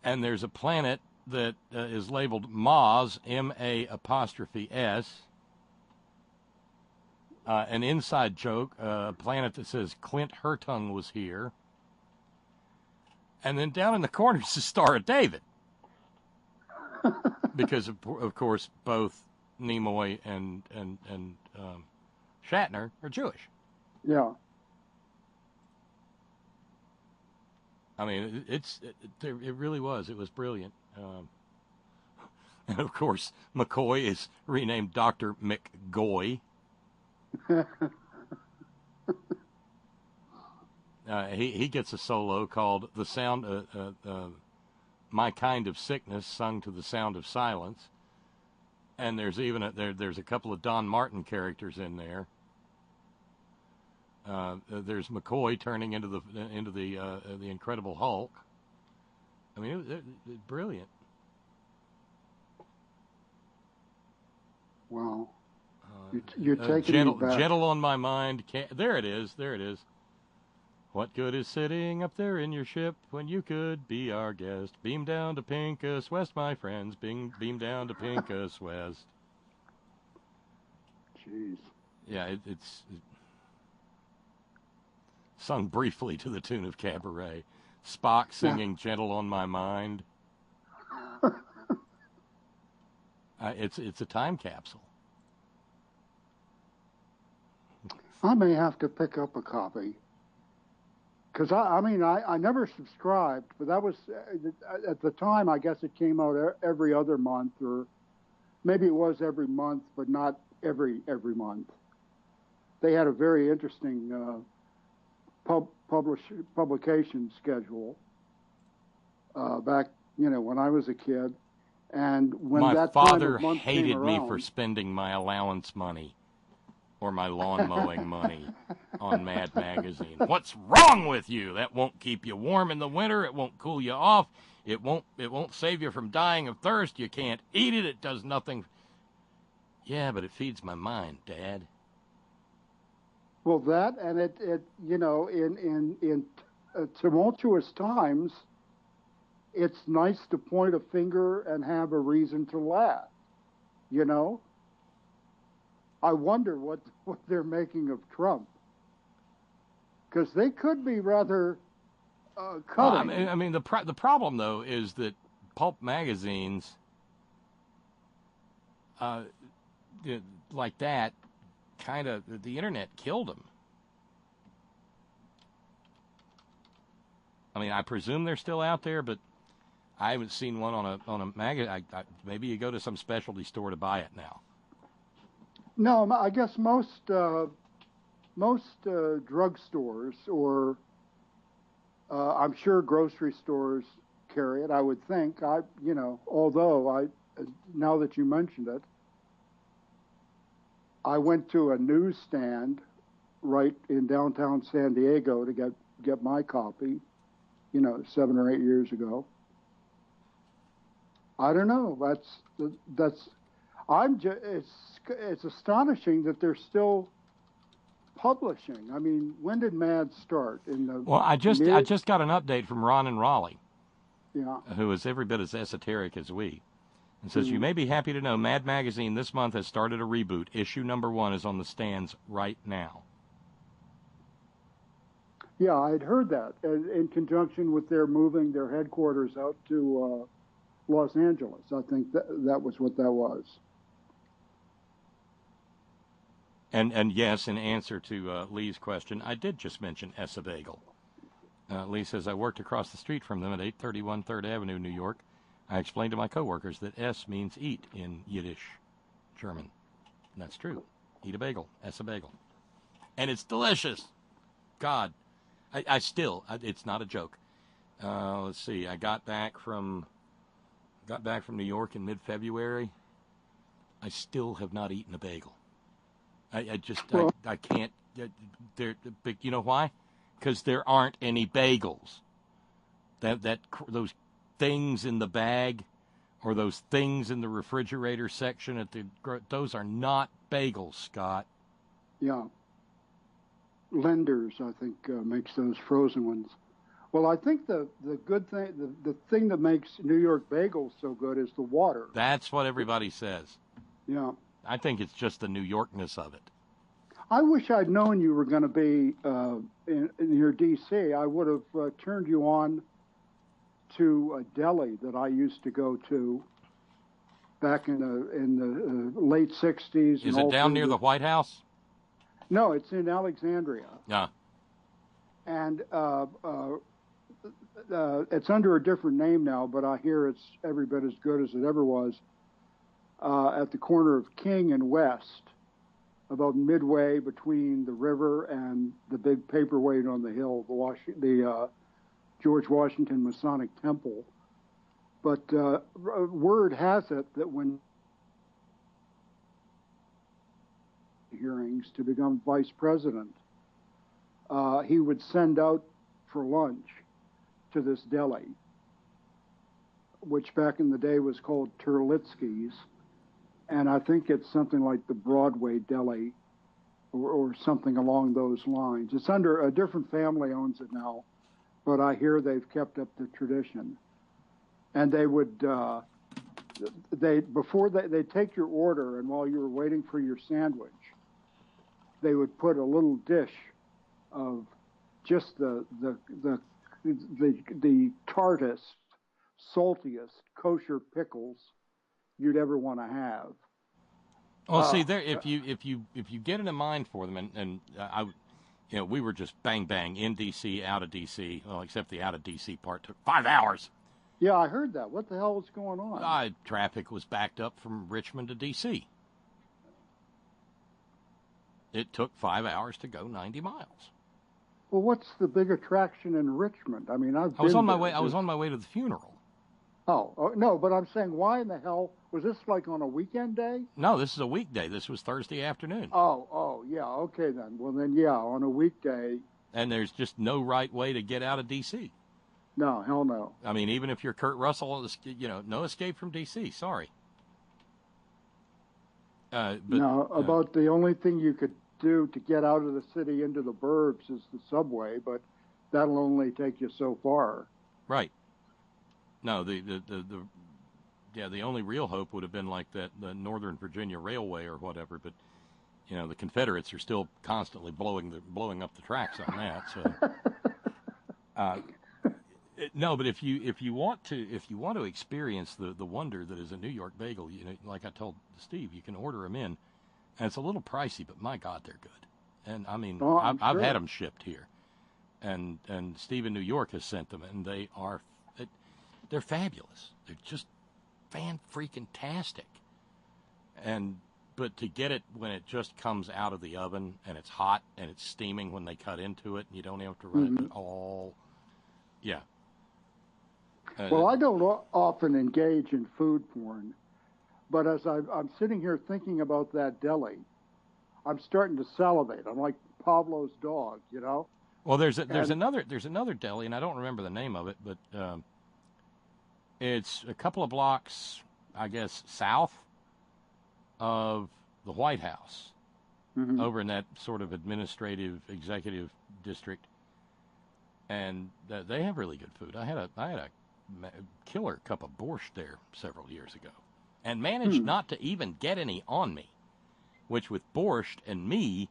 And there's a planet that is labeled Maz, M-A''S. An inside joke, a planet that says Clint Hertung was here. And then down in the corner is the Star of David. Because, of course, both Nimoy and Shatner are Jewish. Yeah. I mean, it really was. It was brilliant. And, of course, McCoy is renamed Dr. McGoy. He gets a solo called "The Sound," "My Kind of Sickness," sung to the sound of silence. And there's even there's a couple of Don Martin characters in there. There's McCoy turning into the Incredible Hulk. I mean, it brilliant. Wow. You're taking me back. Gentle on my mind. There it is. What good is sitting up there in your ship when you could be our guest? Beam down to Pincus West, my friends. Beam down to Pincus West. Jeez. Yeah, it's sung briefly to the tune of Cabaret. Spock singing "Gentle on My Mind." It's a time capsule. I may have to pick up a copy. Because, I never subscribed, but that was, at the time, I guess it came out every other month, or maybe it was every month, but not every month. They had a very interesting publication schedule back, when I was a kid. And when my that father time of hated came me around, for spending my allowance money or my lawn mowing money on Mad Magazine. What's wrong with you? That won't keep you warm in the winter. It won't cool you off. It won't save you from dying of thirst. You can't eat it. It does nothing. Yeah, but it feeds my mind, Dad. Well, that, and it in tumultuous times, it's nice to point a finger and have a reason to laugh, I wonder what they're making of Trump, because they could be rather cutting. Well, the problem though is that pulp magazines like that, kind of, the internet killed them. I mean, I presume they're still out there, but I haven't seen one on a magazine. Maybe you go to some specialty store to buy it now. No, I guess most drugstores or I'm sure grocery stores carry it. I would think. Although now that you mentioned it, I went to a newsstand right in downtown San Diego to get my copy. 7 or 8 years ago. I don't know. It's astonishing that they're still publishing. I mean, when did MAD start? I just got an update from Ron in Raleigh. Yeah. Who is every bit as esoteric as we. And says, You may be happy to know Mad Magazine this month has started a reboot. Issue number 1 is on the stands right now. Yeah, I'd heard that in conjunction with their moving their headquarters out to Los Angeles. I think that was what that was. And yes, in answer to Lee's question, I did just mention Essa Bagel. Lee says, I worked across the street from them at 831 3rd Avenue, New York. I explained to my coworkers that S means eat in Yiddish, German. And that's true. Eat a bagel, Essa Bagel. And it's delicious. God. I still, it's not a joke. Let's see. I got back from New York in mid-February. I still have not eaten a bagel. I can't. But you know why? Because there aren't any bagels. Those things in the bag, or those things in the refrigerator section those are not bagels, Scott. Yeah. Lenders, I think, makes those frozen ones. Well, I think the good thing, the thing that makes New York bagels so good is the water. That's what everybody says. Yeah. I think it's just the New Yorkness of it. I wish I'd known you were going to be in your D.C. I would have turned you on to a deli that I used to go to back in the late 60s. Is it down near the White House? No, it's in Alexandria. Yeah. And it's under a different name now, but I hear it's every bit as good as it ever was. At the corner of King and West, about midway between the river and the big paperweight on the hill, the George Washington Masonic Temple. But word has it that when hearings to become vice president, he would send out for lunch to this deli, which back in the day was called Terlitsky's, and I think it's something like the Broadway Deli or something along those lines. It's under a different family owns it now, but I hear they've kept up the tradition. And they would they'd take your order, and while you were waiting for your sandwich, they would put a little dish of just the tartest, saltiest kosher pickles you'd ever want to have. Well, see, there if you get in a mind for them, and we were just bang bang in D.C., out of D.C. Well, except the out of D.C. part took 5 hours. Yeah, I heard that. What the hell was going on? Traffic was backed up from Richmond to D.C. It took 5 hours to go 90 miles. Well, what's the big attraction in Richmond? I mean, I was on my way to the funeral. Oh, no, but I'm saying, why in the hell was this like on a weekend day? No, this is a weekday. This was Thursday afternoon. Oh, yeah, okay then. Well then, yeah, on a weekday. And there's just no right way to get out of D.C. No, hell no. I mean, even if you're Kurt Russell, no escape from D.C. Sorry. About the only thing you could do to get out of the city into the burbs is the subway, but that'll only take you so far. Right. No, the only real hope would have been like the Northern Virginia Railway or whatever, but the Confederates are still constantly blowing up the tracks on that. So No, but if you want to experience the wonder that is a New York bagel, like I told Steve, you can order them in, and it's a little pricey, but my God, they're good. And I mean, I've had them shipped here, and Steve in New York has sent them, and they're fabulous. They're just fan-freaking-tastic. But to get it when it just comes out of the oven and it's hot and it's steaming when they cut into it, and you don't have to run it all. Yeah. Well, I don't often engage in food porn, but as I'm sitting here thinking about that deli, I'm starting to salivate. I'm like Pavlov's dog, Well, there's another deli, and I don't remember the name of it, but it's a couple of blocks, I guess, south of the White House, over in that sort of administrative executive district, and they have really good food. I had a killer cup of borscht there several years ago, and managed not to even get any on me, which with borscht and me,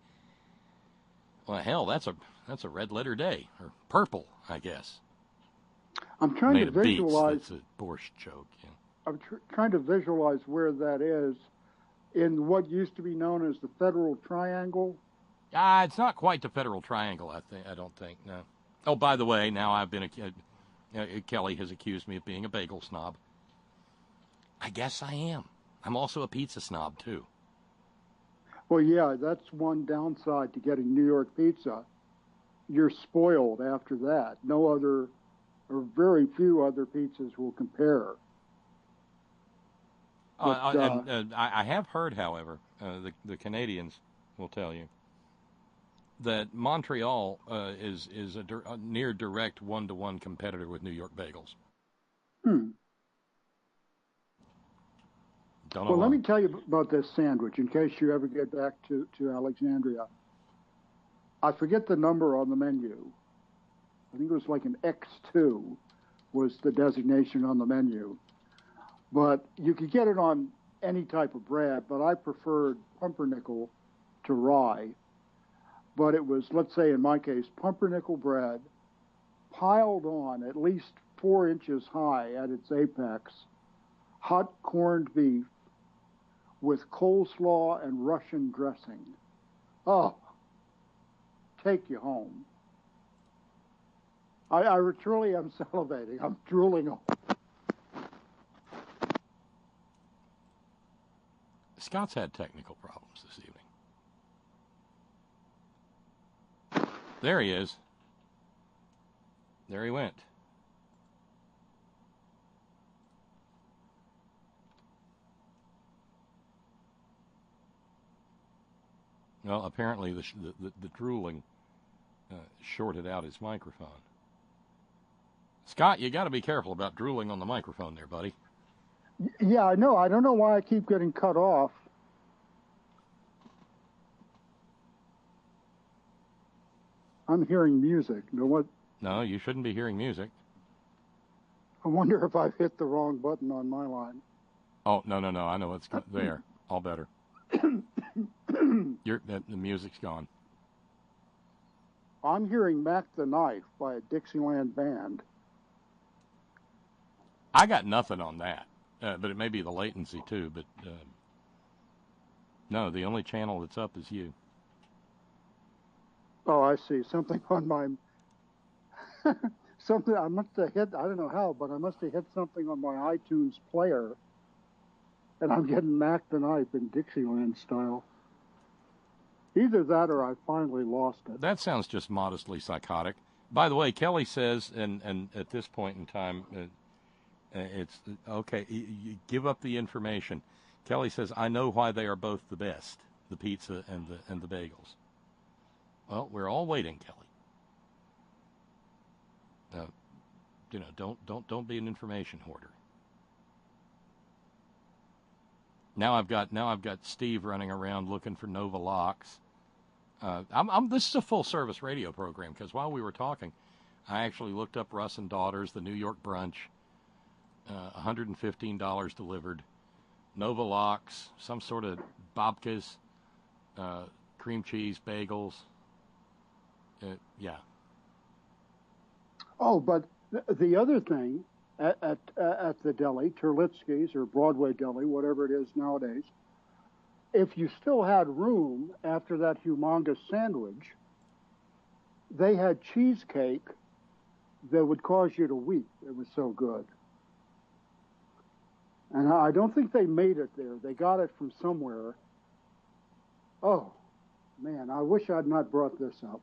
well, hell, that's a red letter day, or purple, I guess. I'm trying Made to of beets, visualize. that's a borscht joke. Yeah. I'm trying to visualize where that is in what used to be known as the Federal Triangle. It's not quite the Federal Triangle, I don't think, no. Oh, by the way, now I've been Kelly has accused me of being a bagel snob. I guess I am. I'm also a pizza snob, too. Well, yeah, that's one downside to getting New York pizza. You're spoiled after that. No other, or very few other pizzas will compare. I have heard, however, the Canadians will tell you that Montreal is a near direct one-to-one competitor with New York bagels. Well, let me tell you about this sandwich in case you ever get back to Alexandria. I forget the number on the menu. I think it was like an X2 was the designation on the menu. But you could get it on any type of bread, but I preferred pumpernickel to rye. But it was, let's say in my case, pumpernickel bread piled on at least 4 inches high at its apex, hot corned beef with coleslaw and Russian dressing. Oh, take you home. I truly am salivating. I'm drooling on. Scott's had technical problems this evening. There he is. There he went. Well, apparently the drooling shorted out his microphone. Scott, you got to be careful about drooling on the microphone there, buddy. Yeah, I know. I don't know why I keep getting cut off. I'm hearing music. You know what? No, you shouldn't be hearing music. I wonder if I've hit the wrong button on my line. Oh, no. I know it's there. All better. The music's gone. I'm hearing Mac the Knife by a Dixieland band. I got nothing on that, but it may be the latency too. But no, the only channel that's up is you. Oh, I see. Something on my... something I must have hit, I don't know how, but I must have hit something on my iTunes player, and I'm getting Mac the Knife in Dixieland style. Either that or I finally lost it. That sounds just modestly psychotic. By the way, Kelly says, and at this point in time, it's okay, you give up the information. Kelly says, I know why they are both the best, the pizza and the bagels. Well, we're all waiting, Kelly. Don't be an information hoarder. Now I've got Steve running around looking for Nova Locks. This is a full service radio program because while we were talking, I actually looked up Russ and Daughters, the New York brunch, $115 delivered, Nova Locks, some sort of babkas, cream cheese, bagels. Yeah. Oh, but The other thing at the deli, Terlitsky's or Broadway Deli, whatever it is nowadays, if you still had room after that humongous sandwich, they had cheesecake that would cause you to weep. It was so good. And I don't think they made it there. They got it from somewhere. Oh, man, I wish I'd not brought this up.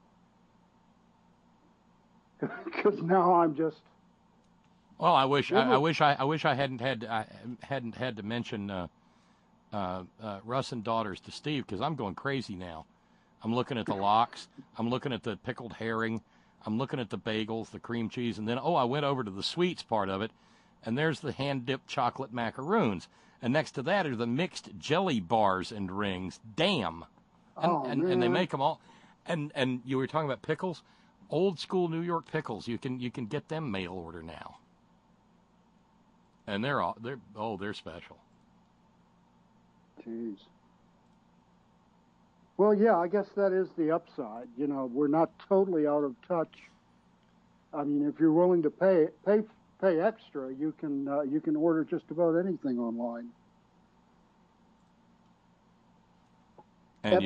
Because now I'm just... Well, I wish I hadn't had to mention Russ and Daughters to Steve, because I'm going crazy now. I'm looking at the lox. I'm looking at the pickled herring. I'm looking at the bagels, the cream cheese, and then, I went over to the sweets part of it, and there's the hand-dipped chocolate macaroons. And next to that are the mixed jelly bars and rings. Damn. And they make them all. And you were talking about pickles? Old school New York pickles. You can get them mail order now. And they're special. Jeez. Well, yeah, I guess that is the upside. You know, we're not totally out of touch. I mean, if you're willing to pay extra, you can order just about anything online. And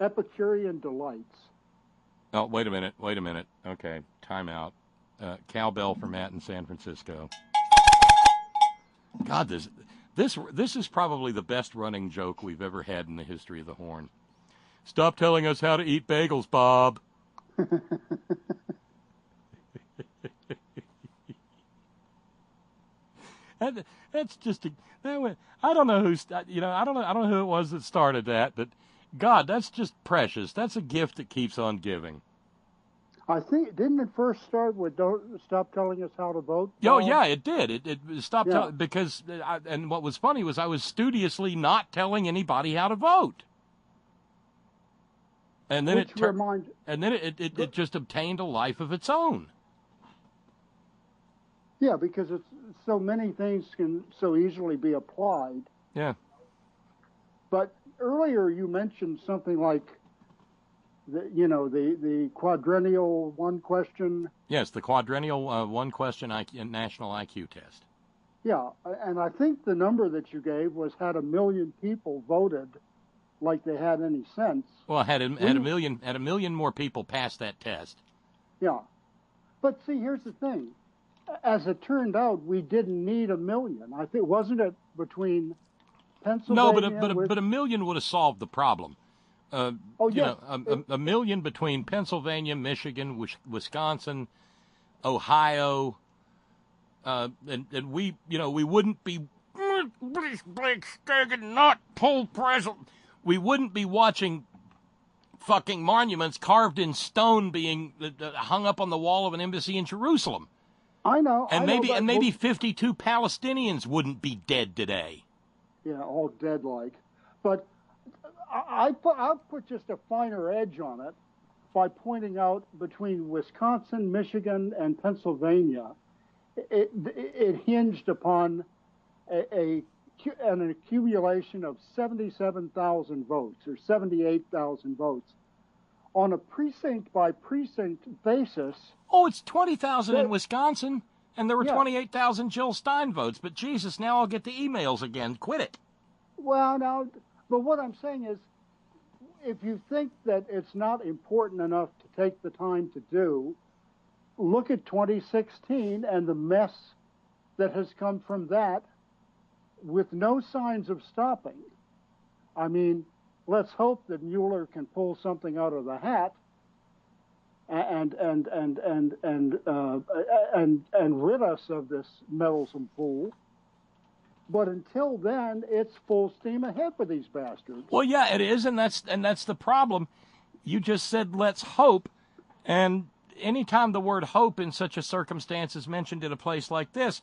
Epicurean delights. Oh, wait a minute. Okay, time out. Cowbell for Matt in San Francisco. God, this is probably the best running joke we've ever had in the history of the Horn. Stop telling us how to eat bagels, Bob. That's just I don't know I don't know who it was that started that, but God, that's just precious. That's a gift that keeps on giving. I think, didn't it first start with "Don't Stop Telling Us How to Vote"? Oh, yeah, it did. It stopped because, and what was funny was I was studiously not telling anybody how to vote. And then it just obtained a life of its own. Yeah, because it's so many things can so easily be applied. Yeah. But earlier you mentioned something like the quadrennial one question. Yes, the quadrennial one question national IQ test. Yeah, and I think the number that you gave was had 1 million people voted like they had any sense. Well, had a million more people pass that test. Yeah, but see, here's the thing. As it turned out, we didn't need 1 million. I think, wasn't it between Pennsylvania? No, but 1 million would have solved the problem. Yes. A million between Pennsylvania, Michigan, Wisconsin, Ohio, and we wouldn't be not pull present. We wouldn't be watching fucking monuments carved in stone being hung up on the wall of an embassy in Jerusalem. I know. And maybe 52 Palestinians wouldn't be dead today. Yeah, all dead like. But I'll put just a finer edge on it by pointing out between Wisconsin, Michigan, and Pennsylvania, it hinged upon an accumulation of 77,000 votes or 78,000 votes on a precinct by precinct basis. Oh, it's 20,000 in Wisconsin, and there were 28,000 Jill Stein votes. But Jesus, now I'll get the emails again. Quit it. Well, now, but what I'm saying is, if you think that it's not important enough to take the time to do, look at 2016 and the mess that has come from that with no signs of stopping. I mean, let's hope that Mueller can pull something out of the hat and rid us of this meddlesome fool. But until then, it's full steam ahead for these bastards. Well, yeah, it is, and that's the problem. You just said let's hope, and anytime the word hope in such a circumstance is mentioned in a place like this,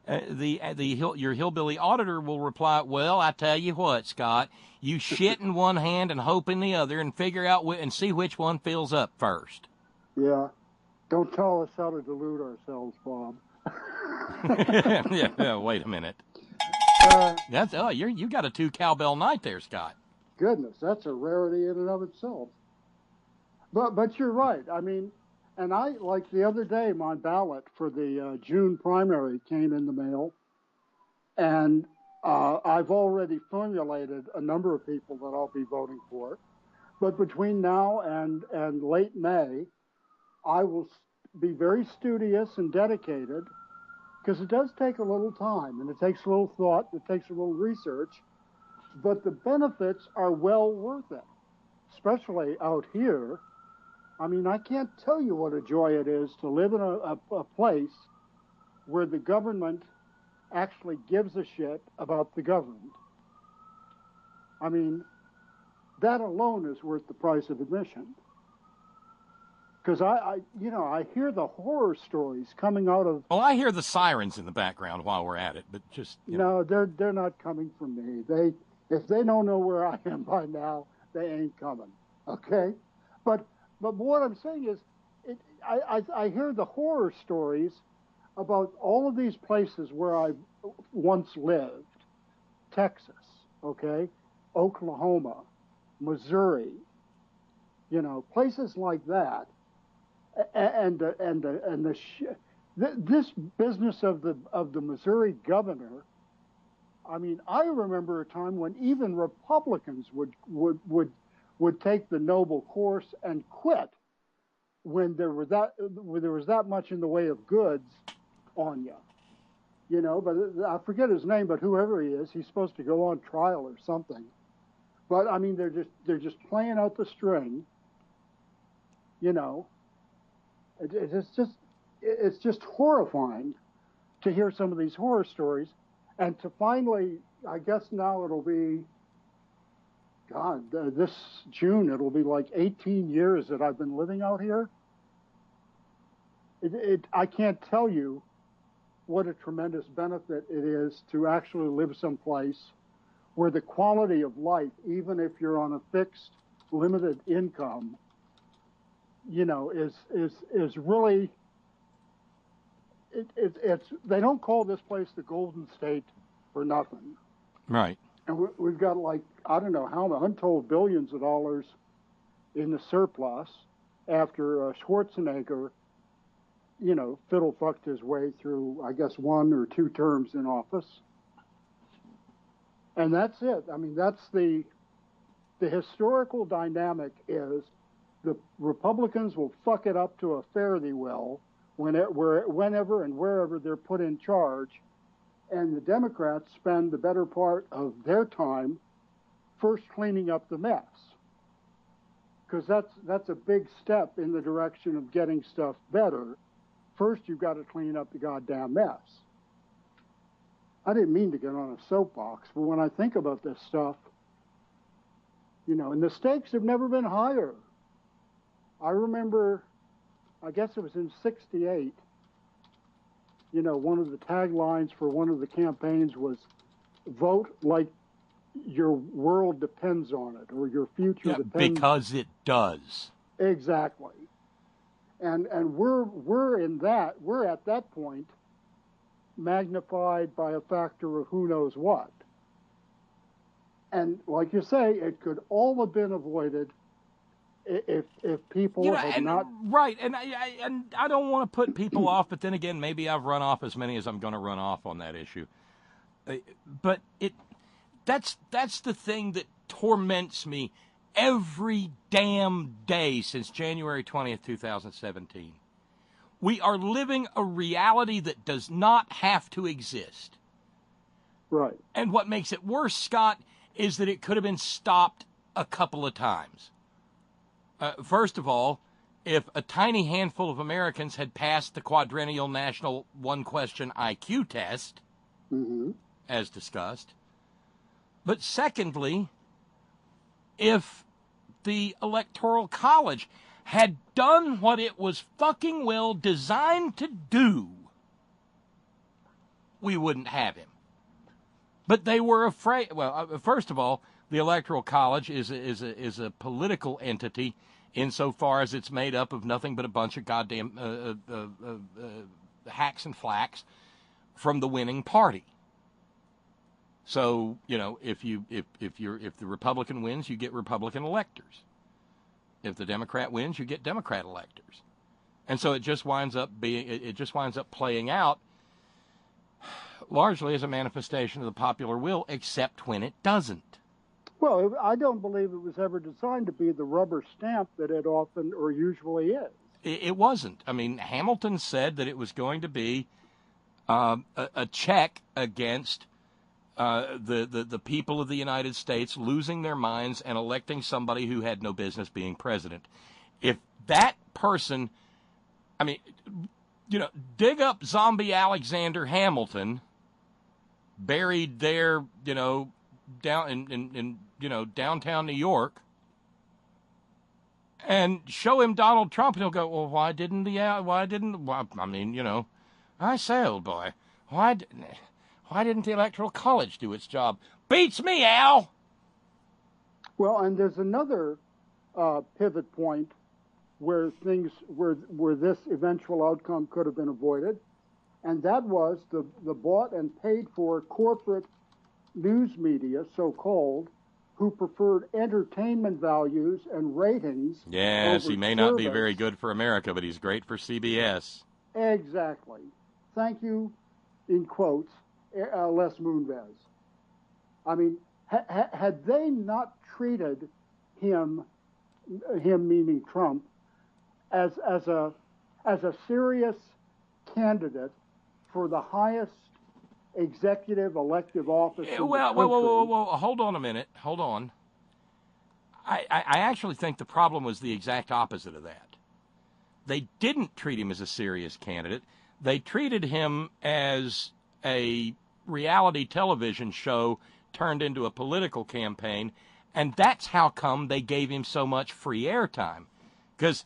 your hillbilly auditor will reply, "Well, I tell you what, Scott, you shit in one hand and hope in the other, and figure out and see which one fills up first." Yeah, don't tell us how to delude ourselves, Bob. Yeah, wait a minute. You got a 2 cowbell night there, Scott. Goodness, that's a rarity in and of itself. But you're right. I mean, And like the other day, my ballot for the June primary came in the mail, and I've already formulated a number of people that I'll be voting for. But between now and late May, I will be very studious and dedicated, because it does take a little time, and it takes a little thought, it takes a little research, but the benefits are well worth it, especially out here. I mean, I can't tell you what a joy it is to live in a place where the government actually gives a shit about the government. I mean, that alone is worth the price of admission. Because I hear the horror stories coming out of. Well, I hear the sirens in the background while we're at it, but just no, they're not coming from me. If they don't know where I am by now, they ain't coming. Okay, but what I'm saying is, I hear the horror stories about all of these places where I once lived: Texas, okay, Oklahoma, Missouri, places like that. This business of the Missouri governor. I mean, I remember a time when even Republicans would take the noble course and quit when there was that much in the way of goods on you. But I forget his name, but whoever he is, he's supposed to go on trial or something. But I mean, they're just playing out the string. It's just horrifying to hear some of these horror stories, and to finally, I guess now it'll be, God, this June it'll be like 18 years that I've been living out here. I can't tell you what a tremendous benefit it is to actually live someplace where the quality of life, even if you're on a fixed, limited income, is really. It's they don't call this place the Golden State for nothing, right? And we've got, like, I don't know how untold billions of dollars in the surplus after Schwarzenegger, fiddle fucked his way through, I guess, 1 or 2 terms in office, and that's it. I mean, that's the historical dynamic is. The Republicans will fuck it up to a fare-thee well whenever and wherever they're put in charge, and the Democrats spend the better part of their time first cleaning up the mess, because that's a big step in the direction of getting stuff better. First, you've got to clean up the goddamn mess. I didn't mean to get on a soapbox, but when I think about this stuff, and the stakes have never been higher. I remember, I guess it was in '68, one of the taglines for one of the campaigns was, "Vote like your world depends on it, or your future depends." Because it does. Exactly. And we're at that point, magnified by a factor of who knows what. And like you say, it could all have been avoided if people had not right, and I don't want to put people off, but then again, maybe I've run off as many as I'm going to run off on that issue. But that's the thing that torments me every damn day since January 20th, 2017. We are living a reality that does not have to exist. Right. And what makes it worse, Scott, is that it could have been stopped a couple of times. First of all, if a tiny handful of Americans had passed the quadrennial national one-question IQ test, as discussed. But secondly, if the Electoral College had done what it was fucking well designed to do, we wouldn't have him. But they were afraid. Well, first of all, the Electoral College is a political entity insofar as it's made up of nothing but a bunch of goddamn hacks and flacks from the winning party. So, if the Republican wins, you get Republican electors. If the Democrat wins, you get Democrat electors. And so it just winds up playing out largely as a manifestation of the popular will, except when it doesn't. Well, I don't believe it was ever designed to be the rubber stamp that it often or usually is. It wasn't. I mean, Hamilton said that it was going to be a check against the people of the United States losing their minds and electing somebody who had no business being president. If that person, I mean, dig up zombie Alexander Hamilton, buried there, down in downtown New York, and show him Donald Trump, and he'll go, well, I say, old boy, why didn't the Electoral College do its job? Beats me, Al! Well, and there's another pivot point where this eventual outcome could have been avoided, and that was the bought and paid for corporate news media, so-called, who preferred entertainment values and ratings. Yes, over he may not be service. very good for America, but he's great for CBS. Exactly. Thank you, in quotes, Les Moonves. I mean, had they not treated him meaning Trump, as a serious candidate for the highest executive elective office in the country. Whoa, hold on a minute. Hold on. I actually think the problem was the exact opposite of that. They didn't treat him as a serious candidate. They treated him as a reality television show turned into a political campaign, and that's how come they gave him so much free airtime. Because,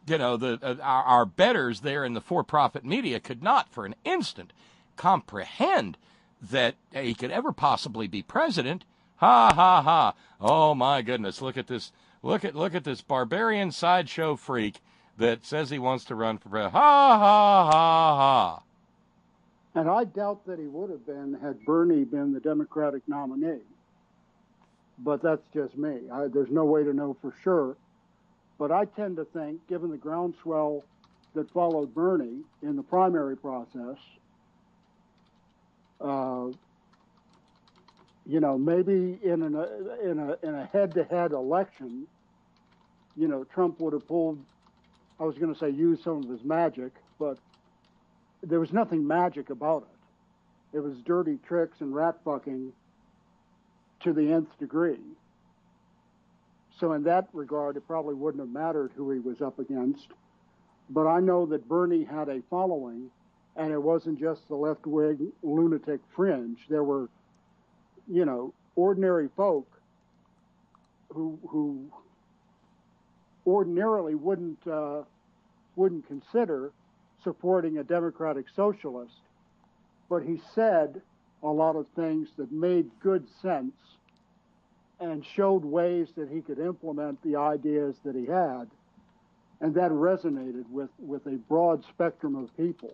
our betters there in the for-profit media could not for an instant comprehend that he could ever possibly be president. Ha, ha, ha. Oh, my goodness, look at this. Look at this barbarian sideshow freak that says he wants to run for president. Ha, ha, ha, ha. And I doubt that he would have been had Bernie been the Democratic nominee. But that's just me. There's no way to know for sure. But I tend to think, given the groundswell that followed Bernie in the primary process, maybe in a head-to-head election, Trump would have pulled, I was going to say use some of his magic, but there was nothing magic about it. It was dirty tricks and rat fucking to the nth degree. So in that regard, it probably wouldn't have mattered who he was up against. But I know that Bernie had a following, and it wasn't just the left-wing lunatic fringe. There were, ordinary folk who ordinarily wouldn't consider supporting a democratic socialist, but he said a lot of things that made good sense and showed ways that he could implement the ideas that he had, and that resonated with a broad spectrum of people.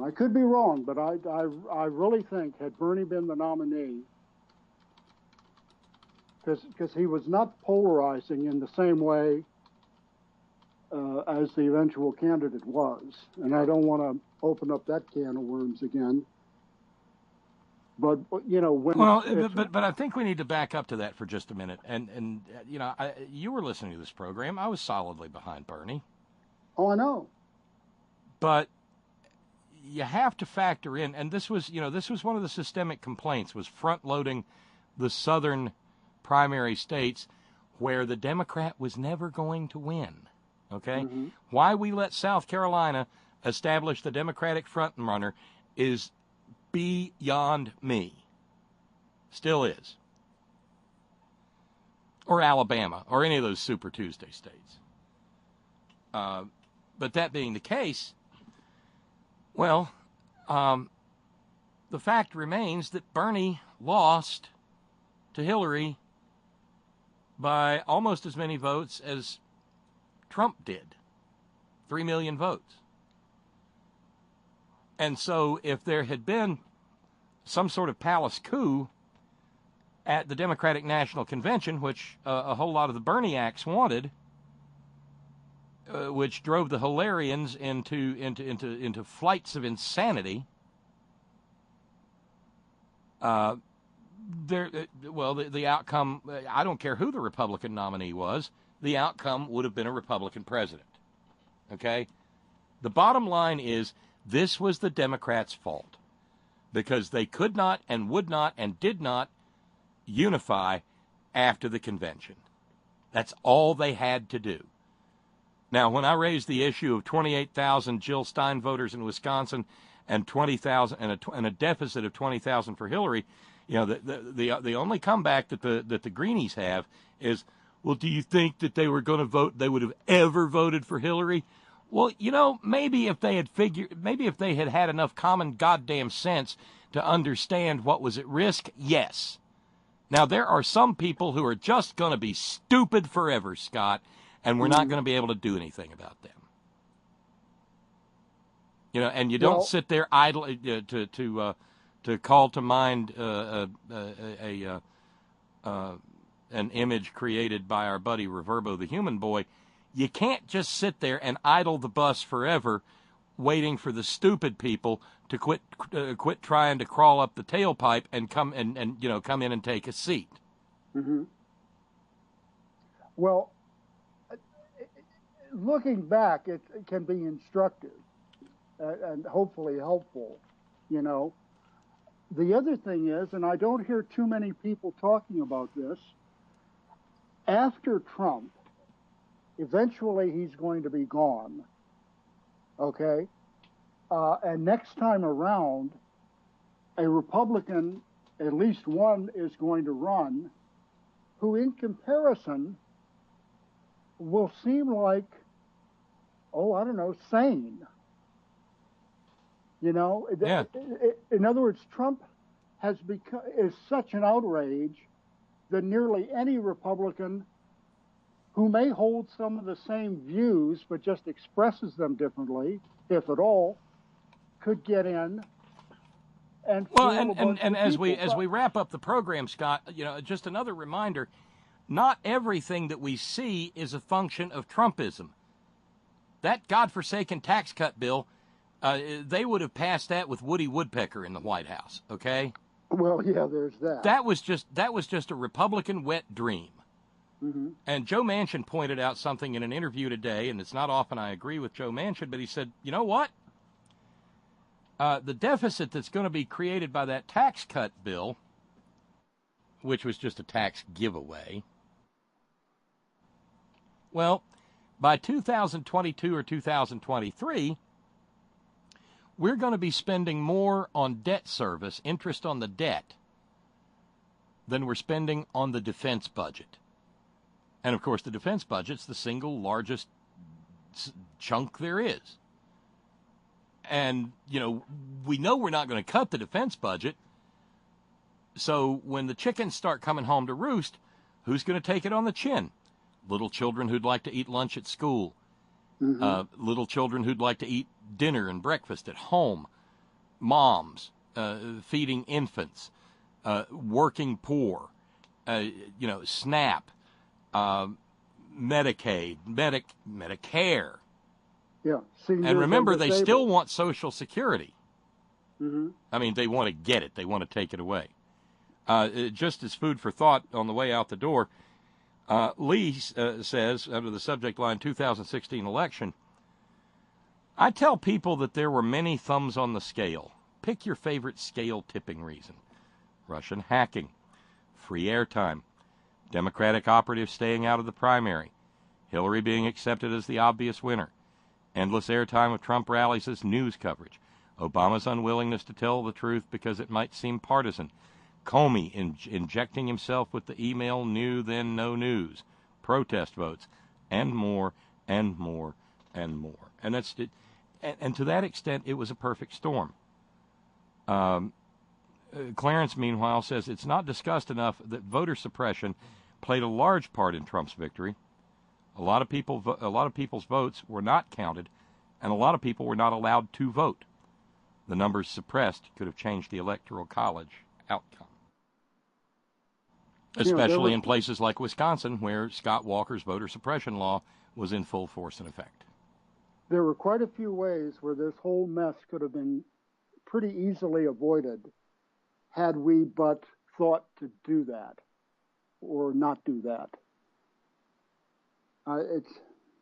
I could be wrong, but I really think had Bernie been the nominee, because he was not polarizing in the same way as the eventual candidate was, and I don't want to open up that can of worms again. But but I think we need to back up to that for just a minute. And you were listening to this program. I was solidly behind Bernie. Oh, I know. But you have to factor in, and this was one of the systemic complaints, was front-loading the southern primary states where the Democrat was never going to win. Okay? Mm-hmm. Why we let South Carolina establish the Democratic front-runner is beyond me. Still is. Or Alabama, or any of those Super Tuesday states. But that being the case, well, the fact remains that Bernie lost to Hillary by almost as many votes as Trump did. 3 million votes. And so if there had been some sort of palace coup at the Democratic National Convention, which a whole lot of the Berniacs wanted, which drove the Hilarians into flights of insanity. The outcome, I don't care who the Republican nominee was, the outcome would have been a Republican president. Okay? The bottom line is this was the Democrats' fault because they could not and would not and did not unify after the convention. That's all they had to do. Now, when I raised the issue of 28,000 Jill Stein voters in Wisconsin and 20,000 and a deficit of 20,000 for Hillary, you know, the only comeback that the Greenies have is, well, do you think that they were going to vote? They would have ever voted for Hillary? Well, you know, maybe if they had had enough common goddamn sense to understand what was at risk, yes. Now, there are some people who are just going to be stupid forever, Scott, and we're not going to be able to do anything about them. You know, and you don't sit there idle to call to mind an image created by our buddy Reverbo the Human Boy. You can't just sit there and idle the bus forever, waiting for the stupid people to quit trying to crawl up the tailpipe and come in and take a seat. Mm-hmm. Well, looking back, it can be instructive and hopefully helpful. You know, the other thing is, and I don't hear too many people talking about this. After Trump, eventually he's going to be gone. Okay. And next time around, a Republican, at least one, is going to run, who in comparison will seem like, sane. You know? Yeah. In other words, Trump is such an outrage that nearly any Republican who may hold some of the same views but just expresses them differently, if at all, could get in and as we wrap up the program, Scott, you know, just another reminder, not everything that we see is a function of Trumpism. That godforsaken tax cut bill, they would have passed that with Woody Woodpecker in the White House, okay? Well, yeah, there's that. That was just a Republican wet dream. Mm-hmm. And Joe Manchin pointed out something in an interview today, and it's not often I agree with Joe Manchin, but he said, you know what? The deficit that's going to be created by that tax cut bill, which was just a tax giveaway, well, by 2022 or 2023, we're going to be spending more on debt service, interest on the debt, than we're spending on the defense budget. And, of course, the defense budget's the single largest chunk there is. And, you know we're not going to cut the defense budget. So when the chickens start coming home to roost, who's going to take it on the chin? Little children who'd like to eat lunch at school. Mm-hmm. Little children who'd like to eat dinner and breakfast at home. Moms feeding infants. Working poor. SNAP. Medicaid. Medicare. Yeah. And remember, they still want Social Security. Mm-hmm. I mean, they want to get it. They want to take it away. Just as food for thought on the way out the door, Lee says, under the subject line 2016 election, I tell people that there were many thumbs on the scale. Pick your favorite scale tipping reason. Russian hacking, free airtime, Democratic operatives staying out of the primary, Hillary being accepted as the obvious winner, endless airtime of Trump rallies as news coverage, Obama's unwillingness to tell the truth because it might seem partisan, Comey injecting himself with the email new then no news, protest votes, and more and more and more. And that's it. And to that extent, it was a perfect storm. Clarence, meanwhile, says it's not discussed enough that voter suppression played a large part in Trump's victory. A lot of people's votes were not counted, and a lot of people were not allowed to vote. The numbers suppressed could have changed the Electoral College outcome, especially in places like Wisconsin, where Scott Walker's voter suppression law was in full force and effect. There were quite a few ways where this whole mess could have been pretty easily avoided had we but thought to do that or not do that.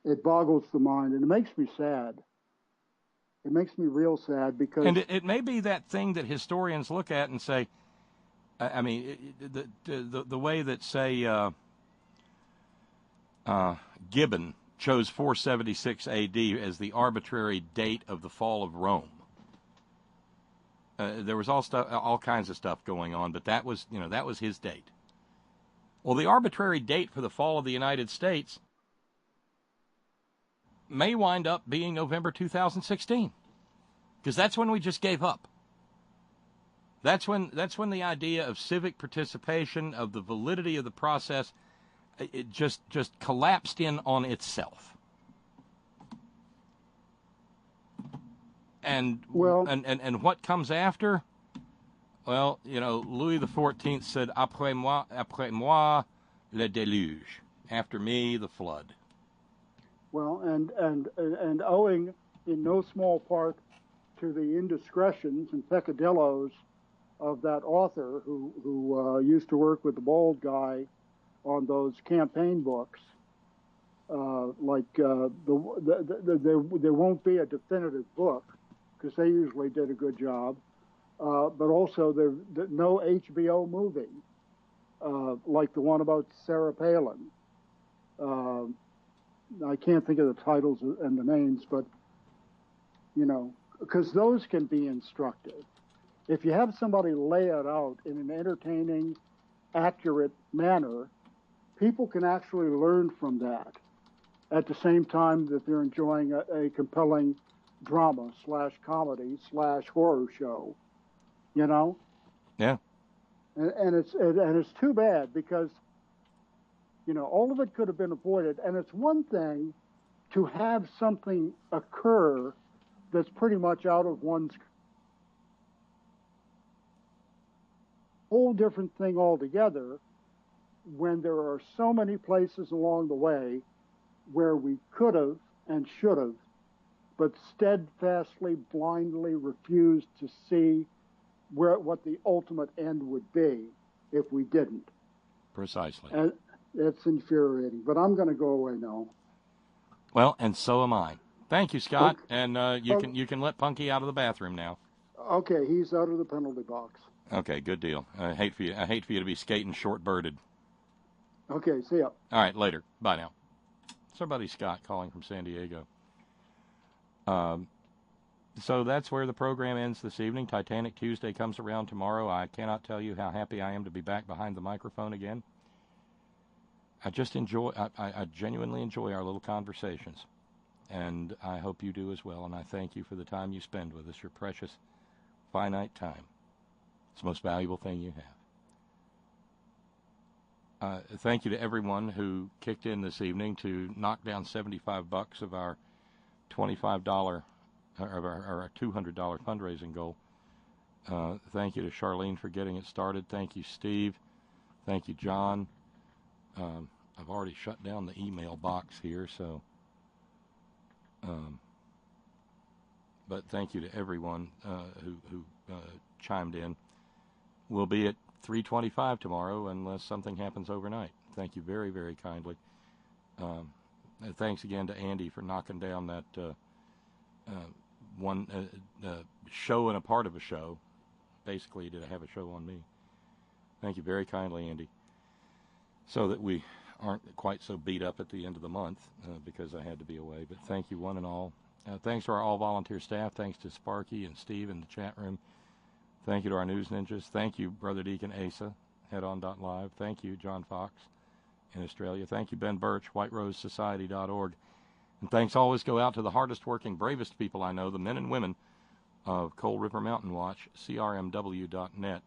It boggles the mind, and it makes me sad. It makes me real sad because... And it may be that thing that historians look at and say, I mean, the way that, say, Gibbon chose 476 A.D. as the arbitrary date of the fall of Rome. There was all kinds of stuff going on, but that was his date. Well, the arbitrary date for the fall of the United States may wind up being November 2016, because that's when we just gave up. That's when the idea of civic participation, of the validity of the process, it just collapsed in on itself. And what comes after? Well, Louis XIV said, après moi, le déluge. After me, the flood. Well, and owing in no small part to the indiscretions and peccadillos of that author who used to work with the bald guy on those campaign books, there won't be a definitive book because they usually did a good job, but also there's no HBO movie like the one about Sarah Palin. I can't think of the titles and the names, but because those can be instructive. If you have somebody lay it out in an entertaining, accurate manner, people can actually learn from that at the same time that they're enjoying a compelling drama / comedy / horror show, Yeah. And it's too bad because, all of it could have been avoided. And it's one thing to have something occur that's pretty much out of one's whole different thing altogether when there are so many places along the way where we could have and should have, but steadfastly, blindly refused to see what the ultimate end would be if we didn't. Precisely. And it's infuriating, but I'm going to go away now. Well, and so am I. Thank you, Scott. Okay. And you can let Punky out of the bathroom now. Okay, he's out of the penalty box. Okay, good deal. I hate for you to be skating short-birded. Okay, see ya. All right, later. Bye now. It's our buddy Scott calling from San Diego. So that's where the program ends this evening. Titanic Tuesday comes around tomorrow. I cannot tell you how happy I am to be back behind the microphone again. I genuinely enjoy our little conversations. And I hope you do as well. And I thank you for the time you spend with us, your precious, finite time. It's the most valuable thing you have. Thank you to everyone who kicked in this evening to knock down $75 of our $25 or our $200 fundraising goal. Thank you to Charlene for getting it started. Thank you, Steve. Thank you, John. I've already shut down the email box here, so. But thank you to everyone who chimed in. We'll be at 3:25 tomorrow unless something happens overnight. Thank you very, very kindly. Thanks again to Andy for knocking down that one show and a part of a show. Basically, did I have a show on me? Thank you very kindly, Andy. So that we aren't quite so beat up at the end of the month because I had to be away. But thank you, one and all. Thanks to our all-volunteer staff. Thanks to Sparky and Steve in the chat room. Thank you to our news ninjas. Thank you, Brother Deacon Asa, headon.live. Thank you, John Fox in Australia. Thank you, Ben Birch, whiterosesociety.org. And thanks always go out to the hardest working, bravest people I know, the men and women of Coal River Mountain Watch, crmw.net.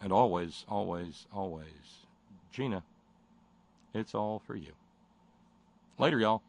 And always, always, always, Gina, it's all for you. Later, y'all.